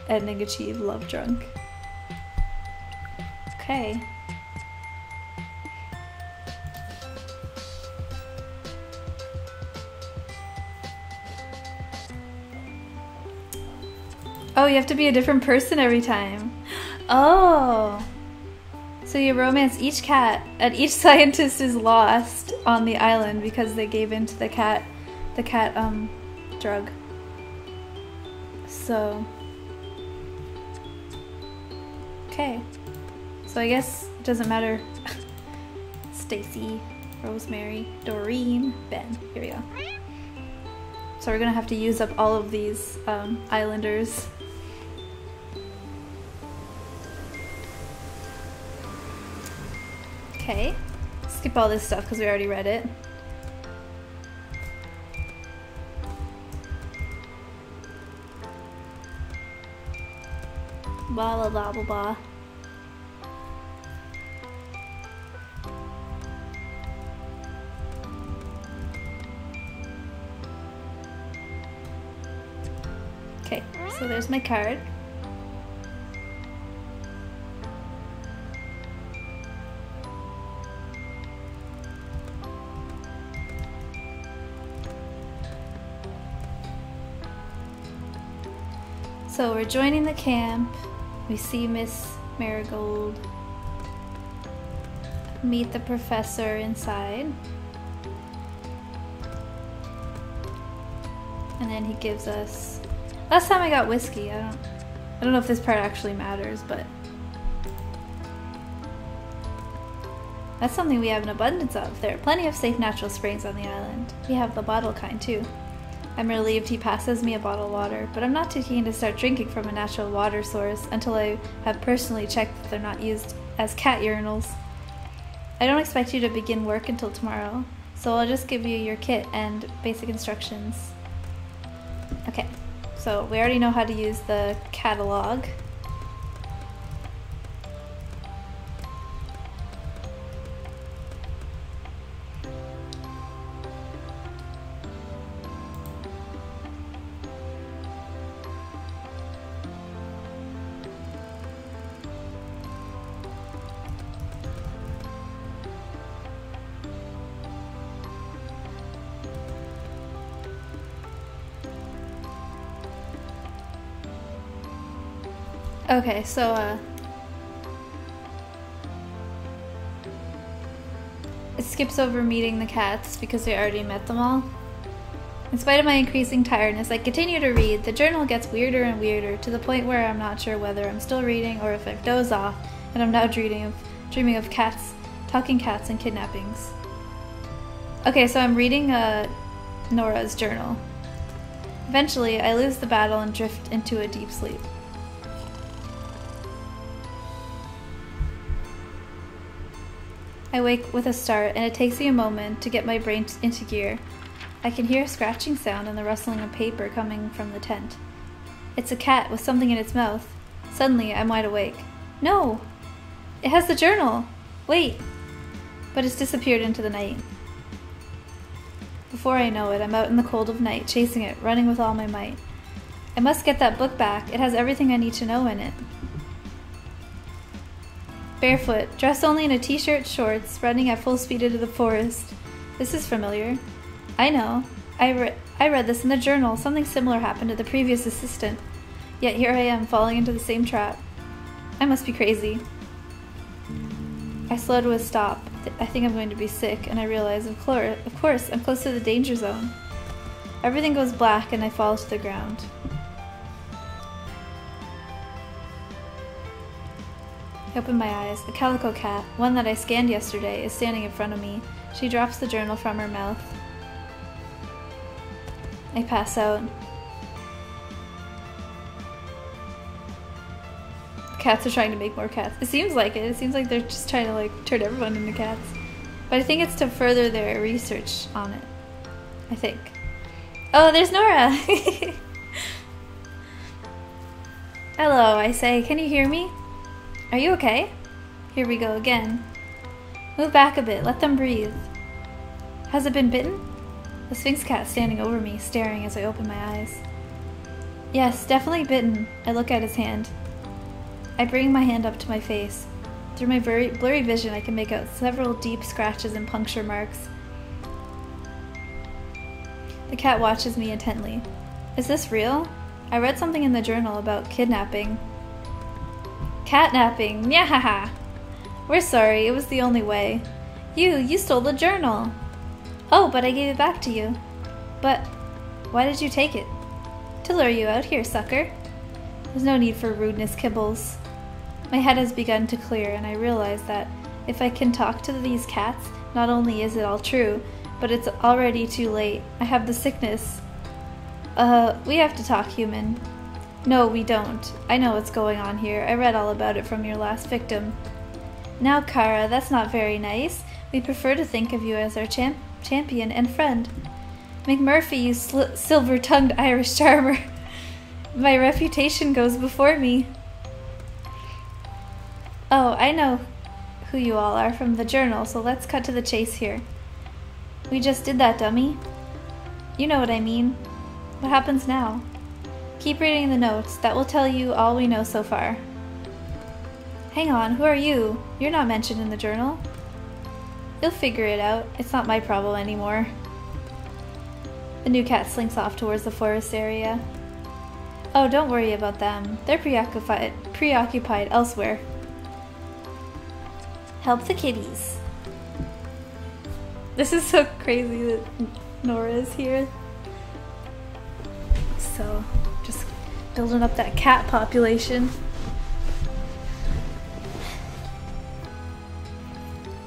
Ending achieved, love drunk. Okay. Oh, you have to be a different person every time. Oh. So you romance each cat, and each scientist is lost on the island because they gave in to the cat drug. So. Okay. So I guess it doesn't matter. Stacy, Rosemary, Doreen, Ben. Here we go. So we're gonna have to use up all of these islanders. Okay, skip all this stuff because we already read it. Blah blah blah blah blah. Okay, so there's my card. So we're joining the camp. We see Miss Marigold. Meet the professor inside. And then he gives us... Last time I got whiskey. I don't know if this part actually matters, but... That's something we have an abundance of. There are plenty of safe natural springs on the island. We have the bottle kind too. I'm relieved he passes me a bottle of water, but I'm not too keen to start drinking from a natural water source until I have personally checked that they're not used as cat urinals. I don't expect you to begin work until tomorrow, so I'll just give you your kit and basic instructions. Okay, so we already know how to use the catalog. Okay, so, it skips over meeting the cats because we already met them all. In spite of my increasing tiredness, I continue to read. The journal gets weirder and weirder, to the point where I'm not sure whether I'm still reading or if I've dozed off, and I'm now dreaming of cats, talking cats, and kidnappings. Okay, so I'm reading, Nora's journal. Eventually, I lose the battle and drift into a deep sleep. I wake with a start, and it takes me a moment to get my brain into gear. I can hear a scratching sound and the rustling of paper coming from the tent. It's a cat with something in its mouth. Suddenly, I'm wide awake. No! It has the journal! Wait! But it's disappeared into the night. Before I know it, I'm out in the cold of night, chasing it, running with all my might. I must get that book back. It has everything I need to know in it. Barefoot, dressed only in a t-shirt, shorts, running at full speed into the forest. This is familiar. I know. I read this in the journal. Something similar happened to the previous assistant. Yet here I am, falling into the same trap. I must be crazy. I slow to a stop. I think I'm going to be sick, and I realize, of course, I'm close to the danger zone. Everything goes black, and I fall to the ground. I open my eyes. A calico cat, one that I scanned yesterday, is standing in front of me. She drops the journal from her mouth. I pass out. The cats are trying to make more cats. It seems like it. It seems like they're just trying to like turn everyone into cats. But I think it's to further their research on it. I think. Oh, there's Nora! Hello, I say. Can you hear me? Are you okay? Here we go again. Move back a bit, let them breathe. Has it been bitten? The Sphinx cat's standing over me, staring as I open my eyes. Yes, definitely bitten. I look at his hand. I bring my hand up to my face. Through my blurry vision, I can make out several deep scratches and puncture marks. The cat watches me intently. Is this real? I read something in the journal about kidnapping. Catnapping, nyahaha! We're sorry, it was the only way. You stole the journal! Oh, but I gave it back to you. But, why did you take it? To lure you out here, sucker. There's no need for rudeness, Kibbles. My head has begun to clear, and I realize that if I can talk to these cats, not only is it all true, but it's already too late. I have the sickness. We have to talk, human. No, we don't. I know what's going on here. I read all about it from your last victim. Now, Kara, that's not very nice. We prefer to think of you as our champion and friend. McMurphy, you silver-tongued Irish charmer. My reputation goes before me. Oh, I know who you all are from the journal, so let's cut to the chase here. We just did that, dummy. You know what I mean. What happens now? Keep reading the notes. That will tell you all we know so far. Hang on, who are you? You're not mentioned in the journal. You'll figure it out. It's not my problem anymore. The new cat slinks off towards the forest area. Oh, don't worry about them. They're preoccupied elsewhere. Help the kitties. This is so crazy that Nora is here. So, just building up that cat population.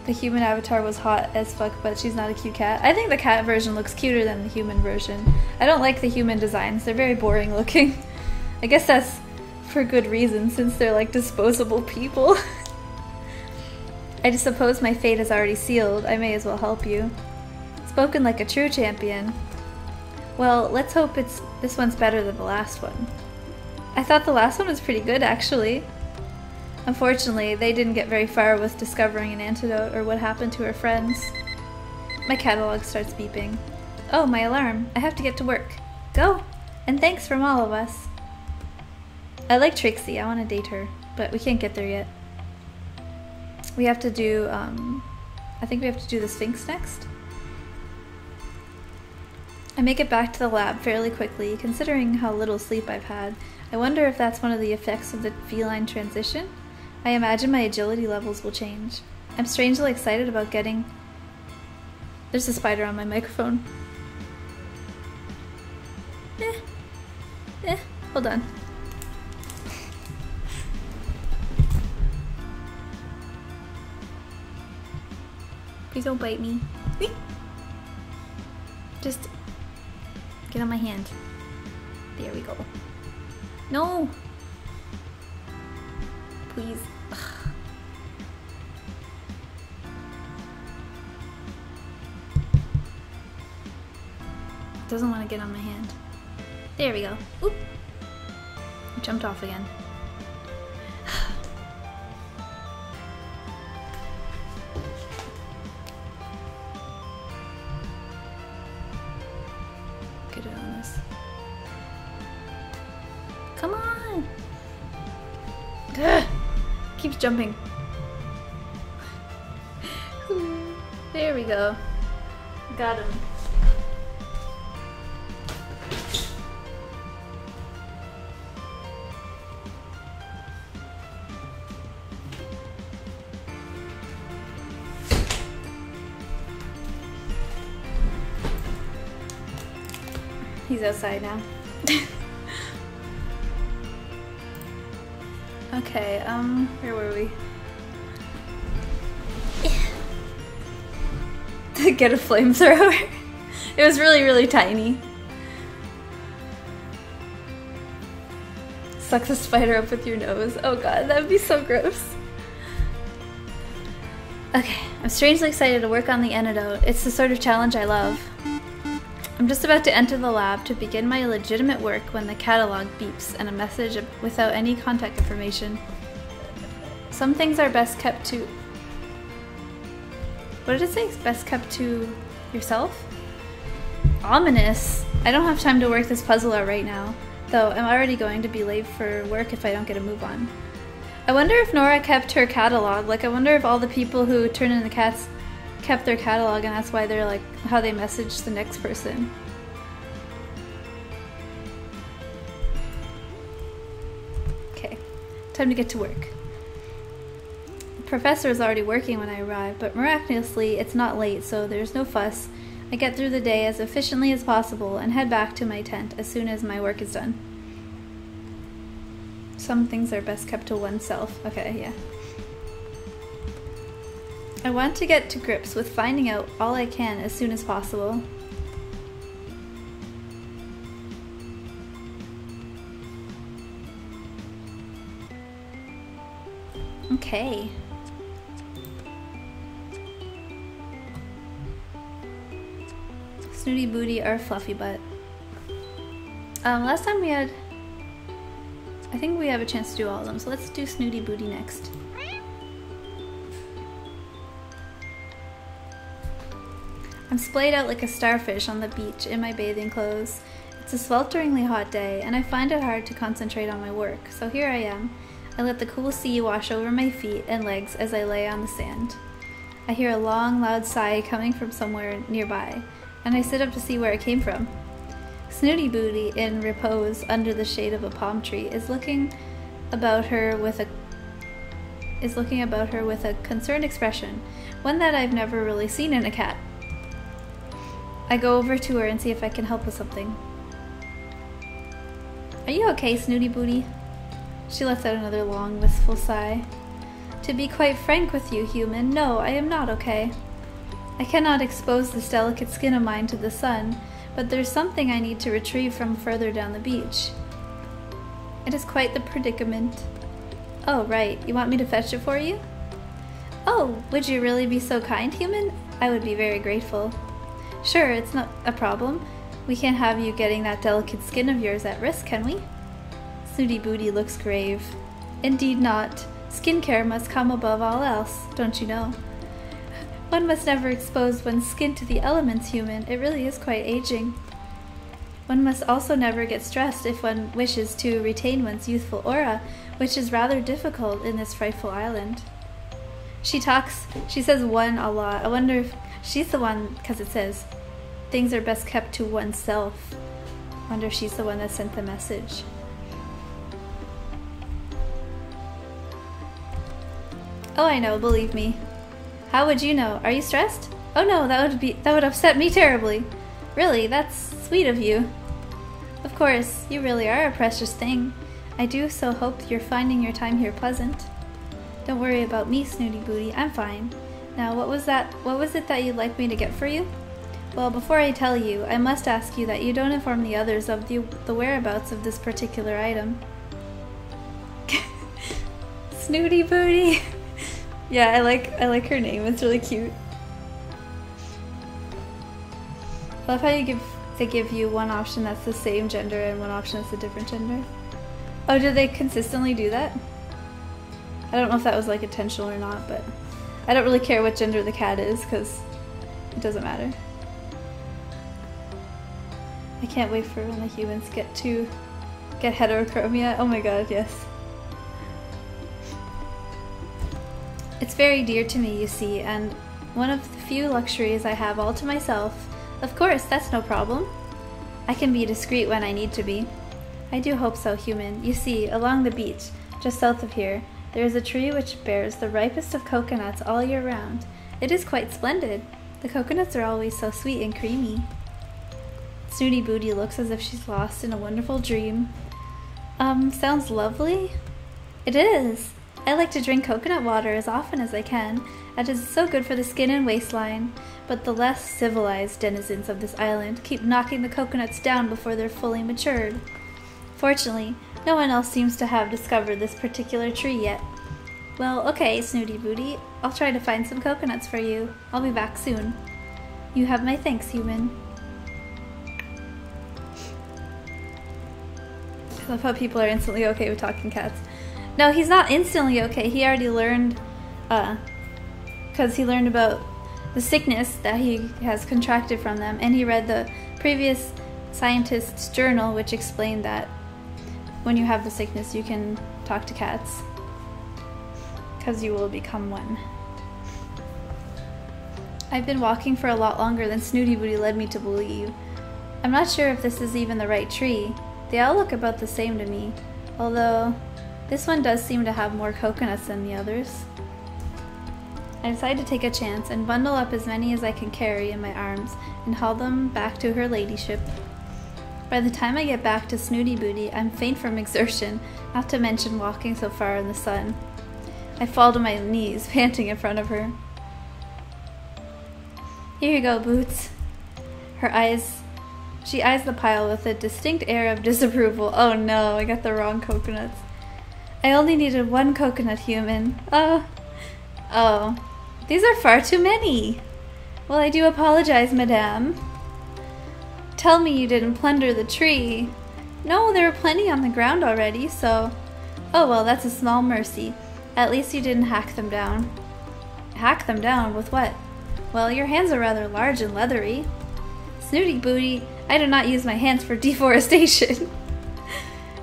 The human avatar was hot as fuck, but she's not a cute cat. I think the cat version looks cuter than the human version. I don't like the human designs. They're very boring looking. I guess that's for good reason, since they're like disposable people. I just suppose my fate is already sealed. I may as well help you. Spoken like a true champion. Well, let's hope this one's better than the last one. I thought the last one was pretty good, actually. Unfortunately, they didn't get very far with discovering an antidote or what happened to her friends. My catalog starts beeping. Oh, my alarm. I have to get to work. Go! And thanks from all of us. I like Trixie. I want to date her, but we can't get there yet. We have to do, I think we have to do the Sphinx next. I make it back to the lab fairly quickly, considering how little sleep I've had. I wonder if that's one of the effects of the feline transition? I imagine my agility levels will change. I'm strangely excited about getting... There's a spider on my microphone. Hold on. Please don't bite me. Just get on my hand. There we go. No! Please. Ugh. Doesn't want to get on my hand. There we go. Oop! I jumped off again. Get it on this. Come on! Ugh. Keeps jumping. There we go. Got him. He's outside now. Okay, where were we? To get a flamethrower. It was really, really tiny. Suck the spider up with your nose. Oh god, that would be so gross. Okay, I'm strangely excited to work on the antidote. It's the sort of challenge I love. I'm just about to enter the lab to begin my legitimate work when the catalog beeps and a message without any contact information. Some things are best kept to... What did it say? Best kept to yourself? Ominous! I don't have time to work this puzzle out right now, though I'm already going to be late for work if I don't get a move on. I wonder if Nora kept her catalog. Like, I wonder if all the people who turn in the cats kept their catalog, and that's why they're like how they message the next person. Okay, time to get to work. The professor is already working when I arrive, but miraculously it's not late, so there's no fuss. I get through the day as efficiently as possible and head back to my tent as soon as my work is done. Some things are best kept to oneself. Okay, yeah. I want to get to grips with finding out all I can as soon as possible. Okay. Snooty Booty or Fluffy Butt. Last time we had... I think we have a chance to do all of them, so let's do Snooty Booty next. I'm splayed out like a starfish on the beach in my bathing clothes. It's a swelteringly hot day, and I find it hard to concentrate on my work, so here I am. I let the cool sea wash over my feet and legs as I lay on the sand. I hear a long, loud sigh coming from somewhere nearby, and I sit up to see where it came from. Snooty Booty, in repose under the shade of a palm tree, is looking about her with a concerned expression, one that I've never really seen in a cat. I go over to her and see if I can help with something. Are you okay, Snooty Booty? She lets out another long, wistful sigh. To be quite frank with you, human, no, I am not okay. I cannot expose this delicate skin of mine to the sun, but there's something I need to retrieve from further down the beach. It is quite the predicament. Oh, right, you want me to fetch it for you? Oh, would you really be so kind, human? I would be very grateful. Sure, it's not a problem. We can't have you getting that delicate skin of yours at risk, can we? Snooty Booty looks grave. Indeed not. Skincare must come above all else, don't you know? One must never expose one's skin to the elements, human. It really is quite aging. One must also never get stressed if one wishes to retain one's youthful aura, which is rather difficult in this frightful island. She says one a lot. I wonder if she's the one, because it says, things are best kept to oneself. I wonder if she's the one that sent the message. Oh, I know, believe me. How would you know? Are you stressed? Oh no, that would upset me terribly. Really, that's sweet of you. Of course, you really are a precious thing. I do so hope you're finding your time here pleasant. Don't worry about me, Snooty Booty, I'm fine. Now, what was it that you'd like me to get for you? Well, before I tell you, I must ask you that you don't inform the others of the whereabouts of this particular item. Snooty Booty! Yeah, I like her name, it's really cute. I love how they give you one option that's the same gender and one option that's a different gender. Oh, did they consistently do that? I don't know if that was like intentional or not, but I don't really care what gender the cat is because it doesn't matter. I can't wait for when the humans get heterochromia. Oh my god, yes. It's very dear to me, you see, and one of the few luxuries I have all to myself. Of course, that's no problem. I can be discreet when I need to be. I do hope so, human. You see, along the beach, just south of here, there is a tree which bears the ripest of coconuts all year round. It is quite splendid. The coconuts are always so sweet and creamy. Snooty Booty looks as if she's lost in a wonderful dream. Sounds lovely? It is. I like to drink coconut water as often as I can. It is so good for the skin and waistline. But the less civilized denizens of this island keep knocking the coconuts down before they're fully matured. Fortunately, no one else seems to have discovered this particular tree yet. Well, okay, Snooty Booty. I'll try to find some coconuts for you. I'll be back soon. You have my thanks, human. I love how people are instantly okay with talking cats. No, he's not instantly okay. He already learned, because he learned about the sickness that he has contracted from them, and he read the previous scientist's journal, which explained that when you have the sickness, you can talk to cats, because you will become one. I've been walking for a lot longer than Snooty Booty led me to believe. I'm not sure if this is even the right tree. They all look about the same to me, although this one does seem to have more coconuts than the others. I decide to take a chance and bundle up as many as I can carry in my arms and haul them back to her ladyship. By the time I get back to Snooty Booty, I'm faint from exertion, not to mention walking so far in the sun. I fall to my knees, panting in front of her. Here you go, Boots. She eyes the pile with a distinct air of disapproval. Oh no, I got the wrong coconuts. I only needed one coconut, human. Oh, these are far too many. Well, I do apologize, madame. Tell me you didn't plunder the tree. No, there were plenty on the ground already, so... Oh well, that's a small mercy. At least you didn't hack them down. Hack them down? With what? Well, your hands are rather large and leathery. Snooty Booty, I do not use my hands for deforestation.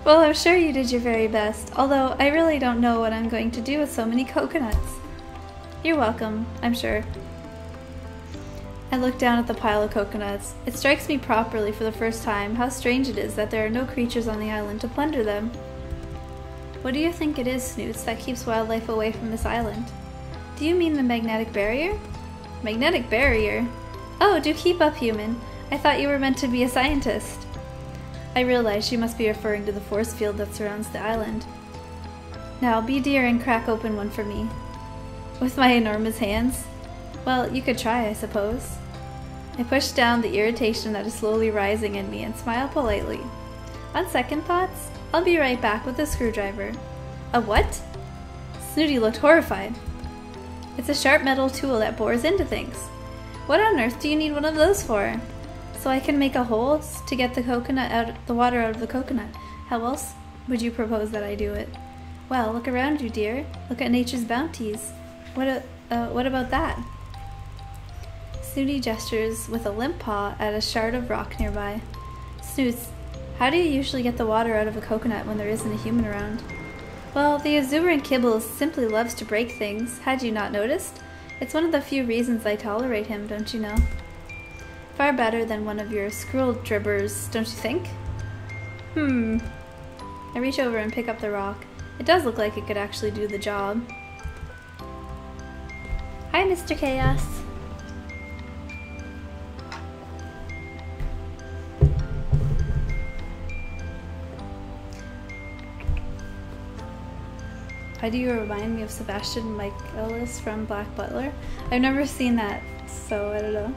Well, I'm sure you did your very best, although I really don't know what I'm going to do with so many coconuts. You're welcome, I'm sure. I look down at the pile of coconuts. It strikes me properly for the first time how strange it is that there are no creatures on the island to plunder them. What do you think it is, Snoots, that keeps wildlife away from this island? Do you mean the magnetic barrier? Magnetic barrier? Oh, do keep up, human. I thought you were meant to be a scientist. I realize she must be referring to the force field that surrounds the island. Now, be dear and crack open one for me. With my enormous hands? Well, you could try, I suppose. I push down the irritation that is slowly rising in me and smile politely. On second thoughts, I'll be right back with a screwdriver. A what? Snooty looked horrified. It's a sharp metal tool that bores into things. What on earth do you need one of those for? So I can make a hole to get the water out of the coconut. How else would you propose that I do it? Well, look around you, dear. Look at nature's bounties. What about that? Snooty gestures with a limp paw at a shard of rock nearby. Snoots, how do you usually get the water out of a coconut when there isn't a human around? Well, the exuberant Kibbles simply loves to break things. Had you not noticed? It's one of the few reasons I tolerate him, don't you know? Far better than one of your squirrel dribbers, don't you think? I reach over and pick up the rock. It does look like it could actually do the job. Hi, Mr. Chaos. Why do you remind me of Sebastian Michaelis from Black Butler? I've never seen that, so I don't know.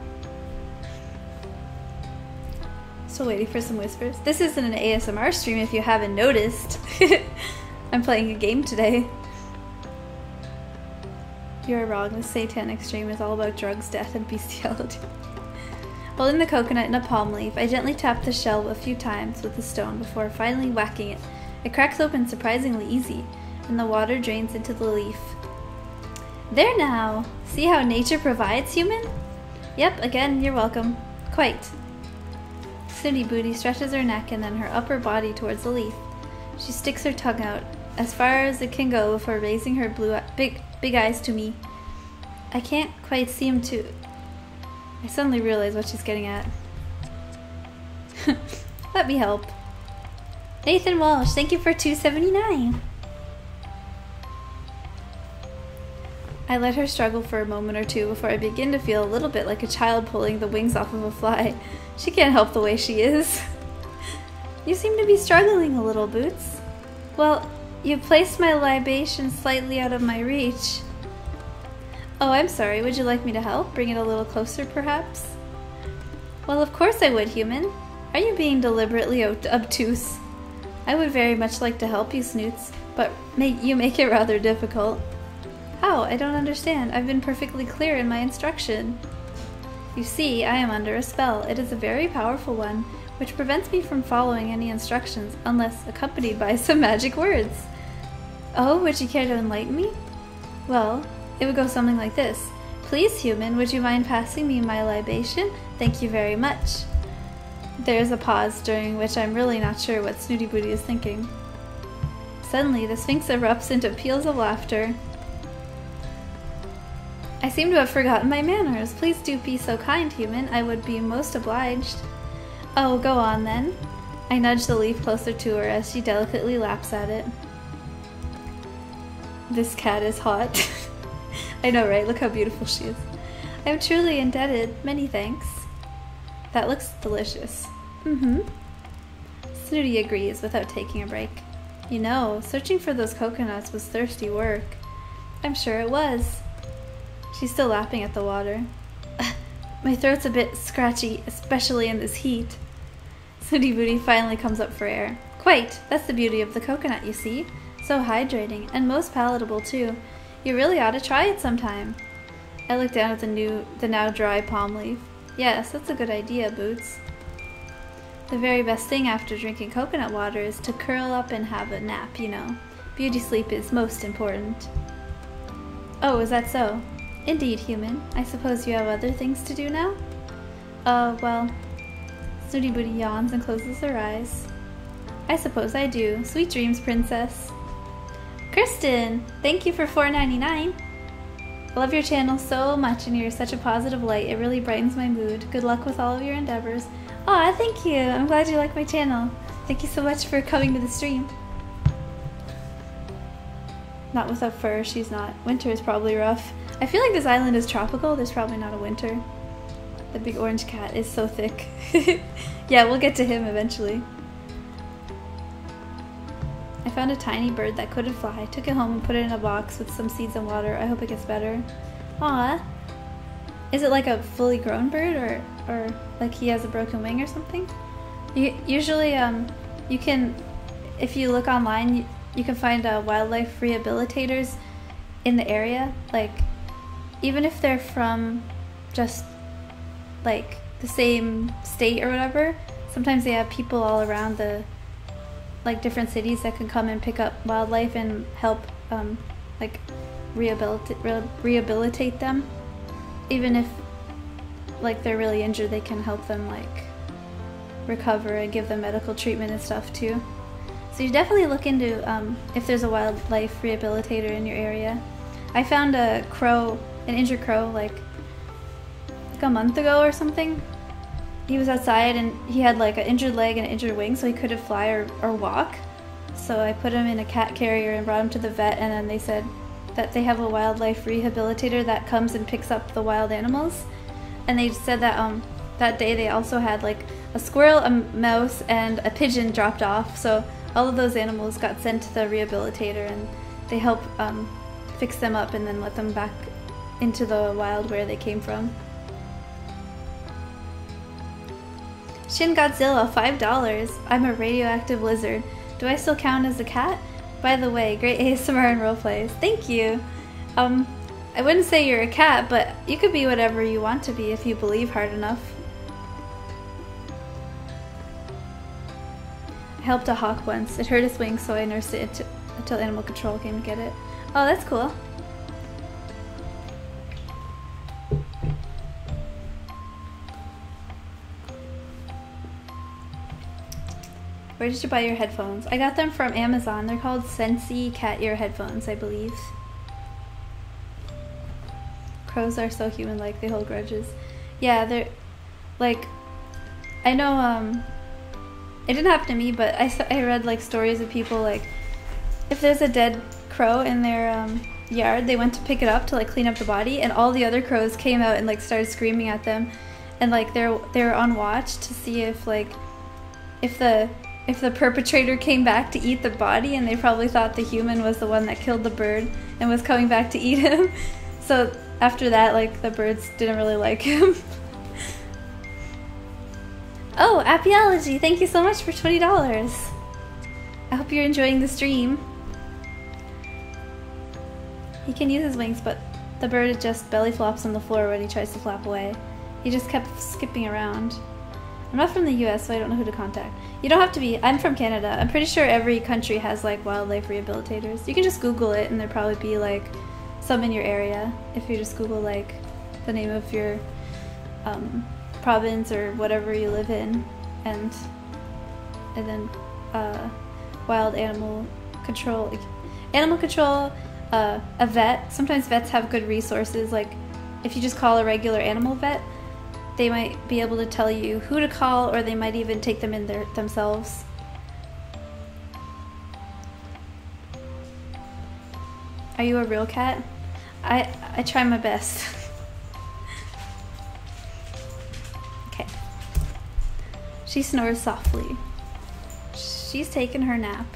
Still waiting for some whispers. This isn't an ASMR stream if you haven't noticed. I'm playing a game today. You're wrong, this satanic stream is all about drugs, death, and bestiality. Holding the coconut in a palm leaf, I gently tap the shell a few times with a stone before finally whacking it. It cracks open surprisingly easy, and the water drains into the leaf. There now! See how nature provides, human? Yep, again, you're welcome. Quite. Snooty Booty stretches her neck and then her upper body towards the leaf. She sticks her tongue out, as far as it can go before raising her big eyes to me. I can't quite seem to... I suddenly realize what she's getting at. Let me help. Nathan Walsh, thank you for $2.79. I let her struggle for a moment or two before I begin to feel a little bit like a child pulling the wings off of a fly. She can't help the way she is. You seem to be struggling a little, Boots. Well, you placed my libation slightly out of my reach. Oh, I'm sorry. Would you like me to help? Bring it a little closer, perhaps? Well, of course I would, human. Are you being deliberately obtuse? I would very much like to help you, Snoots, but you make it rather difficult. How? I don't understand. I've been perfectly clear in my instruction. You see, I am under a spell. It is a very powerful one, which prevents me from following any instructions unless accompanied by some magic words. Oh, would you care to enlighten me? Well, it would go something like this. Please, human, would you mind passing me my libation? Thank you very much. There's a pause during which I'm really not sure what Snooty Booty is thinking. Suddenly, the Sphinx erupts into peals of laughter. I seem to have forgotten my manners. Please do be so kind, human. I would be most obliged. Oh, go on then. I nudge the leaf closer to her as she delicately laps at it. This cat is hot. I know, right? Look how beautiful she is. I am truly indebted. Many thanks. That looks delicious. Snooty agrees without taking a break. You know, searching for those coconuts was thirsty work. I'm sure it was. She's still lapping at the water. My throat's a bit scratchy, especially in this heat. Snooty Booty finally comes up for air. Quite! That's the beauty of the coconut, you see. So hydrating, and most palatable too. You really ought to try it sometime. I look down at the now dry palm leaf. Yes, that's a good idea, Boots. The very best thing after drinking coconut water is to curl up and have a nap, you know. Beauty sleep is most important. Oh, is that so? Indeed, human. I suppose you have other things to do now? Well... Snooty Booty yawns and closes her eyes. I suppose I do. Sweet dreams, princess. Kristen! Thank you for $4.99. I love your channel so much and you're such a positive light. It really brightens my mood. Good luck with all of your endeavors. Aw, thank you. I'm glad you like my channel. Thank you so much for coming to the stream. Not with a fur, she's not. Winter is probably rough. I feel like this island is tropical. There's probably not a winter. The big orange cat is so thick. Yeah, we'll get to him eventually. I found a tiny bird that couldn't fly. Took it home and put it in a box with some seeds and water. I hope it gets better. Aw. Is it like a fully grown bird or like he has a broken wing or something? Usually, you can, if you look online, you can find wildlife rehabilitators in the area. Like, even if they're from just like the same state or whatever, sometimes they have people all around the like different cities that can come and pick up wildlife and help like rehabilitate them. Even if like they're really injured, they can help them like recover and give them medical treatment and stuff too. So you definitely look into if there's a wildlife rehabilitator in your area. I found a crow, an injured crow, like a month ago or something. He was outside and he had like an injured leg and an injured wing, so he couldn't fly or walk. So I put him in a cat carrier and brought him to the vet, and then they said that they have a wildlife rehabilitator that comes and picks up the wild animals. And they said that that day they also had like a squirrel, a mouse, and a pigeon dropped off. So all of those animals got sent to the rehabilitator and they help fix them up and then let them back into the wild where they came from. Shin Godzilla, $5. I'm a radioactive lizard. Do I still count as a cat? By the way, great ASMR and roleplays. Thank you. I wouldn't say you're a cat, but you could be whatever you want to be if you believe hard enough. I helped a hawk once. It hurt its wings, so I nursed it until animal control came to get it. Oh, that's cool. Where did you buy your headphones? I got them from Amazon. They're called Sensi cat ear headphones, I believe. Crows are so human-like, they hold grudges. Yeah, they're like, I know it didn't happen to me, but I read like stories of people like if there's a dead crow in their yard, they went to pick it up to like clean up the body, and all the other crows came out and like started screaming at them, and like they're on watch to see if like if the perpetrator came back to eat the body, and they probably thought the human was the one that killed the bird and was coming back to eat him. So after that, like, the birds didn't really like him. Oh, Appiology, thank you so much for $20. I hope you're enjoying the stream. He can use his wings, but the bird just belly flops on the floor when he tries to flap away. He just kept skipping around. I'm not from the US, so I don't know who to contact. You don't have to be. I'm from Canada. I'm pretty sure every country has like wildlife rehabilitators. You can just Google it and there'll probably be like some in your area if you just Google like the name of your province or whatever you live in, and then wild animal control, a vet. Sometimes vets have good resources. Like if you just call a regular animal vet, they might be able to tell you who to call, or they might even take them in there themselves. Are you a real cat? I try my best. Okay. She snores softly. She's taking her nap.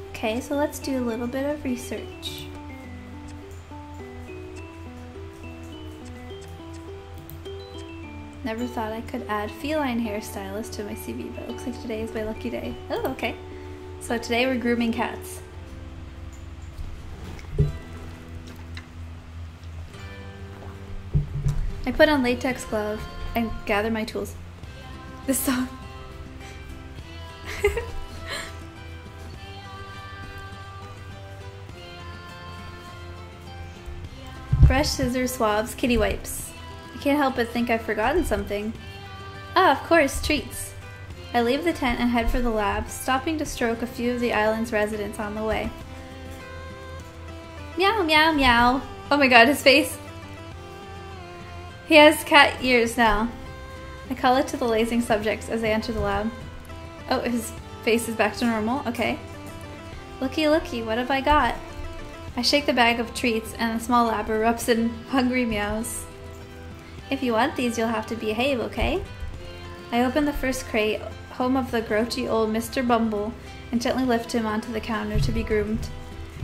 Okay, so let's do a little bit of research. Never thought I could add feline hairstylist to my CV, but it looks like today is my lucky day. Oh, okay. So today we're grooming cats. I put on latex glove and gather my tools. This song. Brush, scissors, swabs, kitty wipes. I can't help but think I've forgotten something. Ah, of course, treats. I leave the tent and head for the lab, stopping to stroke a few of the island's residents on the way. Meow, meow, meow. Oh my god, his face. He has cat ears now. I call it to the lazing subjects as I enter the lab. Oh, his face is back to normal. Okay. Looky, looky, what have I got? I shake the bag of treats and the small lab erupts in hungry meows. If you want these, you'll have to behave, okay? I open the first crate, home of the grouchy old Mr. Bumble, and gently lift him onto the counter to be groomed.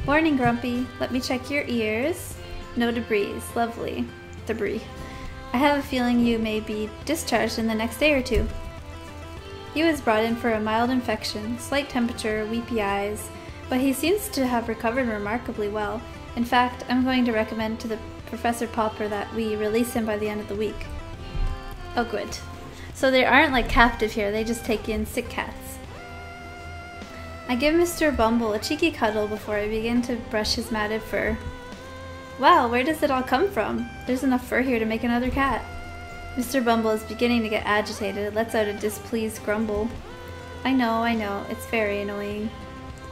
Morning, Grumpy. Let me check your ears. No debris. Lovely. Debris. I have a feeling you may be discharged in the next day or two. He was brought in for a mild infection, slight temperature, weepy eyes, but he seems to have recovered remarkably well. In fact, I'm going to recommend to the Professor Popper that we release him by the end of the week. Oh, good. So they aren't like captive here, they just take in sick cats. I give Mr. Bumble a cheeky cuddle before I begin to brush his matted fur. Wow, where does it all come from? There's enough fur here to make another cat. Mr. Bumble is beginning to get agitated. It lets out a displeased grumble. I know, it's very annoying.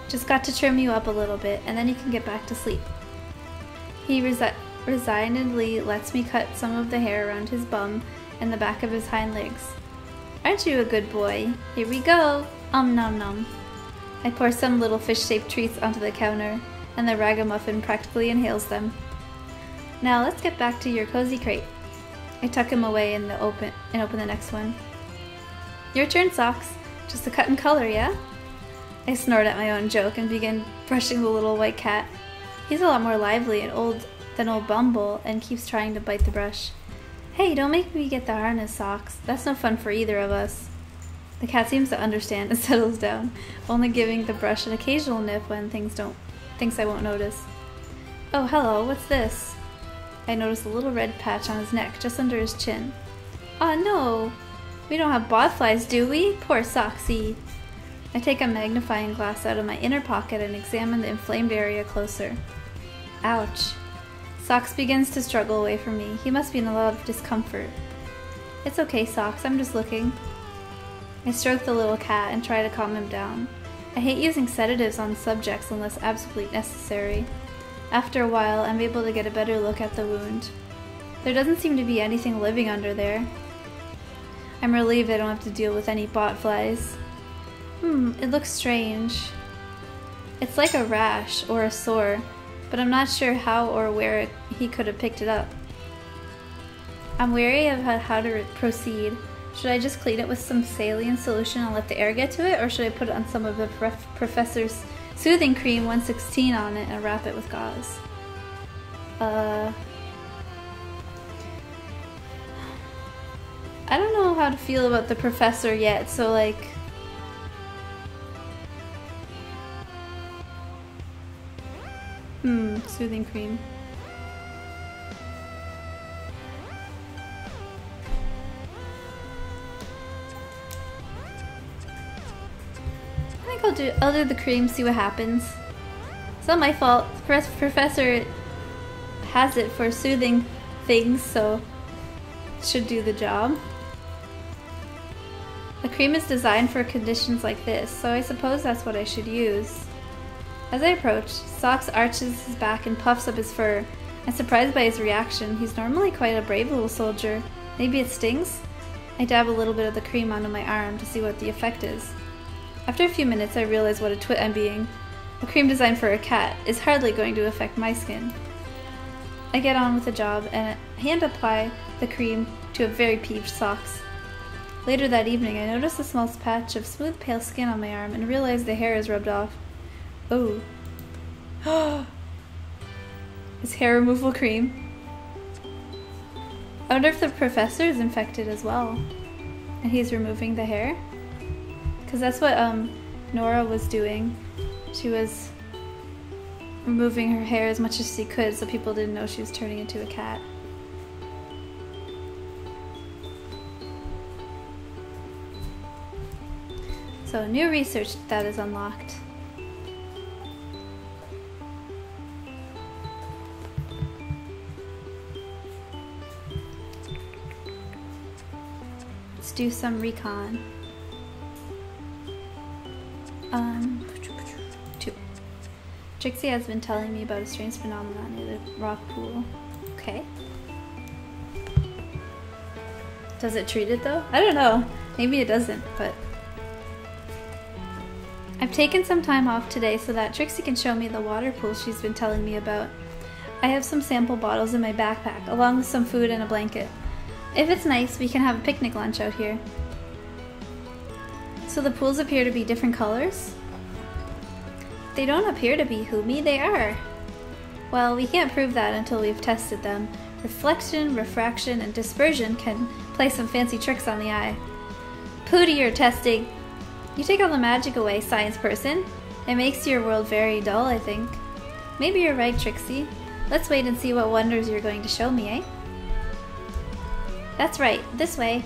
Just got to trim you up a little bit, and then you can get back to sleep. He resignedly lets me cut some of the hair around his bum and the back of his hind legs. Aren't you a good boy? Here we go! Nom nom. I pour some little fish-shaped treats onto the counter, and the ragamuffin practically inhales them. Now let's get back to your cozy crate. I tuck him away and open the next one. Your turn, Socks. Just a cut and color, yeah? I snort at my own joke and begin brushing the little white cat. He's a lot more lively and than old Bumble and keeps trying to bite the brush. Hey, don't make me get the harness, Socks. That's no fun for either of us. The cat seems to understand and settles down, only giving the brush an occasional nip when thinks I won't notice. Oh, hello, what's this? I notice a little red patch on his neck, just under his chin. Aw, no! We don't have botflies, do we? Poor Socksy. I take a magnifying glass out of my inner pocket and examine the inflamed area closer. Ouch. Socks begins to struggle away from me. He must be in a lot of discomfort. It's okay, Socks, I'm just looking. I stroke the little cat and try to calm him down. I hate using sedatives on subjects unless absolutely necessary. After a while, I'm able to get a better look at the wound. There doesn't seem to be anything living under there. I'm relieved I don't have to deal with any botflies. It looks strange. It's like a rash or a sore, but I'm not sure how or where he could have picked it up. I'm wary of how to proceed. Should I just clean it with some saline solution and let the air get to it, or should I put on some of the Professor's soothing cream 116 on it and wrap it with gauze? I don't know how to feel about the Professor yet, so like... soothing cream. I think I'll do the cream, see what happens. It's not my fault. The Professor has it for soothing things, so it should do the job. The cream is designed for conditions like this, so I suppose that's what I should use. As I approach, Socks arches his back and puffs up his fur. I'm surprised by his reaction. He's normally quite a brave little soldier. Maybe it stings? I dab a little bit of the cream onto my arm to see what the effect is. After a few minutes, I realize what a twit I'm being. A cream designed for a cat is hardly going to affect my skin. I get on with the job and hand apply the cream to a very peeved Socks. Later that evening, I notice a small patch of smooth pale skin on my arm and realize the hair is rubbed off. Oh. It's hair removal cream. I wonder if the Professor is infected as well. And he's removing the hair? Because that's what Nora was doing. She was removing her hair as much as she could so people didn't know she was turning into a cat. So new research that is unlocked. Let's do some recon. Two. Trixie has been telling me about a strange phenomenon near the rock pool. Okay. Does it treat it though? I don't know. Maybe it doesn't, but... I've taken some time off today so that Trixie can show me the water pool she's been telling me about. I have some sample bottles in my backpack, along with some food and a blanket. If it's nice, we can have a picnic lunch out here. So the pools appear to be different colors? They don't appear to be, Humi, they are. Well, we can't prove that until we've tested them. Reflection, refraction, and dispersion can play some fancy tricks on the eye. Pooh to your testing! You take all the magic away, science person. It makes your world very dull, I think. Maybe you're right, Trixie. Let's wait and see what wonders you're going to show me, eh? That's right, this way.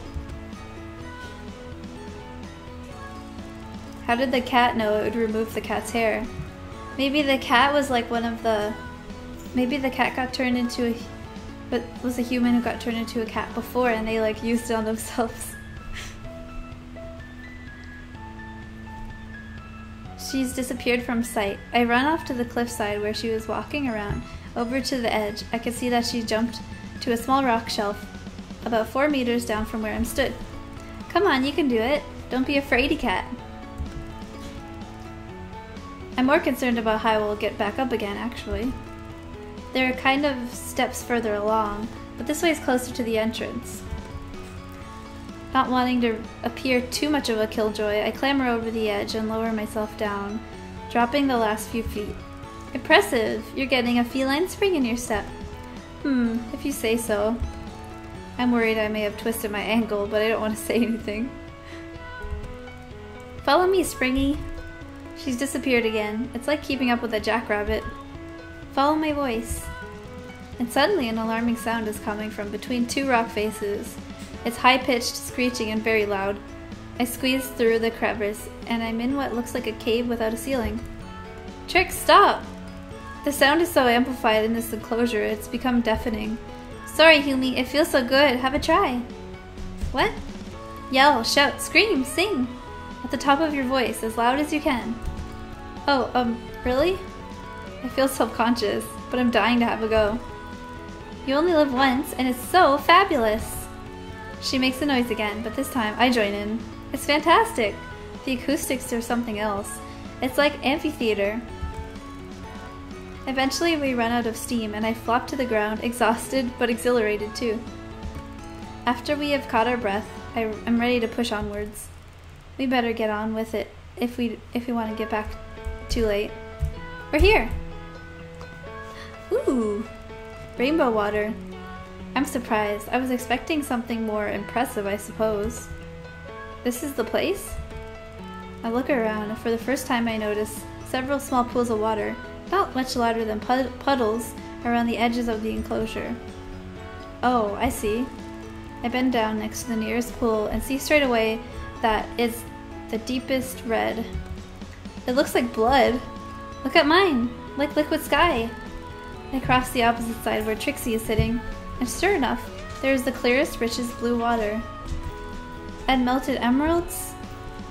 How did the cat know it would remove the cat's hair? Maybe the cat was like one of the... Maybe the cat got turned into a... But was a human who got turned into a cat before and they like used it on themselves. She's disappeared from sight. I run off to the cliffside where she was walking around. Over to the edge, I could see that she jumped to a small rock shelf about 4 meters down from where I stood. Come on, you can do it. Don't be a fraidy cat. I'm more concerned about how we'll get back up again, actually. There are kind of steps further along, but this way is closer to the entrance. Not wanting to appear too much of a killjoy, I clamber over the edge and lower myself down, dropping the last few feet. Impressive! You're getting a feline spring in your step. If you say so. I'm worried I may have twisted my ankle, but I don't want to say anything. Follow me, Springy. She's disappeared again. It's like keeping up with a jackrabbit. Follow my voice. And suddenly an alarming sound is coming from between 2 rock faces. It's high-pitched, screeching, and very loud. I squeeze through the crevice, and I'm in what looks like a cave without a ceiling. Trix, stop! The sound is so amplified in this enclosure, it's become deafening. Sorry, Humi, it feels so good. Have a try. What? Yell, shout, scream, sing! At the top of your voice, as loud as you can. Oh, really? I feel self-conscious, but I'm dying to have a go. You only live once, and it's so fabulous! She makes a noise again, but this time I join in. It's fantastic! The acoustics are something else. It's like amphitheater. Eventually we run out of steam and I flop to the ground, exhausted but exhilarated too. After we have caught our breath, I'm ready to push onwards. We better get on with it if we want to get back too late. We're here! Ooh! Rainbow water. I'm surprised. I was expecting something more impressive, I suppose. This is the place? I look around and for the first time I notice several small pools of water, not much larger than puddles, around the edges of the enclosure. Oh, I see. I bend down next to the nearest pool and see straight away that it's the deepest red. It looks like blood. Look at mine, like liquid sky. I cross the opposite side where Trixie is sitting, and sure enough, there is the clearest, richest blue water. And melted emeralds?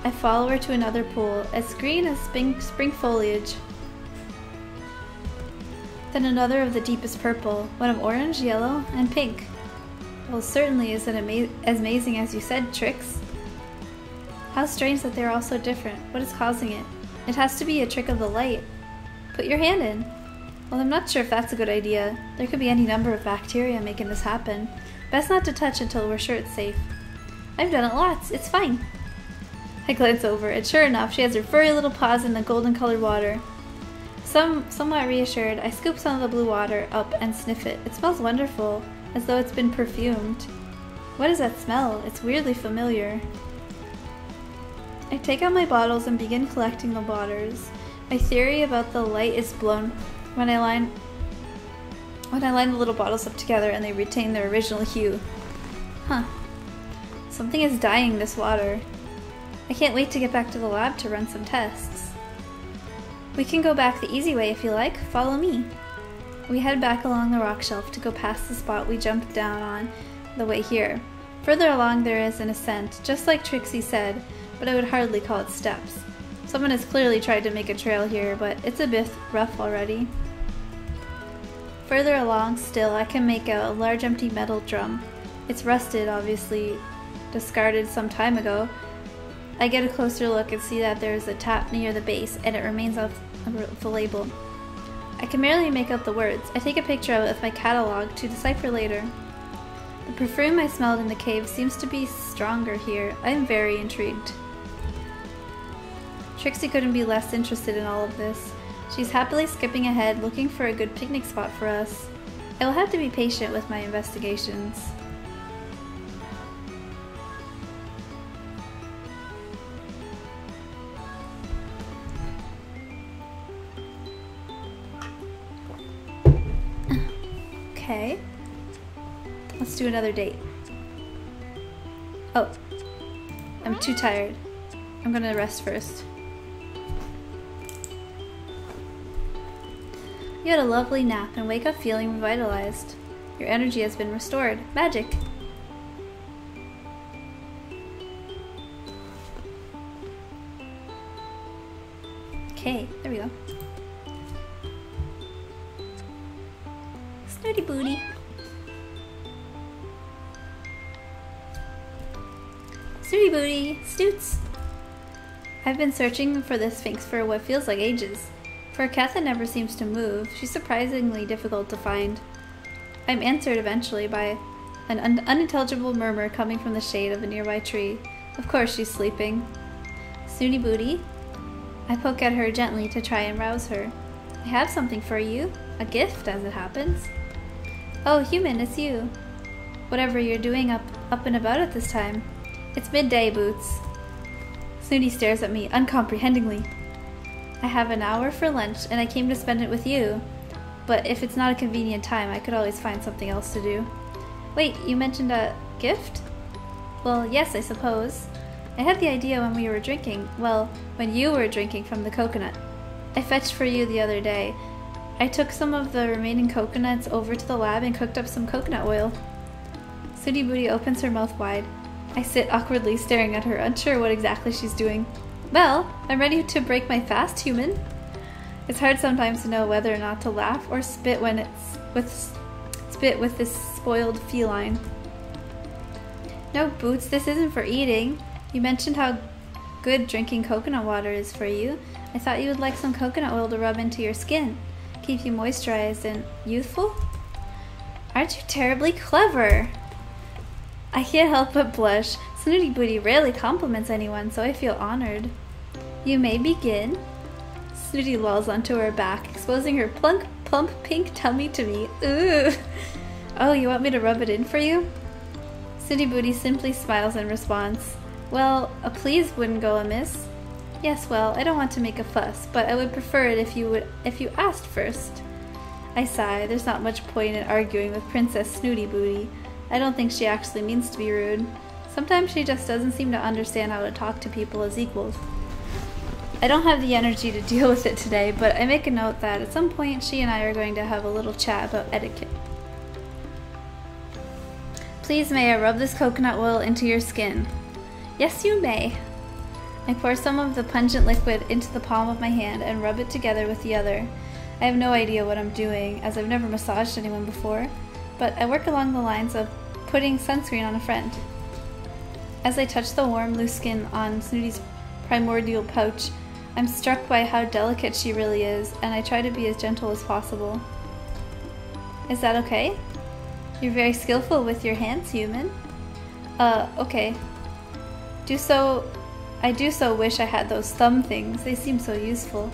I follow her to another pool, as green as spring foliage. Then another of the deepest purple, one of orange, yellow, and pink. Well, certainly isn't as amazing as you said, Trix. How strange that they're all so different. What is causing it? It has to be a trick of the light. Put your hand in. Well, I'm not sure if that's a good idea. There could be any number of bacteria making this happen. Best not to touch until we're sure it's safe. I've done it lots. It's fine. I glance over, and sure enough, she has her furry little paws in the golden-colored water. Somewhat reassured, I scoop some of the blue water up and sniff it. It smells wonderful, as though it's been perfumed. What is that smell? It's weirdly familiar. I take out my bottles and begin collecting the waters. My theory about the light is blown when I line the little bottles up together and they retain their original hue. Huh. Something is dyeing this water. I can't wait to get back to the lab to run some tests. We can go back the easy way if you like. Follow me. We head back along the rock shelf to go past the spot we jumped down on the way here. Further along there is an ascent, just like Trixie said, but I would hardly call it steps. Someone has clearly tried to make a trail here, but it's a bit rough already. Further along still, I can make out a large empty metal drum. It's rusted, obviously discarded some time ago. I get a closer look and see that there is a tap near the base, and it remains off the label. I can barely make out the words. I take a picture of it with my catalog to decipher later. The perfume I smelled in the cave seems to be stronger here. I am very intrigued. Trixie couldn't be less interested in all of this. She's happily skipping ahead, looking for a good picnic spot for us. I will have to be patient with my investigations. Okay. Let's do another date. Oh. I'm too tired. I'm gonna rest first. You had a lovely nap and wake up feeling revitalized. Your energy has been restored. Magic! Okay, there we go. Snooty booty. Snooty booty! Snoots! I've been searching for this Sphinx for what feels like ages. For a cat that never seems to move, she's surprisingly difficult to find. I'm answered eventually by an unintelligible murmur coming from the shade of a nearby tree. Of course she's sleeping. Snooty booty. I poke at her gently to try and rouse her. I have something for you. A gift, as it happens. Oh, human, it's you. Whatever you're doing up and about at this time. It's midday, Boots. Snooty stares at me uncomprehendingly. I have an hour for lunch, and I came to spend it with you. But if it's not a convenient time, I could always find something else to do. Wait, you mentioned a gift? Well, yes, I suppose. I had the idea when we were drinking. Well, when you were drinking from the coconut. I fetched for you the other day. I took some of the remaining coconuts over to the lab and cooked up some coconut oil. Snooty Booty opens her mouth wide. I sit awkwardly staring at her, unsure what exactly she's doing. Well, I'm ready to break my fast, human. It's hard sometimes to know whether or not to laugh or spit when it's with this spoiled feline. No, Boots, this isn't for eating. You mentioned how good drinking coconut water is for you. I thought you would like some coconut oil to rub into your skin. Keep you moisturized and youthful? Aren't you terribly clever? I can't help but blush. Snooty Booty rarely compliments anyone, so I feel honored. You may begin. Snooty lolls onto her back, exposing her plump pink tummy to me. Ooh! Oh, you want me to rub it in for you? Snooty Booty simply smiles in response. Well, a please wouldn't go amiss. Yes, well, I don't want to make a fuss, but I would prefer it if you asked first. I sigh. There's not much point in arguing with Princess Snooty Booty. I don't think she actually means to be rude. Sometimes she just doesn't seem to understand how to talk to people as equals. I don't have the energy to deal with it today, but I make a note that at some point she and I are going to have a little chat about etiquette. Please may I rub this coconut oil into your skin? Yes, you may. I pour some of the pungent liquid into the palm of my hand and rub it together with the other. I have no idea what I'm doing, as I've never massaged anyone before, but I work along the lines of putting sunscreen on a friend. As I touch the warm, loose skin on Snooty's primordial pouch, I'm struck by how delicate she really is, and I try to be as gentle as possible. Is that okay? You're very skillful with your hands, human. Okay. I do so wish I had those thumb things. They seem so useful.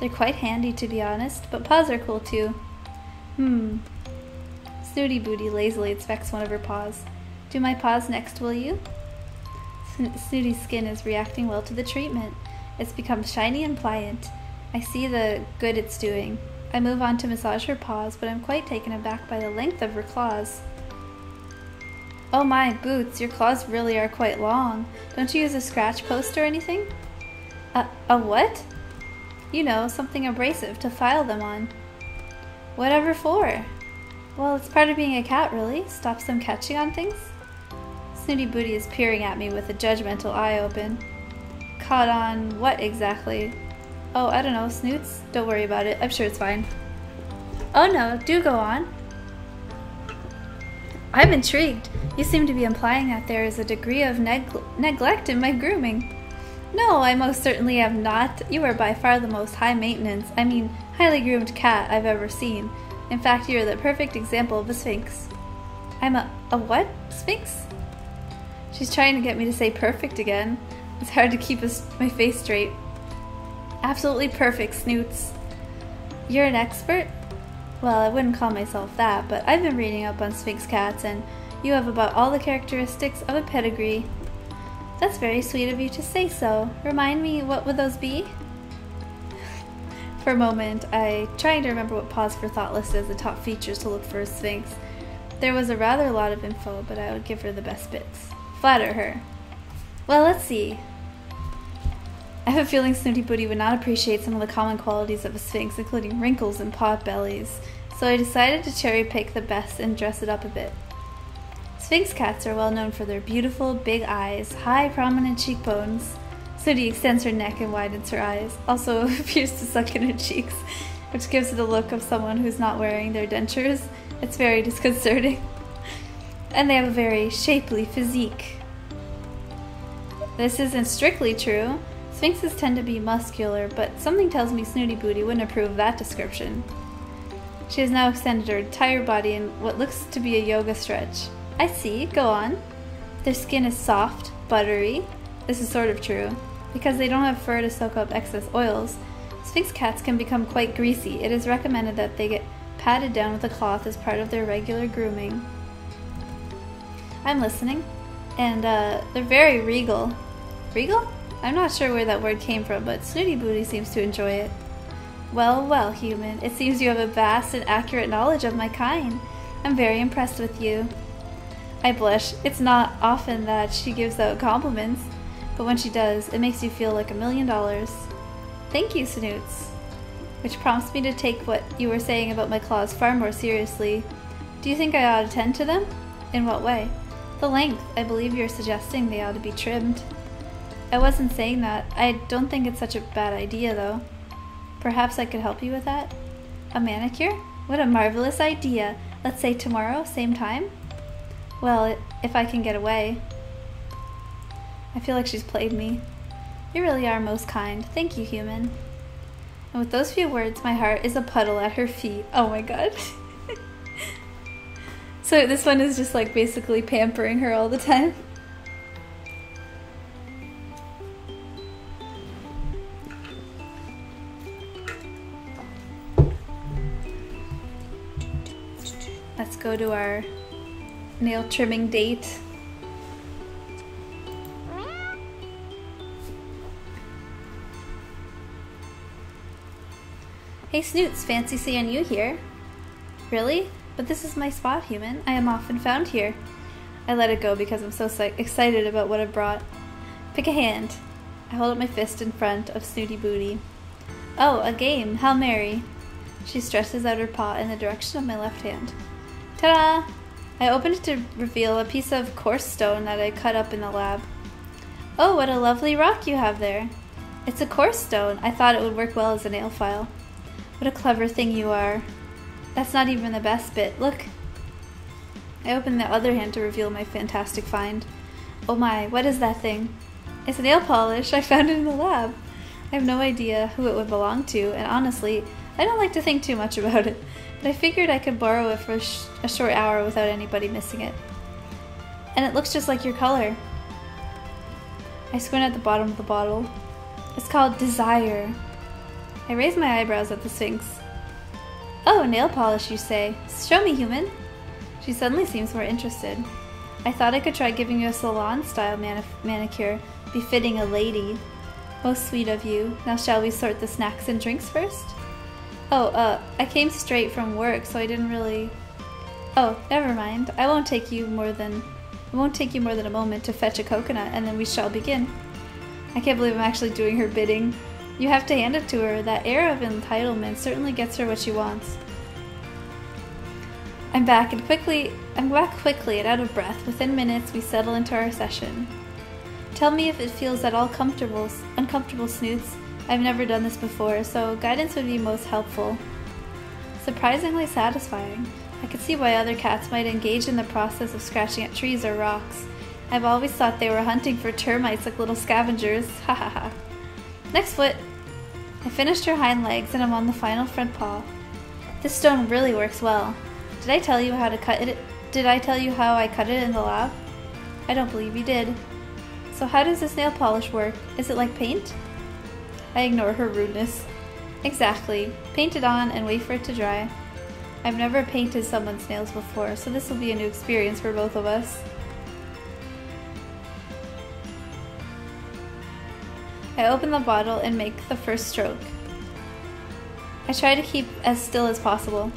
They're quite handy, to be honest, but paws are cool too. Snooty Booty lazily inspects one of her paws. Do my paws next, will you? Snooty's skin is reacting well to the treatment. It's become shiny and pliant. I see the good it's doing. I move on to massage her paws, but I'm quite taken aback by the length of her claws. Oh my, Boots, your claws really are quite long. Don't you use a scratch post or anything? A what? You know, something abrasive to file them on. Whatever for? Well, it's part of being a cat, really. Stops them catching on things. Snooty Booty is peering at me with a judgmental eye open. Caught on what exactly? Oh, I don't know, snoots? Don't worry about it. I'm sure it's fine. Oh no, do go on. I'm intrigued. You seem to be implying that there is a degree of neglect in my grooming. No, I most certainly am not. You are by far the most high maintenance, I mean highly groomed cat I've ever seen. In fact, you are the perfect example of a sphinx. I'm a what? Sphinx? She's trying to get me to say perfect again. It's hard to keep my face straight. Absolutely perfect, snoots. You're an expert? Well, I wouldn't call myself that, but I've been reading up on sphinx cats, and you have about all the characteristics of a pedigree. That's very sweet of you to say so. Remind me, what would those be? For a moment, I tried to remember what pause for thought listed as the top features to look for a sphinx. There was a rather lot of info, but I would give her the best bits. Flatter her. Well, let's see. I have a feeling Snooty Booty would not appreciate some of the common qualities of a sphinx, including wrinkles and pot bellies, so I decided to cherry pick the best and dress it up a bit. Sphinx cats are well known for their beautiful, big eyes, high, prominent cheekbones. Snooty extends her neck and widens her eyes, also appears to suck in her cheeks, which gives it a look of someone who's not wearing their dentures. It's very disconcerting. And they have a very shapely physique. This isn't strictly true. Sphinxes tend to be muscular, but something tells me Snooty Booty wouldn't approve of that description. She has now extended her entire body in what looks to be a yoga stretch. I see, go on. Their skin is soft, buttery. This is sort of true. Because they don't have fur to soak up excess oils, Sphinx cats can become quite greasy. It is recommended that they get patted down with a cloth as part of their regular grooming. I'm listening. And they're very regal. Regal? I'm not sure where that word came from, but Snooty Booty seems to enjoy it. Well, well, human, it seems you have a vast and accurate knowledge of my kind. I'm very impressed with you. I blush. It's not often that she gives out compliments, but when she does, it makes you feel like $1 million. Thank you, Snoots. Which prompts me to take what you were saying about my claws far more seriously. Do you think I ought to tend to them? In what way? The length. I believe you're suggesting they ought to be trimmed. I wasn't saying that. I don't think it's such a bad idea, though. Perhaps I could help you with that? A manicure? What a marvelous idea. Let's say tomorrow, same time? Well, if I can get away. I feel like she's played me. You really are most kind. Thank you, human. And with those few words, my heart is a puddle at her feet. Oh my god. So this one is just like basically pampering her all the time. Let's go to our nail trimming date. Hey Snoots, fancy seeing you here. Really? But this is my spot, human. I am often found here. I let it go because I'm so excited about what I've brought. Pick a hand. I hold up my fist in front of Snooty Booty. Oh, a game. How merry. She stretches out her paw in the direction of my left hand. Ta-da! I opened it to reveal a piece of coarse stone that I cut up in the lab. Oh, what a lovely rock you have there. It's a coarse stone. I thought it would work well as a nail file. What a clever thing you are. That's not even the best bit. Look. I opened the other hand to reveal my fantastic find. Oh my, what is that thing? It's a nail polish. I found it in the lab. I have no idea who it would belong to, and honestly, I don't like to think too much about it, but I figured I could borrow it for a short hour without anybody missing it. And it looks just like your color. I squint at the bottom of the bottle. It's called Desire. I raise my eyebrows at the Sphinx. Oh, nail polish, you say? Show me, human. She suddenly seems more interested. I thought I could try giving you a salon-style manicure, befitting a lady. Most sweet of you. Now shall we sort the snacks and drinks first? Oh, I came straight from work, so I didn't really... Oh, never mind. I won't take you more than a moment to fetch a coconut, and then we shall begin. I can't believe I'm actually doing her bidding. You have to hand it to her. That air of entitlement certainly gets her what she wants. I'm back quickly and out of breath. Within minutes, we settle into our session. Tell me if it feels at all uncomfortable, Snoots. I've never done this before, so guidance would be most helpful. Surprisingly satisfying. I could see why other cats might engage in the process of scratching at trees or rocks. I've always thought they were hunting for termites like little scavengers. Ha ha ha. Next foot. I finished her hind legs and I'm on the final front paw. This stone really works well. Did I tell you how to cut it? Did I tell you how I cut it in the lab? I don't believe you did. So how does this nail polish work? Is it like paint? I ignore her rudeness. Exactly. Paint it on and wait for it to dry. I've never painted someone's nails before, so this will be a new experience for both of us. I open the bottle and make the first stroke. I try to keep as still as possible.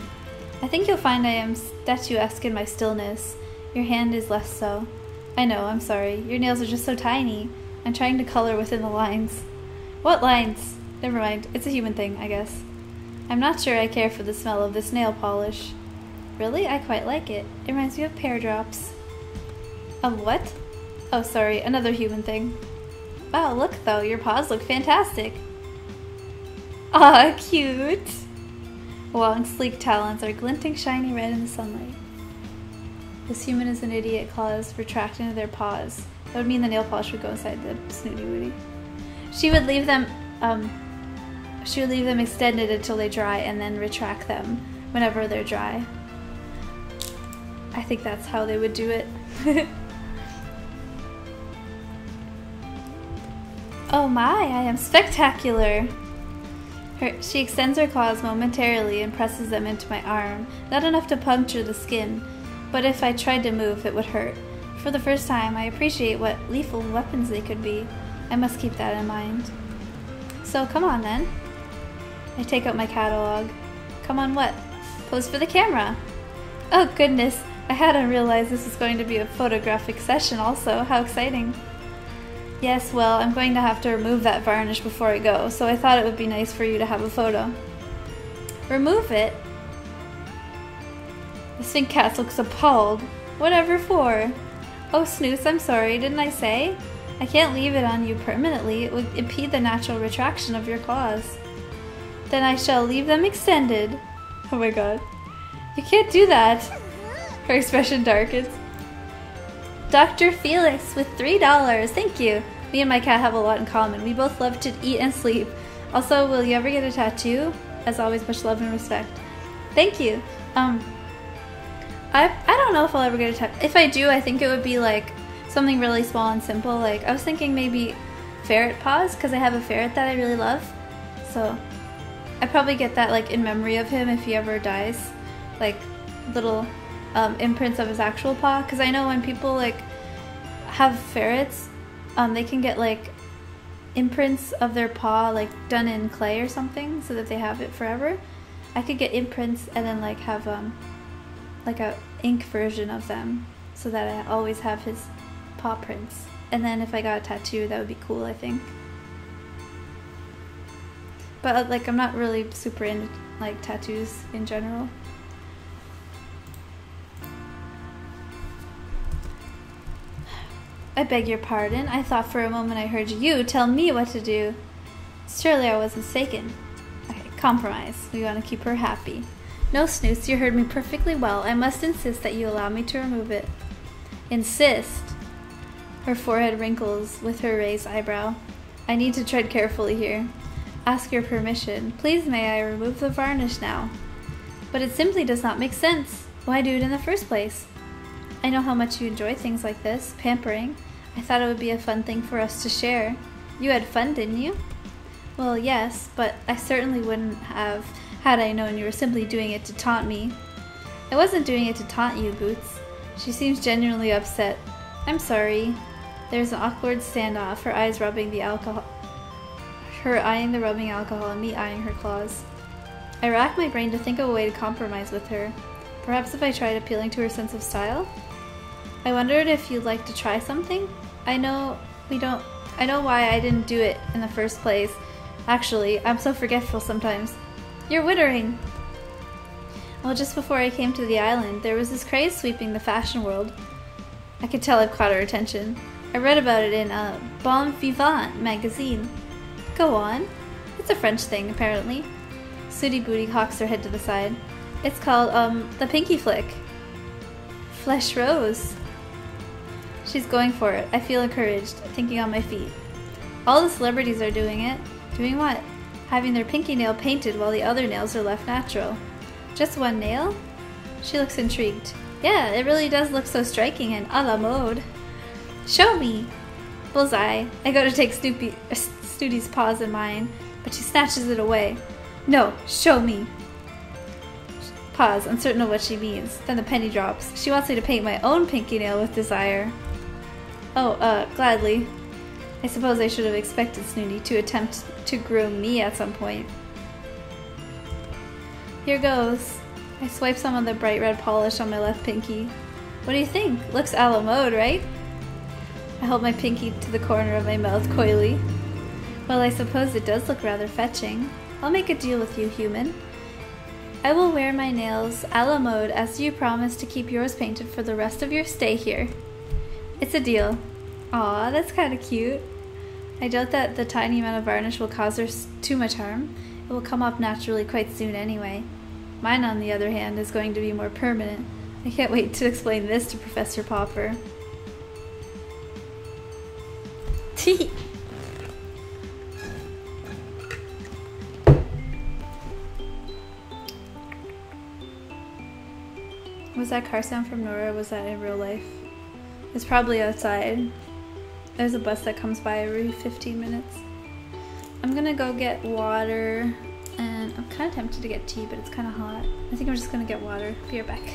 I think you'll find I am statuesque in my stillness. Your hand is less so. I know, I'm sorry. Your nails are just so tiny. I'm trying to color within the lines. What lines? Never mind. It's a human thing, I guess. I'm not sure I care for the smell of this nail polish. Really? I quite like it. It reminds me of pear drops. Of what? Oh, sorry. Another human thing. Wow, look though. Your paws look fantastic. Aw, cute. Long, sleek talons are glinting shiny red in the sunlight. This human is an idiot. Claws retract into their paws. That would mean the nail polish would go inside the snooty woody. She would leave them extended until they dry and then retract them whenever they're dry. I think that's how they would do it. Oh my, I am spectacular! She extends her claws momentarily and presses them into my arm, not enough to puncture the skin, but if I tried to move, it would hurt. For the first time, I appreciate what lethal weapons they could be. I must keep that in mind. So come on then. I take out my catalog. Come on what? Pose for the camera. Oh goodness, I hadn't realized this was going to be a photographic session also. How exciting. Yes, well, I'm going to have to remove that varnish before I go, so I thought it would be nice for you to have a photo. Remove it? The Sphinx cat looks appalled. Whatever for? Oh, Snooze, I'm sorry, didn't I say? I can't leave it on you permanently. It would impede the natural retraction of your claws. Then I shall leave them extended. Oh my god. You can't do that. Her expression darkens. Dr. Felix with $3. Thank you. Me and my cat have a lot in common. We both love to eat and sleep. Also, will you ever get a tattoo? As always, much love and respect. Thank you. I don't know if I'll ever get a tattoo. If I do, I think it would be like something really small and simple. Like, I was thinking maybe ferret paws, because I have a ferret that I really love. So, I'd probably get that like in memory of him if he ever dies. Like, little imprints of his actual paw, because I know when people like have ferrets, they can get like imprints of their paw like done in clay or something so that they have it forever. I could get imprints and then like have like a ink version of them so that I always have his paw prints. And then if I got a tattoo, that would be cool, I think. But like I'm not really super into like tattoos in general. I beg your pardon. I thought for a moment I heard you tell me what to do. Surely I was mistaken. Okay, compromise. We want to keep her happy. No, Snoots, you heard me perfectly well. I must insist that you allow me to remove it. Insist? Her forehead wrinkles with her raised eyebrow. I need to tread carefully here. Ask your permission. Please may I remove the varnish now? But it simply does not make sense. Why do it in the first place? I know how much you enjoy things like this, pampering. I thought it would be a fun thing for us to share. You had fun, didn't you? Well, yes, but I certainly wouldn't have had I known you were simply doing it to taunt me. I wasn't doing it to taunt you, Boots. She seems genuinely upset. I'm sorry. There's an awkward standoff, her eyes rubbing the alcohol. Her eyeing the rubbing alcohol and me eyeing her claws. I rack my brain to think of a way to compromise with her. Perhaps if I tried appealing to her sense of style? I wondered if you'd like to try something? I know why I didn't do it in the first place. Actually, I'm so forgetful sometimes. You're wittering! Well, just before I came to the island, there was this craze sweeping the fashion world. I could tell I've caught her attention. I read about it in a Bon Vivant magazine. Go on. It's a French thing, apparently. Sooty Booty cocks her head to the side. It's called, the Pinky Flick. Flesh Rose. She's going for it. I feel encouraged, thinking on my feet. All the celebrities are doing it. Doing what? Having their pinky nail painted while the other nails are left natural. Just one nail? She looks intrigued. Yeah, it really does look so striking and a la mode. Show me! Bullseye. I go to take Snooty's paws in mine, but she snatches it away. No, show me! Pause, uncertain of what she means. Then the penny drops. She wants me to paint my own pinky nail with desire. Oh, gladly. I suppose I should have expected Snooty to attempt to groom me at some point. Here goes. I swipe some of the bright red polish on my left pinky. What do you think? Looks a la mode, right? I hold my pinky to the corner of my mouth coyly. Well, I suppose it does look rather fetching. I'll make a deal with you, human. I will wear my nails a la mode as you promise to keep yours painted for the rest of your stay here. It's a deal. Aw, that's kind of cute. I doubt that the tiny amount of varnish will cause her too much harm. It will come off naturally quite soon anyway. Mine, on the other hand, is going to be more permanent. I can't wait to explain this to Professor Popper. Tee! Was that car sound from Nora, or was that in real life? It's probably outside. There's a bus that comes by every 15 minutes. I'm gonna go get water, and I'm kind of tempted to get tea, but it's kind of hot. I think I'm just gonna get water. Be right back.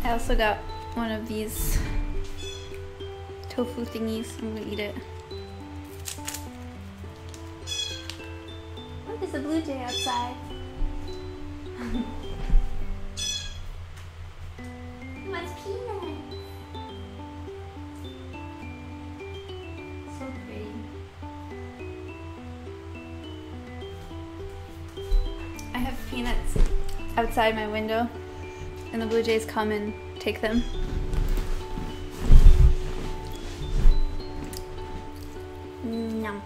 I also got one of these tofu thingies. I'm gonna eat it. Look, there's a blue jay outside. What's peanut? So pretty. I have peanuts outside my window, and the blue jays come and take them. Nom.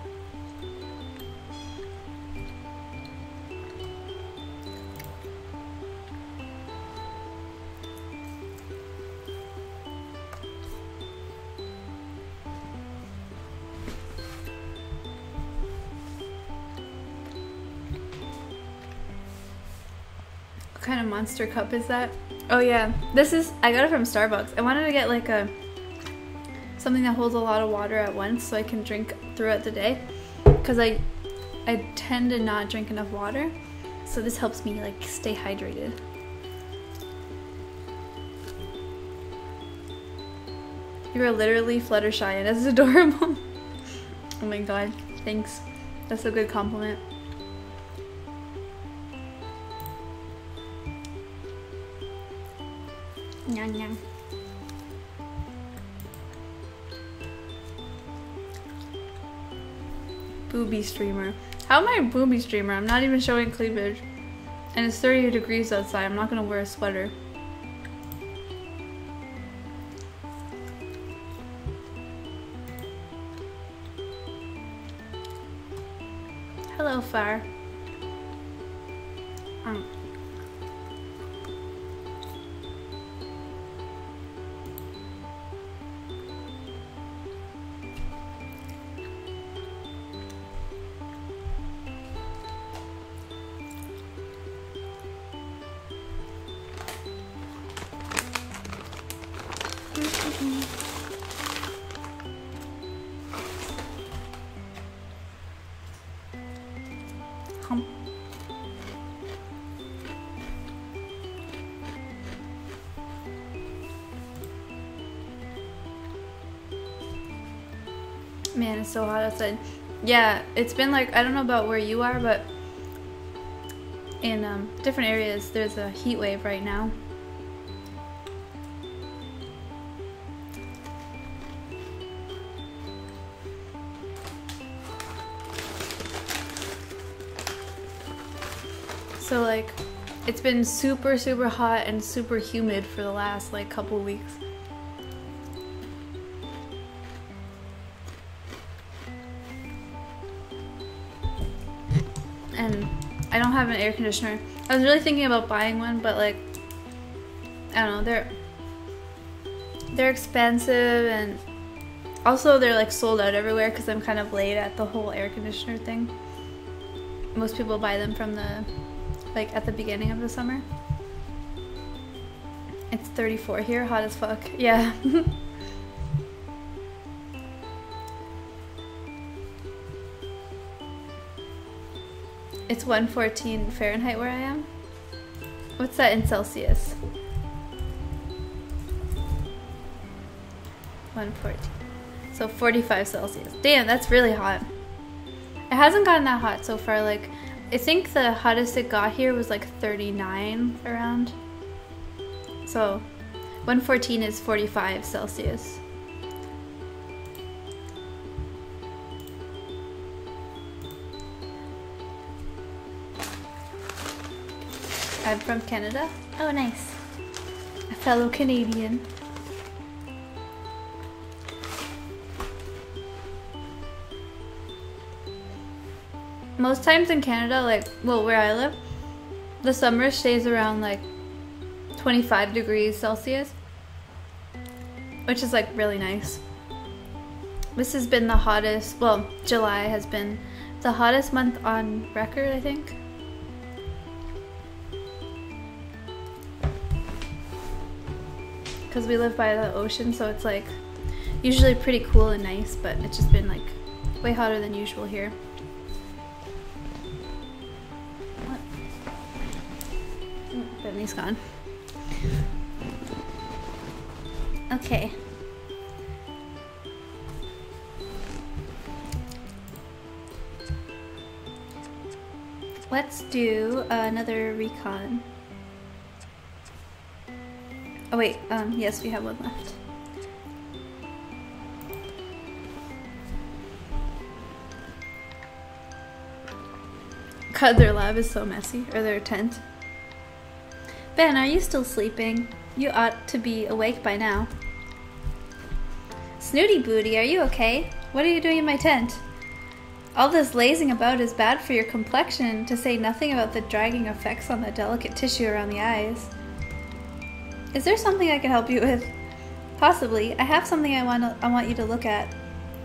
What kind of monster cup is that? Oh yeah, this is, I got it from Starbucks. I wanted to get like something that holds a lot of water at once so I can drink throughout the day, because I tend to not drink enough water, so this helps me like stay hydrated. You are literally Fluttershy, and that's adorable. Oh my god, thanks. That's a good compliment. Nyam nyam. Booby streamer. How am I a booby streamer? I'm not even showing cleavage. And it's 30 degrees outside. I'm not gonna wear a sweater. Hello, Fire. Man, it's so hot outside. Yeah, it's been like, I don't know about where you are, but in different areas there's a heat wave right now. So like, it's been super, super hot and super humid for the last like couple weeks. And I don't have an air conditioner. I was really thinking about buying one, but like, I don't know, they're expensive, and also they're like sold out everywhere because I'm kind of late at the whole air conditioner thing. Most people buy them from the like at the beginning of the summer. It's 34 here, hot as fuck. Yeah. It's 114 Fahrenheit where I am. What's that in Celsius? 114. So 45 Celsius. Damn, that's really hot. It hasn't gotten that hot so far. Like, I think the hottest it got here was like 39 around. So 114 is 45 Celsius. I'm from Canada. Oh, nice. A fellow Canadian. Most times in Canada, like, well, where I live, the summer stays around like 25 degrees Celsius, which is like really nice. This has been the hottest, well, July has been the hottest month on record, I think. Because we live by the ocean, so it's like usually pretty cool and nice, but it's just been like way hotter than usual here. What? Bentley's gone. Okay. Let's do another recon. Oh wait, yes, we have one left. God, their lab is so messy, or their tent. Ben, are you still sleeping? You ought to be awake by now. Snooty Booty, are you okay? What are you doing in my tent? All this lazing about is bad for your complexion, to say nothing about the dragging effects on the delicate tissue around the eyes. Is there something I can help you with? Possibly. I have something I want you to look at.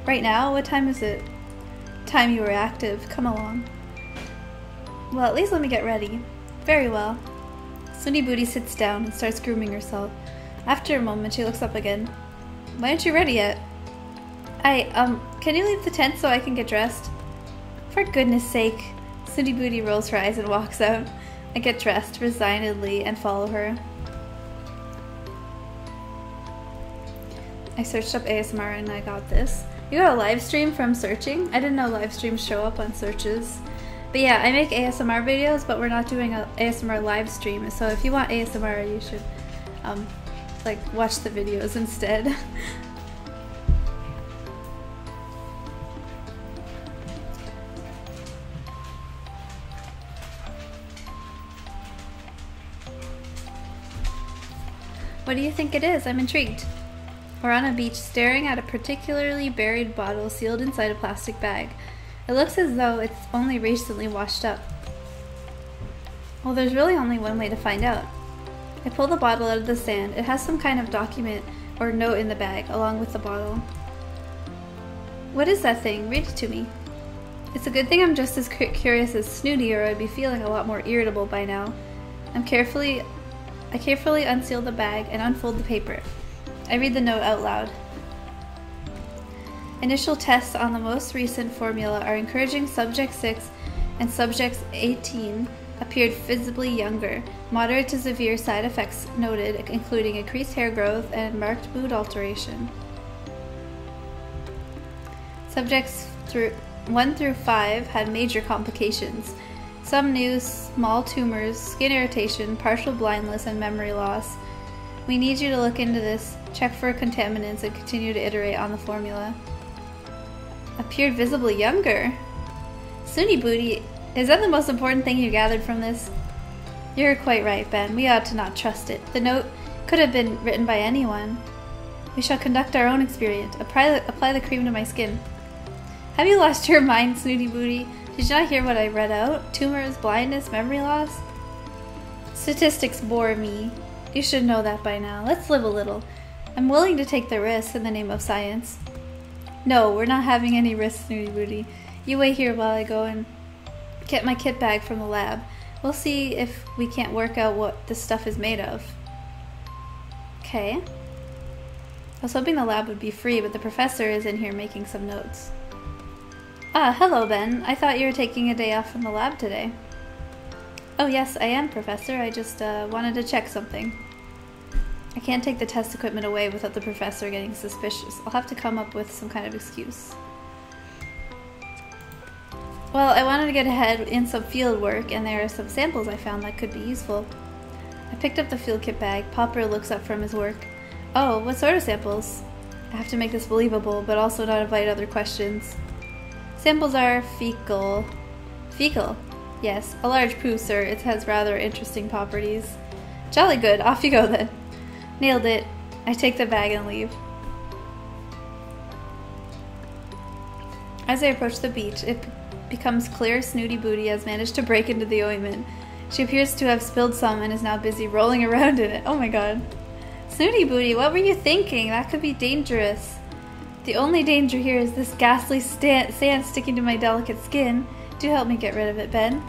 Right now? What time is it? Time you were active. Come along. Well, at least let me get ready. Very well. Snooty Booty sits down and starts grooming herself. After a moment, she looks up again. Why aren't you ready yet? Can you leave the tent so I can get dressed? For goodness sake. Snooty Booty rolls her eyes and walks out. I get dressed resignedly and follow her. I searched up ASMR and I got this. You got a live stream from searching? I didn't know live streams show up on searches. But yeah, I make ASMR videos, but we're not doing an ASMR live stream. So if you want ASMR, you should like watch the videos instead. What do you think it is? I'm intrigued. We're on a beach staring at a particularly buried bottle sealed inside a plastic bag. It looks as though it's only recently washed up. Well, there's really only one way to find out. I pull the bottle out of the sand. It has some kind of document or note in the bag, along with the bottle. What is that thing? Read it to me. It's a good thing I'm just as curious as Snooty, or I'd be feeling a lot more irritable by now. I carefully unseal the bag and unfold the paper. I read the note out loud. Initial tests on the most recent formula are encouraging subject 6 and subject 18 appeared visibly younger. Moderate to severe side effects noted, including increased hair growth and marked mood alteration. Subjects 1 through 5 had major complications. Some new small tumors, skin irritation, partial blindness, and memory loss. We need you to look into this, check for contaminants, and continue to iterate on the formula. Appeared visibly younger. Snooty Booty, is that the most important thing you gathered from this? You're quite right, Ben. We ought to not trust it. The note could have been written by anyone. We shall conduct our own experiment. Apply the cream to my skin. Have you lost your mind, Snooty Booty? Did you not hear what I read out? Tumors, blindness, memory loss? Statistics bore me. You should know that by now. Let's live a little. I'm willing to take the risk in the name of science. No, we're not having any risks, Snooty Booty. You wait here while I go and get my kit bag from the lab. We'll see if we can't work out what this stuff is made of. Okay. I was hoping the lab would be free, but the professor is in here making some notes. Ah, hello, Ben. I thought you were taking a day off from the lab today. Oh yes, I am, Professor. I just wanted to check something. I can't take the test equipment away without the professor getting suspicious. I'll have to come up with some kind of excuse. Well, I wanted to get ahead in some field work, and there are some samples I found that could be useful. I picked up the field kit bag. Popper looks up from his work. Oh, what sort of samples? I have to make this believable, but also not invite other questions. Samples are fecal. Fecal? Yes, a large poo, sir. It has rather interesting properties. Jolly good. Off you go, then. Nailed it. I take the bag and leave. As I approach the beach, it becomes clear Snooty Booty has managed to break into the ointment. She appears to have spilled some and is now busy rolling around in it. Oh my god. Snooty Booty, what were you thinking? That could be dangerous. The only danger here is this ghastly sand sticking to my delicate skin. Do help me get rid of it, Ben.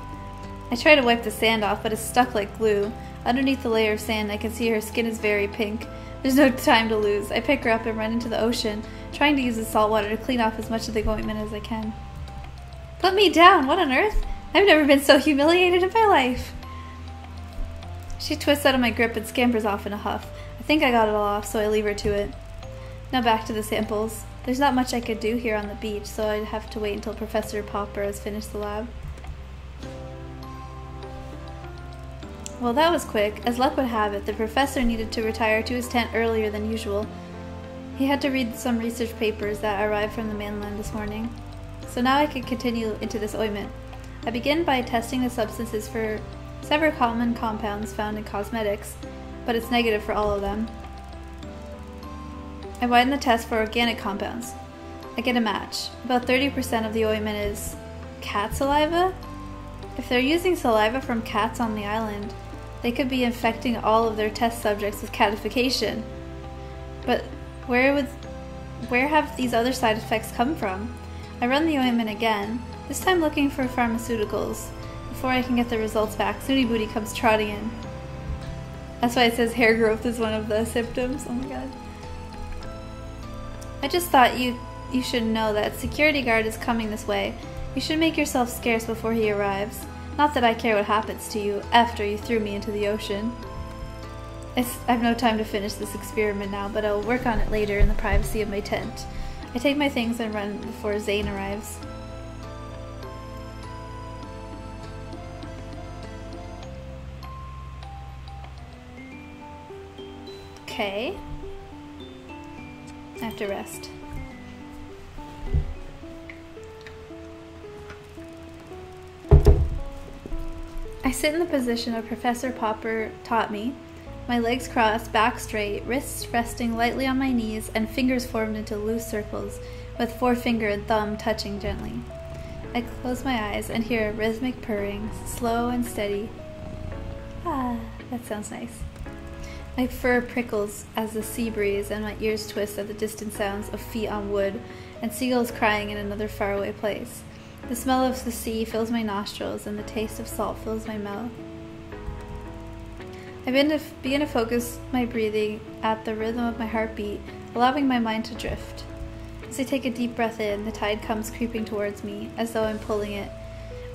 I try to wipe the sand off, but it's stuck like glue. Underneath the layer of sand, I can see her skin is very pink. There's no time to lose. I pick her up and run into the ocean, trying to use the salt water to clean off as much of the ointment as I can. Put me down! What on earth? I've never been so humiliated in my life. She twists out of my grip and scampers off in a huff. I think I got it all off, so I leave her to it. Now back to the samples. There's not much I could do here on the beach, so I'd have to wait until Professor Popper has finished the lab. Well, that was quick. As luck would have it, the professor needed to retire to his tent earlier than usual. He had to read some research papers that arrived from the mainland this morning. So now I could continue into this ointment. I begin by testing the substances for several common compounds found in cosmetics, but it's negative for all of them. I widen the test for organic compounds. I get a match. About 30% of the ointment is cat saliva? If they're using saliva from cats on the island, they could be infecting all of their test subjects with catification. But where have these other side effects come from? I run the ointment again, this time looking for pharmaceuticals. Before I can get the results back, Snooty Booty comes trotting in. That's why it says hair growth is one of the symptoms. Oh my god. I just thought you should know that security guard is coming this way. You should make yourself scarce before he arrives. Not that I care what happens to you after you threw me into the ocean. I have no time to finish this experiment now, but I'll work on it later in the privacy of my tent. I take my things and run before Zane arrives. Okay. I have to rest. I sit in the position of Professor Popper taught me, my legs crossed, back straight, wrists resting lightly on my knees, and fingers formed into loose circles, with forefinger and thumb touching gently. I close my eyes and hear a rhythmic purring, slow and steady. Ah, that sounds nice. My fur prickles as the sea breeze, and my ears twist at the distant sounds of feet on wood and seagulls crying in another faraway place. The smell of the sea fills my nostrils, and the taste of salt fills my mouth. I begin to focus my breathing at the rhythm of my heartbeat, allowing my mind to drift. As I take a deep breath in, the tide comes creeping towards me, as though I'm pulling it.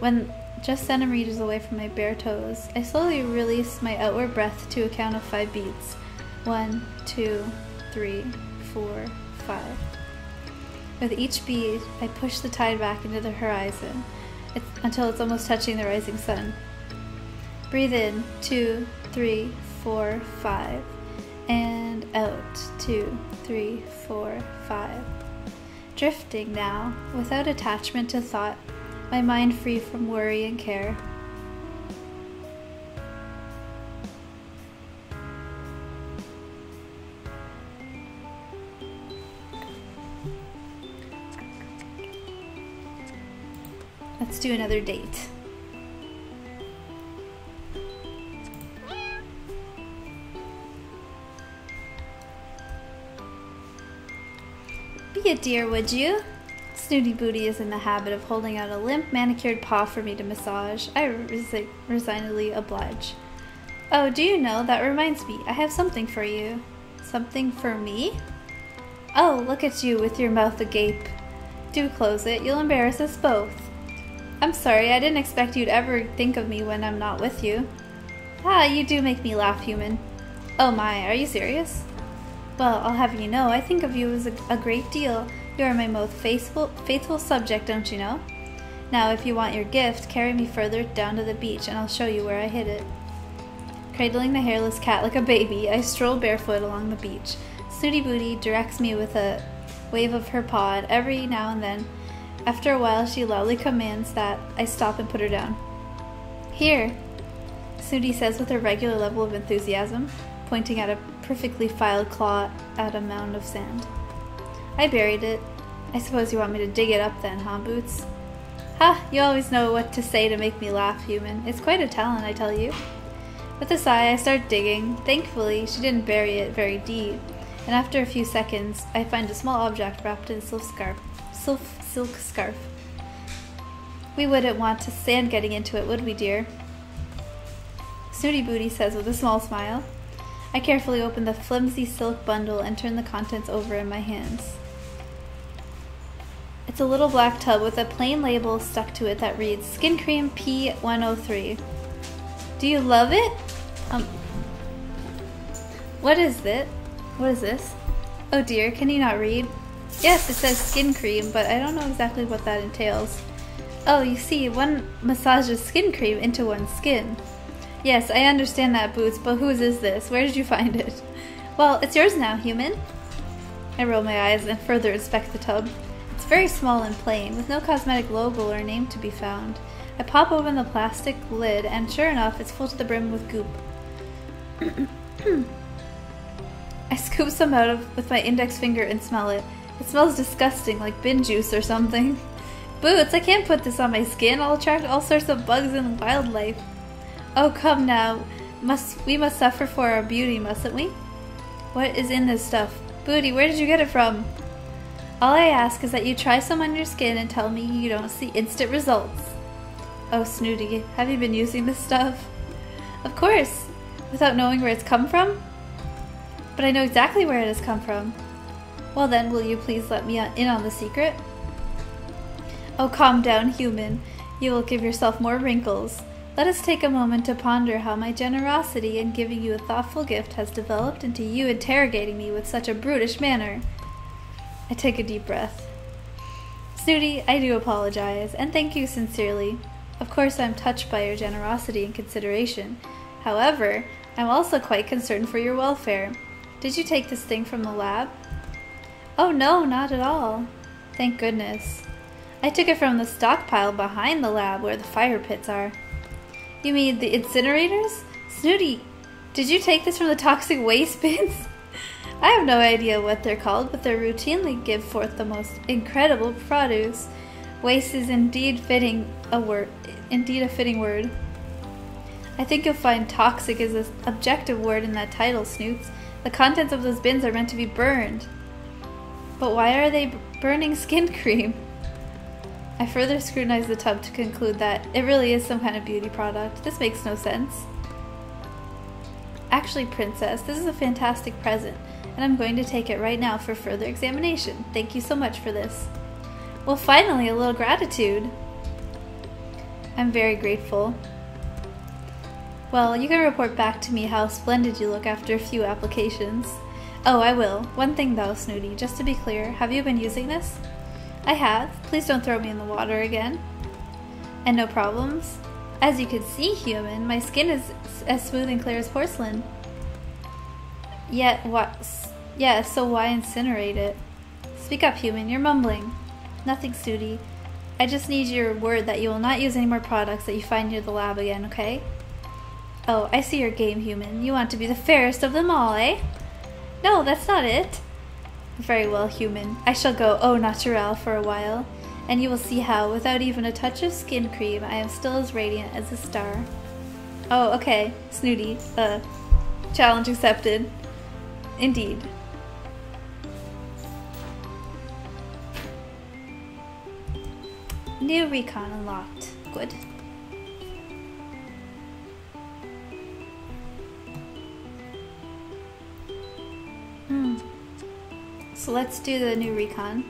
When just centimeters away from my bare toes, I slowly release my outward breath to a count of 5 beats. 1, 2, 3, 4, 5. With each bead, I push the tide back into the horizon until it's almost touching the rising sun. Breathe in, 2, 3, 4, 5. And out, 2, 3, 4, 5. Drifting now, without attachment to thought, my mind free from worry and care. Let's do another date. Be a dear, would you? Snooty Booty is in the habit of holding out a limp, manicured paw for me to massage. I resignedly oblige. Oh, do you know, that reminds me, I have something for you. Something for me? Oh, look at you with your mouth agape. Do close it, you'll embarrass us both. I'm sorry, I didn't expect you'd ever think of me when I'm not with you. Ah, you do make me laugh, human. Oh my, are you serious? Well, I'll have you know, I think of you as a great deal. You are my most faithful subject, don't you know? Now, if you want your gift, carry me further down to the beach, and I'll show you where I hid it. Cradling the hairless cat like a baby, I stroll barefoot along the beach. Snooty Booty directs me with a wave of her paw every now and then. After a while, she loudly commands that I stop and put her down. Here, Snooty says with her regular level of enthusiasm, pointing at a perfectly filed claw at a mound of sand. I buried it. I suppose you want me to dig it up then, huh, Boots? Ha! You always know what to say to make me laugh, human. It's quite a talent, I tell you. With a sigh, I start digging. Thankfully, she didn't bury it very deep, and after a few seconds, I find a small object wrapped in a silk scarf. We wouldn't want sand getting into it, would we, dear? Snooty Booty says with a small smile. I carefully open the flimsy silk bundle and turn the contents over in my hands. It's a little black tub with a plain label stuck to it that reads, Skin Cream P103. Do you love it? What is it? What is this? Oh dear, can you not read? Yes, it says skin cream, but I don't know exactly what that entails. Oh, you see, one massages skin cream into one's skin. Yes, I understand that, Boots, but whose is this? Where did you find it? Well, it's yours now, human. I roll my eyes and further inspect the tub. It's very small and plain, with no cosmetic logo or name to be found. I pop open the plastic lid, and sure enough, it's full to the brim with goop. I scoop some out with my index finger and smell it. It smells disgusting, like bin juice or something. Boots, I can't put this on my skin. I'll attract all sorts of bugs and wildlife. Oh, come now. We must suffer for our beauty, mustn't we? What is in this stuff? Booty, where did you get it from? All I ask is that you try some on your skin and tell me you don't see instant results. Oh, Snooty, have you been using this stuff? Of course. Without knowing where it's come from? But I know exactly where it has come from. Well then, will you please let me in on the secret? Oh, calm down, human. You will give yourself more wrinkles. Let us take a moment to ponder how my generosity in giving you a thoughtful gift has developed into you interrogating me with such a brutish manner. I take a deep breath. Snooty, I do apologize, and thank you sincerely. Of course, I'm touched by your generosity and consideration. However, I'm also quite concerned for your welfare. Did you take this thing from the lab? Oh no, not at all. Thank goodness. I took it from the stockpile behind the lab where the fire pits are. You mean the incinerators? Snooty, did you take this from the toxic waste bins? I have no idea what they're called, but they routinely give forth the most incredible produce. Waste is indeed a fitting word. I think you'll find toxic is an objective word in that title, Snoots. The contents of those bins are meant to be burned. But why are they burning skin cream? I further scrutinize the tub to conclude that it really is some kind of beauty product. This makes no sense. Actually, Princess, this is a fantastic present, and I'm going to take it right now for further examination. Thank you so much for this. Well, finally, a little gratitude. I'm very grateful. Well, you can report back to me how splendid you look after a few applications. Oh, I will. One thing though, Snooty, just to be clear, have you been using this? I have. Please don't throw me in the water again. And no problems? As you can see, human, my skin is as smooth and clear as porcelain. Yet what? Yeah, so why incinerate it? Speak up, human, you're mumbling. Nothing, Snooty. I just need your word that you will not use any more products that you find near the lab again, okay? Oh, I see your game, human. You want to be the fairest of them all, eh? No, that's not it. Very well, human. I shall go au naturel for a while, and you will see how, without even a touch of skin cream, I am still as radiant as a star. Oh, okay, Snooty. Challenge accepted. Indeed. New recon unlocked. Good. So let's do the new recon.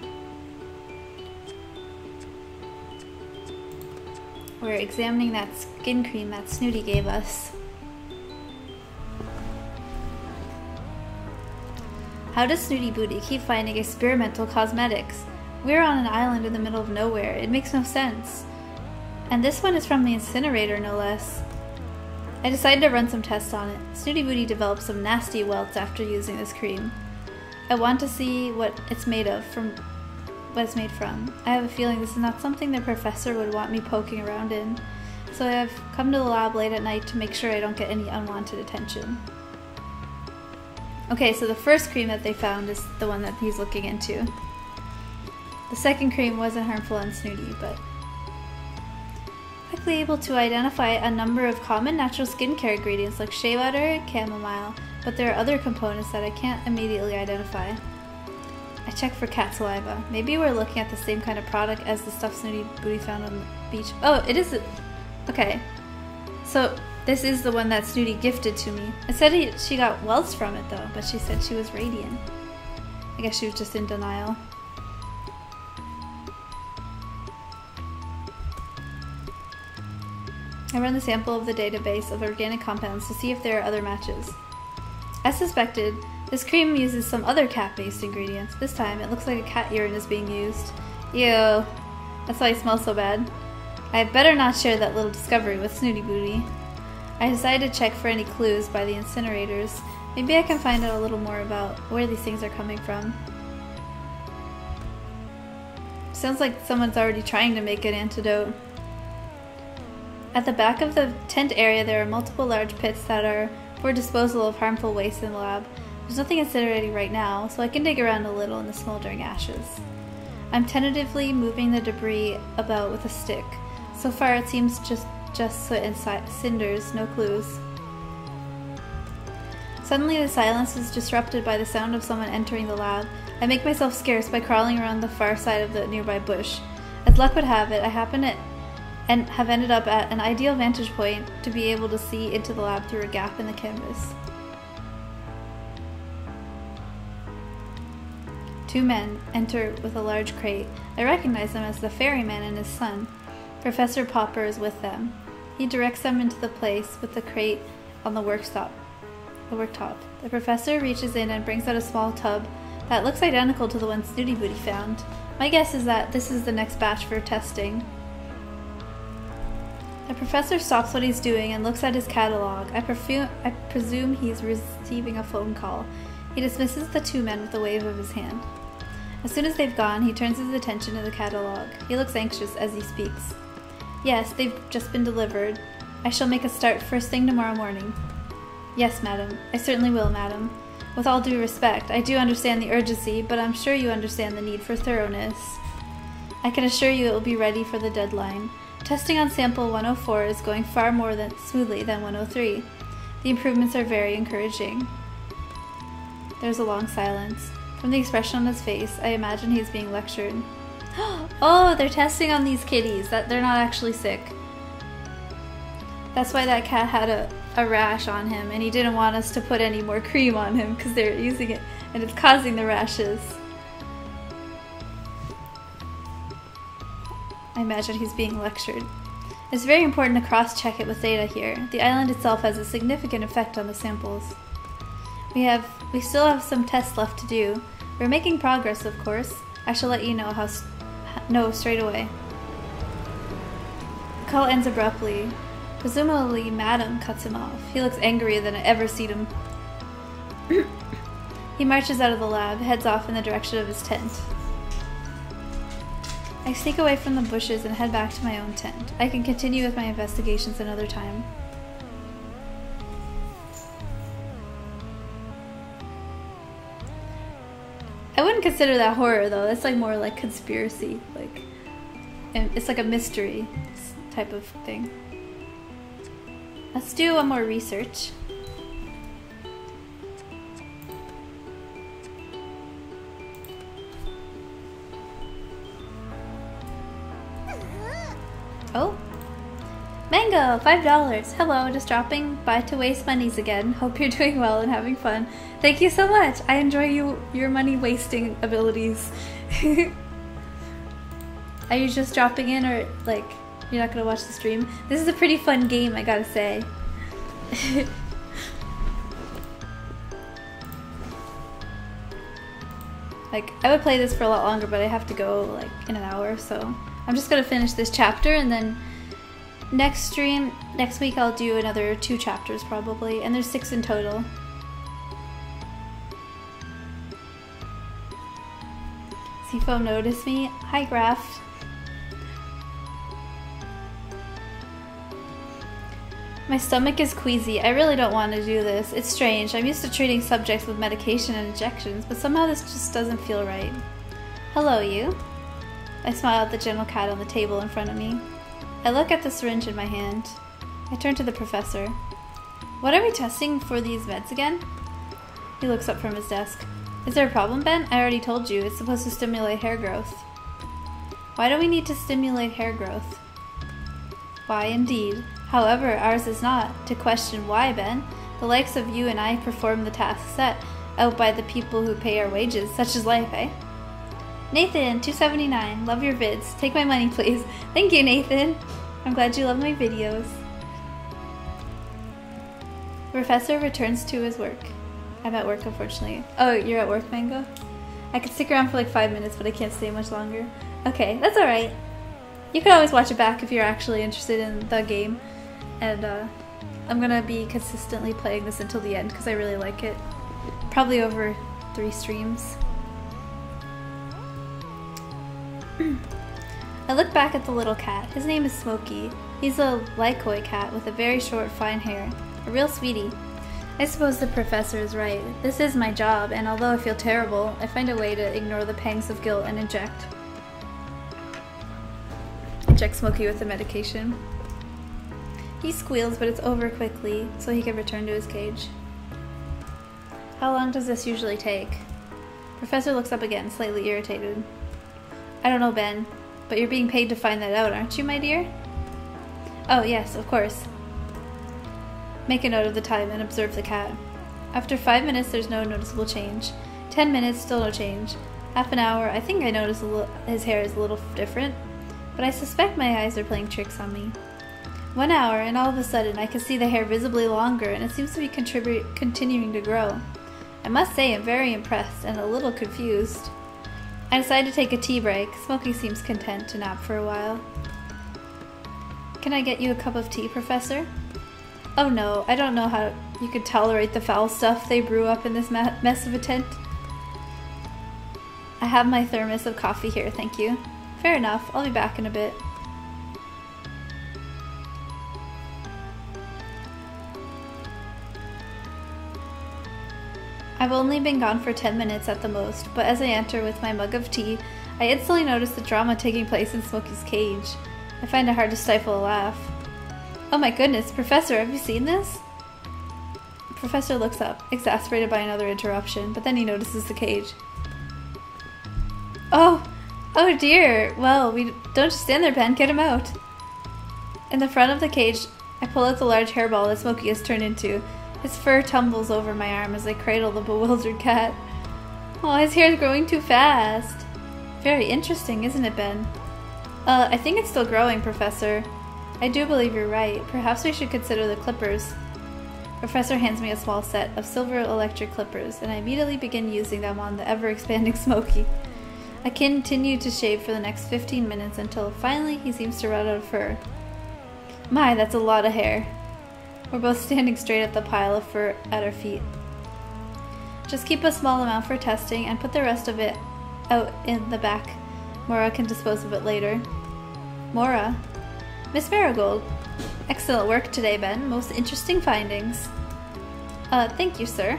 We're examining that skin cream that Snooty gave us. How does Snooty Booty keep finding experimental cosmetics? We're on an island in the middle of nowhere. It makes no sense. And this one is from the incinerator, no less. I decided to run some tests on it. Snooty Booty developed some nasty welts after using this cream. I want to see what it's made from. I have a feeling this is not something the professor would want me poking around in. So I've come to the lab late at night to make sure I don't get any unwanted attention. Okay, so the first cream that they found is the one that he's looking into. The second cream wasn't harmful on Snooty, but quickly able to identify a number of common natural skincare ingredients like shea butter and chamomile, but there are other components that I can't immediately identify. I checked for cat saliva. Maybe we're looking at the same kind of product as the stuff Snooty Booty found on the beach. Oh, it is. Okay. So this is the one that Snooty gifted to me. It said she got welts from it though, but she said she was radiant. I guess she was just in denial. I ran the sample of the database of organic compounds to see if there are other matches. As suspected, this cream uses some other cat-based ingredients. This time, it looks like a cat urine is being used. Ew. That's why it smells so bad. I had better not share that little discovery with Snooty Booty. I decided to check for any clues by the incinerators. Maybe I can find out a little more about where these things are coming from. Sounds like someone's already trying to make an antidote. At the back of the tent area, there are multiple large pits that are for disposal of harmful waste in the lab. There's nothing incinerating right now, so I can dig around a little in the smoldering ashes. I'm tentatively moving the debris about with a stick. So far it seems just soot and cinders, no clues. Suddenly the silence is disrupted by the sound of someone entering the lab. I make myself scarce by crawling around the far side of the nearby bush. As luck would have it, I happen to have ended up at an ideal vantage point to be able to see into the lab through a gap in the canvas. Two men enter with a large crate. I recognize them as the ferryman and his son. Professor Popper is with them. He directs them into the place with the crate on the worktop. The professor reaches in and brings out a small tub that looks identical to the one Snooty Booty found. My guess is that this is the next batch for testing. The professor stops what he's doing and looks at his catalog. I presume he's receiving a phone call. He dismisses the two men with a wave of his hand. As soon as they've gone, he turns his attention to the catalog. He looks anxious as he speaks. Yes, they've just been delivered. I shall make a start first thing tomorrow morning. Yes, madam. I certainly will, madam. With all due respect, I do understand the urgency, but I'm sure you understand the need for thoroughness. I can assure you it will be ready for the deadline. Testing on sample 104 is going far more smoothly than 103. The improvements are very encouraging. There's a long silence. From the expression on his face, I imagine he's being lectured. Oh, they're testing on these kitties, that they're not actually sick. That's why that cat had a rash on him, and he didn't want us to put any more cream on him because they're using it, and it's causing the rashes. I imagine he's being lectured. It's very important to cross-check it with data here. The island itself has a significant effect on the samples. We still have some tests left to do. We're making progress, of course. I shall let you know No, straight away. The call ends abruptly. Presumably, Madam cuts him off. He looks angrier than I ever seen him. He marches out of the lab, heads off in the direction of his tent. I sneak away from the bushes and head back to my own tent. I can continue with my investigations another time. I wouldn't consider that horror though. That's like more like conspiracy, like, and it's like a mystery type of thing. Let's do one more research. Oh, mango, $5. Hello, just dropping by to waste monies again. Hope you're doing well and having fun. Thank you so much. I enjoy your money wasting abilities. Are you just dropping in, or like you're not gonna watch the stream? This is a pretty fun game, I gotta say. Like, I would play this for a lot longer, but I have to go like in an hour, so I'm just gonna finish this chapter, and then next week I'll do another 2 chapters probably, and there's 6 in total. Seafoam noticed me. Hi, Graf. My stomach is queasy. I really don't want to do this. It's strange. I'm used to treating subjects with medication and injections, but somehow this just doesn't feel right. Hello, you. I smile at the gentle cat on the table in front of me. I look at the syringe in my hand. I turn to the professor. What are we testing for these meds again? He looks up from his desk. Is there a problem, Ben? I already told you. It's supposed to stimulate hair growth. Why do we need to stimulate hair growth? Why, indeed. However, ours is not. To question why, Ben. The likes of you and I perform the tasks set out by the people who pay our wages, such as life, eh? Nathan, $2.79. Love your vids. Take my money, please. Thank you, Nathan. I'm glad you love my videos. The professor returns to his work. I'm at work, unfortunately. Oh, you're at work, Mango? I could stick around for like 5 minutes, but I can't stay much longer. Okay, that's alright. You can always watch it back if you're actually interested in the game. And I'm gonna be consistently playing this until the end because I really like it. Probably over 3 streams. I look back at the little cat. His name is Smokey. He's a Lycoid cat with a very short, fine hair. A real sweetie. I suppose the professor is right. This is my job, and although I feel terrible, I find a way to ignore the pangs of guilt and inject Smokey with the medication. He squeals, but it's over quickly, so he can return to his cage. How long does this usually take? Professor looks up again, slightly irritated. I don't know, Ben, but you're being paid to find that out, aren't you, my dear? Oh, yes, of course. Make a note of the time and observe the cat. After 5 minutes, there's no noticeable change. 10 minutes, still no change. Half an hour, I think I notice his hair is a little different, but I suspect my eyes are playing tricks on me. 1 hour, and all of a sudden I can see the hair visibly longer, and it seems to be continuing to grow. I must say I'm very impressed and a little confused. I decide to take a tea break. Smokey seems content to nap for a while. Can I get you a cup of tea, Professor? Oh no, I don't know how you could tolerate the foul stuff they brew up in this mess of a tent. I have my thermos of coffee here, thank you. Fair enough, I'll be back in a bit. I've only been gone for 10 minutes at the most, but as I enter with my mug of tea, I instantly notice the drama taking place in Smokey's cage. I find it hard to stifle a laugh. Oh my goodness, Professor, have you seen this? The Professor looks up, exasperated by another interruption, but then he notices the cage. Oh dear, well, don't just stand there, Ben, get him out. In the front of the cage, I pull out the large hairball that Smokey has turned into. His fur tumbles over my arm as I cradle the bewildered cat. Oh, his hair is growing too fast. Very interesting, isn't it, Ben? I think it's still growing, Professor. I do believe you're right. Perhaps we should consider the clippers. Professor hands me a small set of silver electric clippers, and I immediately begin using them on the ever-expanding Smokey. I continued to shave for the next 15 minutes until finally he seems to run out of fur. My, that's a lot of hair. We're both standing straight at the pile of fur at our feet. Just keep a small amount for testing and put the rest of it out in the back. Mora can dispose of it later. Mora. Miss Marigold. Excellent work today, Ben. Most interesting findings. Thank you, sir.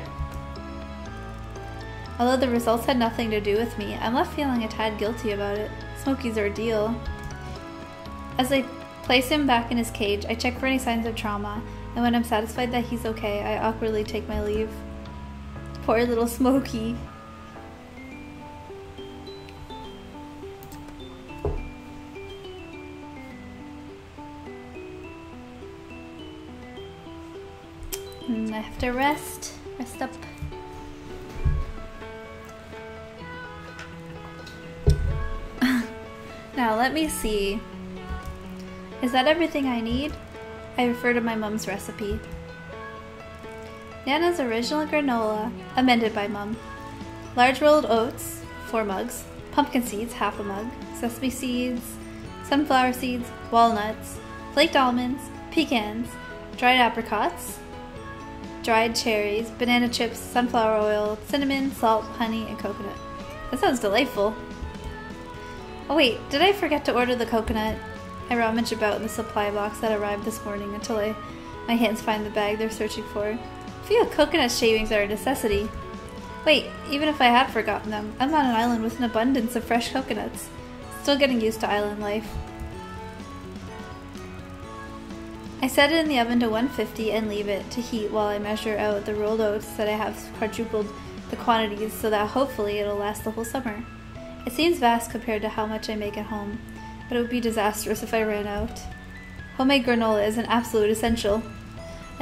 Although the results had nothing to do with me, I'm left feeling a tad guilty about it. Smokey's ordeal. As I place him back in his cage, I check for any signs of trauma, and when I'm satisfied that he's okay, I awkwardly take my leave. Poor little Smokey. I have to rest up. Now let me see. Is that everything I need? I refer to my mom's recipe. Nana's original granola, amended by Mum. Large rolled oats, 4 mugs. Pumpkin seeds, half a mug. Sesame seeds, sunflower seeds, walnuts, flaked almonds, pecans, dried apricots, dried cherries, banana chips, sunflower oil, cinnamon, salt, honey, and coconut. That sounds delightful. Oh wait, did I forget to order the coconut? I rummage about in the supply box that arrived this morning until my hands find the bag they're searching for. I feel coconut shavings are a necessity. Wait, even if I had forgotten them, I'm on an island with an abundance of fresh coconuts. Still getting used to island life. I set it in the oven to 150 and leave it to heat while I measure out the rolled oats that I have quadrupled the quantities so that hopefully it'll last the whole summer. It seems vast compared to how much I make at home, but it would be disastrous if I ran out. Homemade granola is an absolute essential.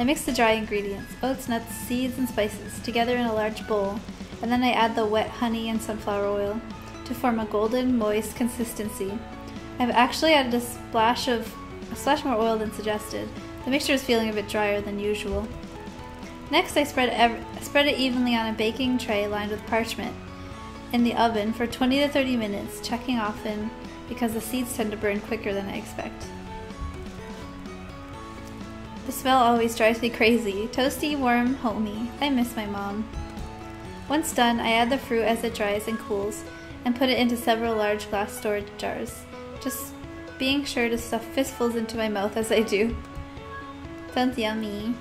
I mix the dry ingredients, oats, nuts, seeds, and spices, together in a large bowl, and then I add the wet honey and sunflower oil to form a golden, moist consistency. I've actually added a splash more oil than suggested. The mixture is feeling a bit drier than usual. Next, I spread it evenly on a baking tray lined with parchment in the oven for 20 to 30 minutes, checking often because the seeds tend to burn quicker than I expect. The smell always drives me crazy. Toasty, warm, homey. I miss my mom. Once done, I add the fruit as it dries and cools and put it into several large glass storage jars, just being sure to stuff fistfuls into my mouth as I do. Sounds yummy.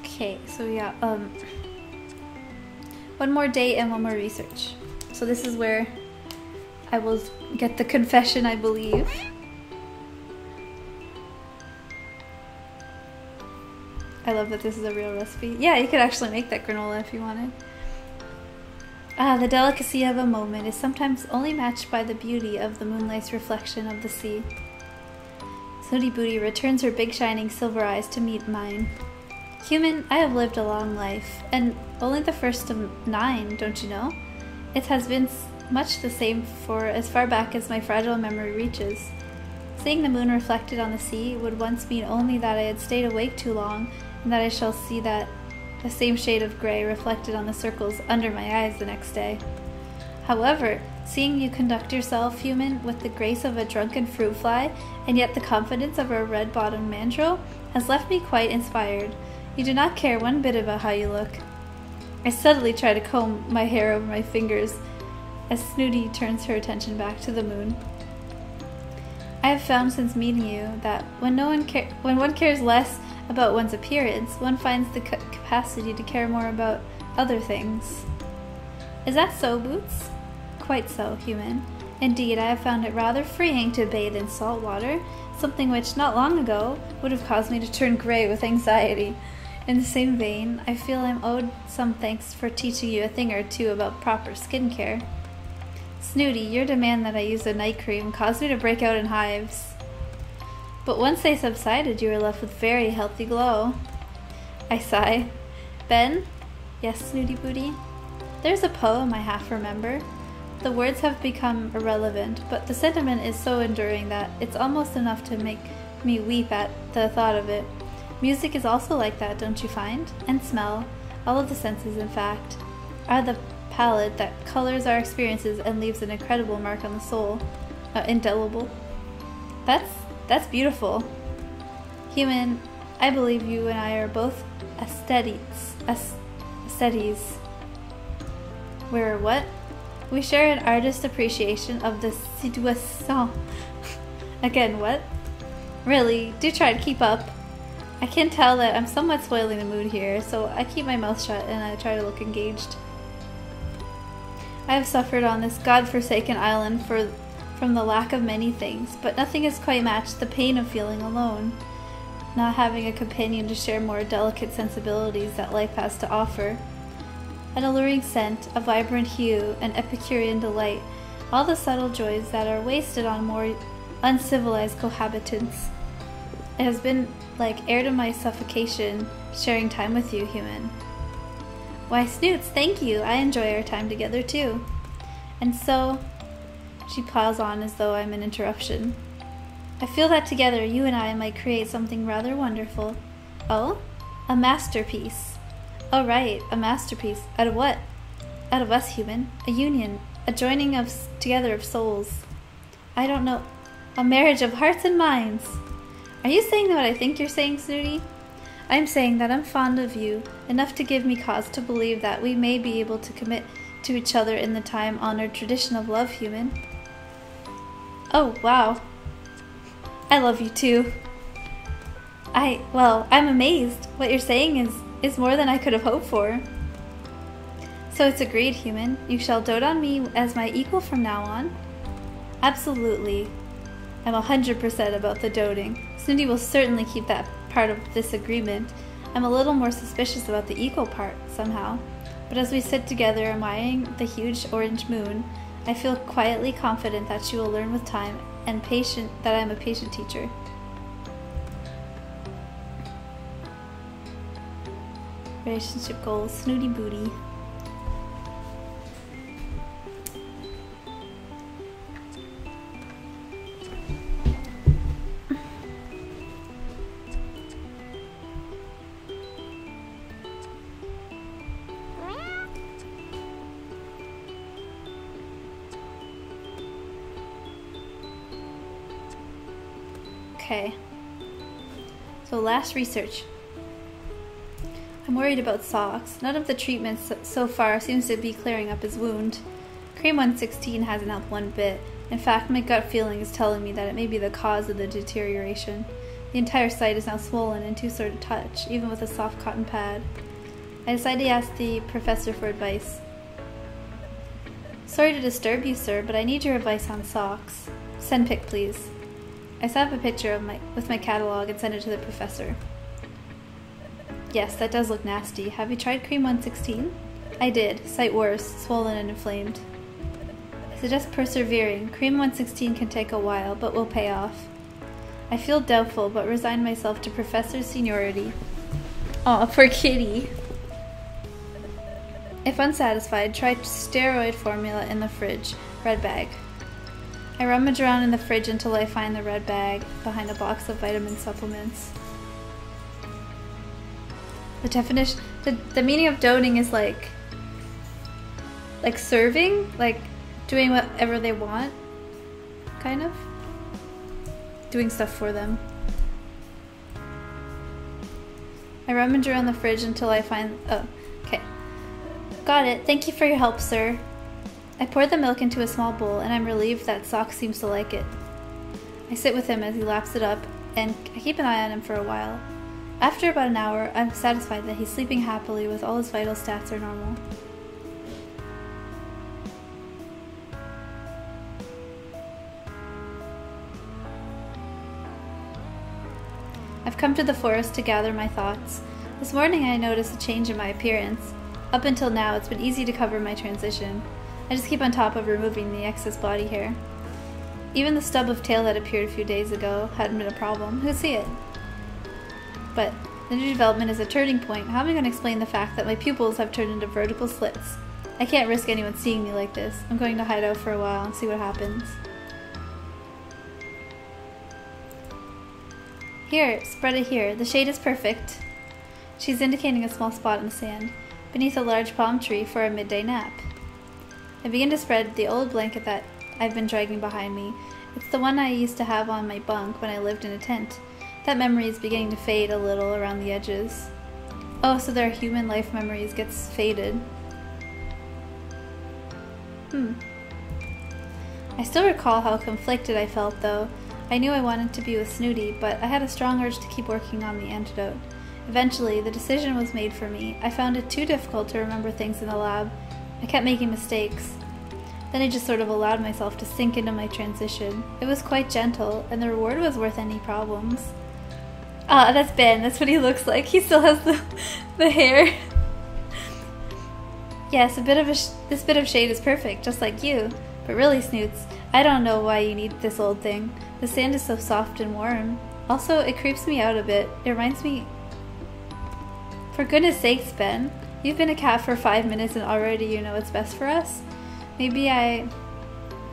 Okay, so we got one more date and one more research. So this is where I will get the confession, I believe. I love that this is a real recipe. Yeah, you could actually make that granola if you wanted. The delicacy of a moment is sometimes only matched by the beauty of the moonlight's reflection of the sea. Snooty Booty returns her big shining silver eyes to meet mine. Human, I have lived a long life, and only the first of 9, don't you know? It has been much the same for as far back as my fragile memory reaches. Seeing the moon reflected on the sea would once mean only that I had stayed awake too long, and that I shall see the same shade of gray reflected on the circles under my eyes the next day. However, seeing you conduct yourself, human, with the grace of a drunken fruit fly, and yet the confidence of a red-bottomed mandrill, has left me quite inspired. You do not care one bit about how you look. I subtly try to comb my hair over my fingers as Snooty turns her attention back to the moon. I have found since meeting you that when one cares less about one's appearance, one finds the capacity to care more about other things. Is that so, Boots? Quite so, human. Indeed, I have found it rather freeing to bathe in salt water, something which not long ago would have caused me to turn gray with anxiety. In the same vein, I feel I'm owed some thanks for teaching you a thing or two about proper skincare. Snooty, your demand that I use a night cream caused me to break out in hives. But once they subsided, you were left with very healthy glow. I sigh. Ben? Yes, Snooty Booty? There's a poem I half remember. The words have become irrelevant, but the sentiment is so enduring that it's almost enough to make me weep at the thought of it. Music is also like that, don't you find? And smell, all of the senses, in fact, are the palette that colors our experiences and leaves an incredible mark on the soul. Indelible. That's beautiful. Human, I believe you and I are both aesthetes. We're what? We share an artist appreciation of the situation. Again, what? Really, do try to keep up. I can tell that I'm somewhat spoiling the mood here, so I keep my mouth shut and I try to look engaged. I have suffered on this god-forsaken island from the lack of many things, but nothing has quite matched the pain of feeling alone, not having a companion to share more delicate sensibilities that life has to offer. An alluring scent, a vibrant hue, an Epicurean delight, all the subtle joys that are wasted on more uncivilized cohabitants. It has been like air to my suffocation, sharing time with you, human. Why, Snoots, thank you. I enjoy our time together, too. And so, she plows on as though I'm an interruption. I feel that together, you and I might create something rather wonderful. Oh? A masterpiece. Oh, right, a masterpiece. Out of what? Out of us, human. A union. A joining together of souls. I don't know. A marriage of hearts and minds. Are you saying what I think you're saying, Snooty? I'm saying that I'm fond of you, enough to give me cause to believe that we may be able to commit to each other in the time-honored tradition of love, human. Oh, wow. I love you too. I'm amazed. What you're saying is more than I could have hoped for. So it's agreed, human. You shall dote on me as my equal from now on? Absolutely. I'm 100% about the doting. Snooty will certainly keep that part of this agreement. I'm a little more suspicious about the equal part, somehow. But as we sit together admiring the huge orange moon, I feel quietly confident that she will learn with time and that I'm a patient teacher. Relationship goals, Snooty Booty. Okay, so last research. I'm worried about Socks. None of the treatments so far seems to be clearing up his wound. Cream 116 hasn't helped one bit. In fact, my gut feeling is telling me that it may be the cause of the deterioration. The entire site is now swollen and too sore to touch, even with a soft cotton pad. I decided to ask the professor for advice. Sorry to disturb you, sir, but I need your advice on Socks. Send pic, please. I set up a picture with my catalog and sent it to the professor. Yes, that does look nasty. Have you tried Cream 116? I did. Site worse, swollen and inflamed. I suggest persevering. Cream 116 can take a while, but will pay off. I feel doubtful, but resign myself to professor seniority. Aw, poor kitty. If unsatisfied, try steroid formula in the fridge. Red bag. I rummage around in the fridge until I find the red bag behind a box of vitamin supplements. The definition, the meaning of doting is like serving, like doing whatever they want, kind of. Doing stuff for them. I rummage around the fridge until I find, oh, okay. Got it, thank you for your help, sir. I pour the milk into a small bowl, and I'm relieved that Socks seems to like it. I sit with him as he laps it up, and I keep an eye on him for a while. After about an hour, I'm satisfied that he's sleeping happily with all his vital stats are normal. I've come to the forest to gather my thoughts. This morning I noticed a change in my appearance. Up until now, it's been easy to cover my transition. I just keep on top of removing the excess body hair. Even the stub of tail that appeared a few days ago hadn't been a problem. Who'd see it? But the new development is a turning point. How am I going to explain the fact that my pupils have turned into vertical slits? I can't risk anyone seeing me like this. I'm going to hide out for a while and see what happens. Here, spread it here. The shade is perfect. She's indicating a small spot in the sand, beneath a large palm tree for a midday nap. I begin to spread the old blanket that I've been dragging behind me. It's the one I used to have on my bunk when I lived in a tent. That memory is beginning to fade a little around the edges. Oh, so their human life memories gets faded. I still recall how conflicted I felt, though. I knew I wanted to be with Snooty, but I had a strong urge to keep working on the antidote. Eventually, the decision was made for me. I found it too difficult to remember things in the lab. I kept making mistakes. Then I just sort of allowed myself to sink into my transition. It was quite gentle, and the reward was worth any problems. Ah, that's Ben. That's what he looks like. He still has the hair. Yes, this bit of shade is perfect, just like you. But really, Snoots, I don't know why you need this old thing. The sand is so soft and warm. Also, it creeps me out a bit. It reminds me... For goodness sakes, Ben. You've been a cat for 5 minutes and already you know what's best for us? Maybe I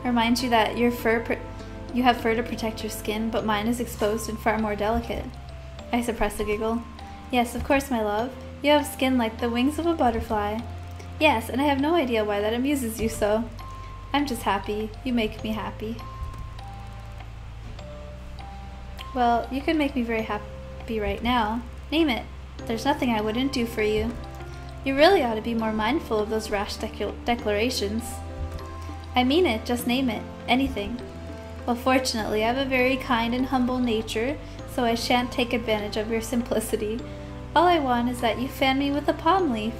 remind you that you have fur to protect your skin, but mine is exposed and far more delicate. I suppress a giggle. Yes, of course, my love. You have skin like the wings of a butterfly. Yes, and I have no idea why that amuses you so. I'm just happy. You make me happy. Well, you can make me very happy right now. Name it. There's nothing I wouldn't do for you. You really ought to be more mindful of those rash declarations. I mean it, just name it. Anything. Well, fortunately, I have a very kind and humble nature, so I shan't take advantage of your simplicity. All I want is that you fan me with a palm leaf.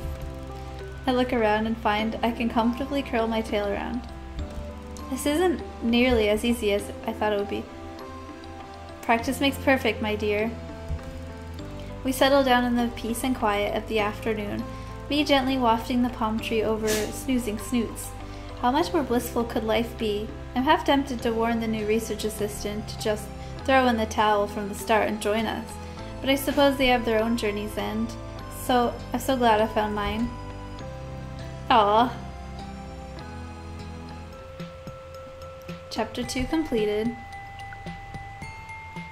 I look around and find I can comfortably curl my tail around. This isn't nearly as easy as I thought it would be. Practice makes perfect, my dear. We settle down in the peace and quiet of the afternoon, me gently wafting the palm tree over snoozing Snoots. How much more blissful could life be? I'm half tempted to warn the new research assistant to just throw in the towel from the start and join us, but I suppose they have their own journeys end. So I'm so glad I found mine. Aww. Chapter 2 completed.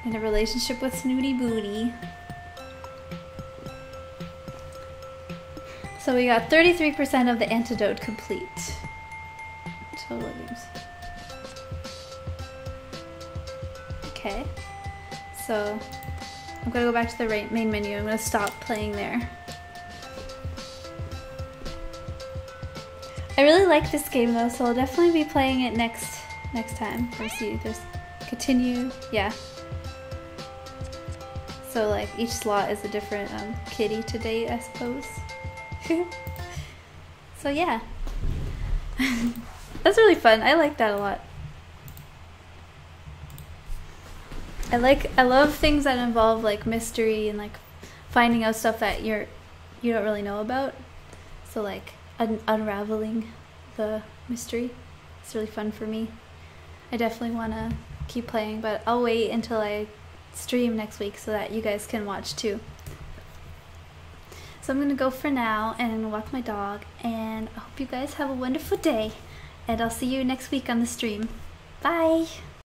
In a relationship with Snooty Booty. So we got 33% of the antidote complete. Total games. Okay. So I'm gonna go back to the main menu. I'm gonna stop playing there. I really like this game though, so I'll definitely be playing it next time. Let's see, there's continue, yeah. So like each slot is a different kitty to date, I suppose. So yeah. That's really fun. I like that a lot. I love things that involve like mystery and like finding out stuff that you don't really know about. So like unraveling the mystery. It's really fun for me. I definitely want to keep playing, but I'll wait until I stream next week so that you guys can watch too. So I'm gonna go for now and walk my dog, and I hope you guys have a wonderful day, and I'll see you next week on the stream. Bye!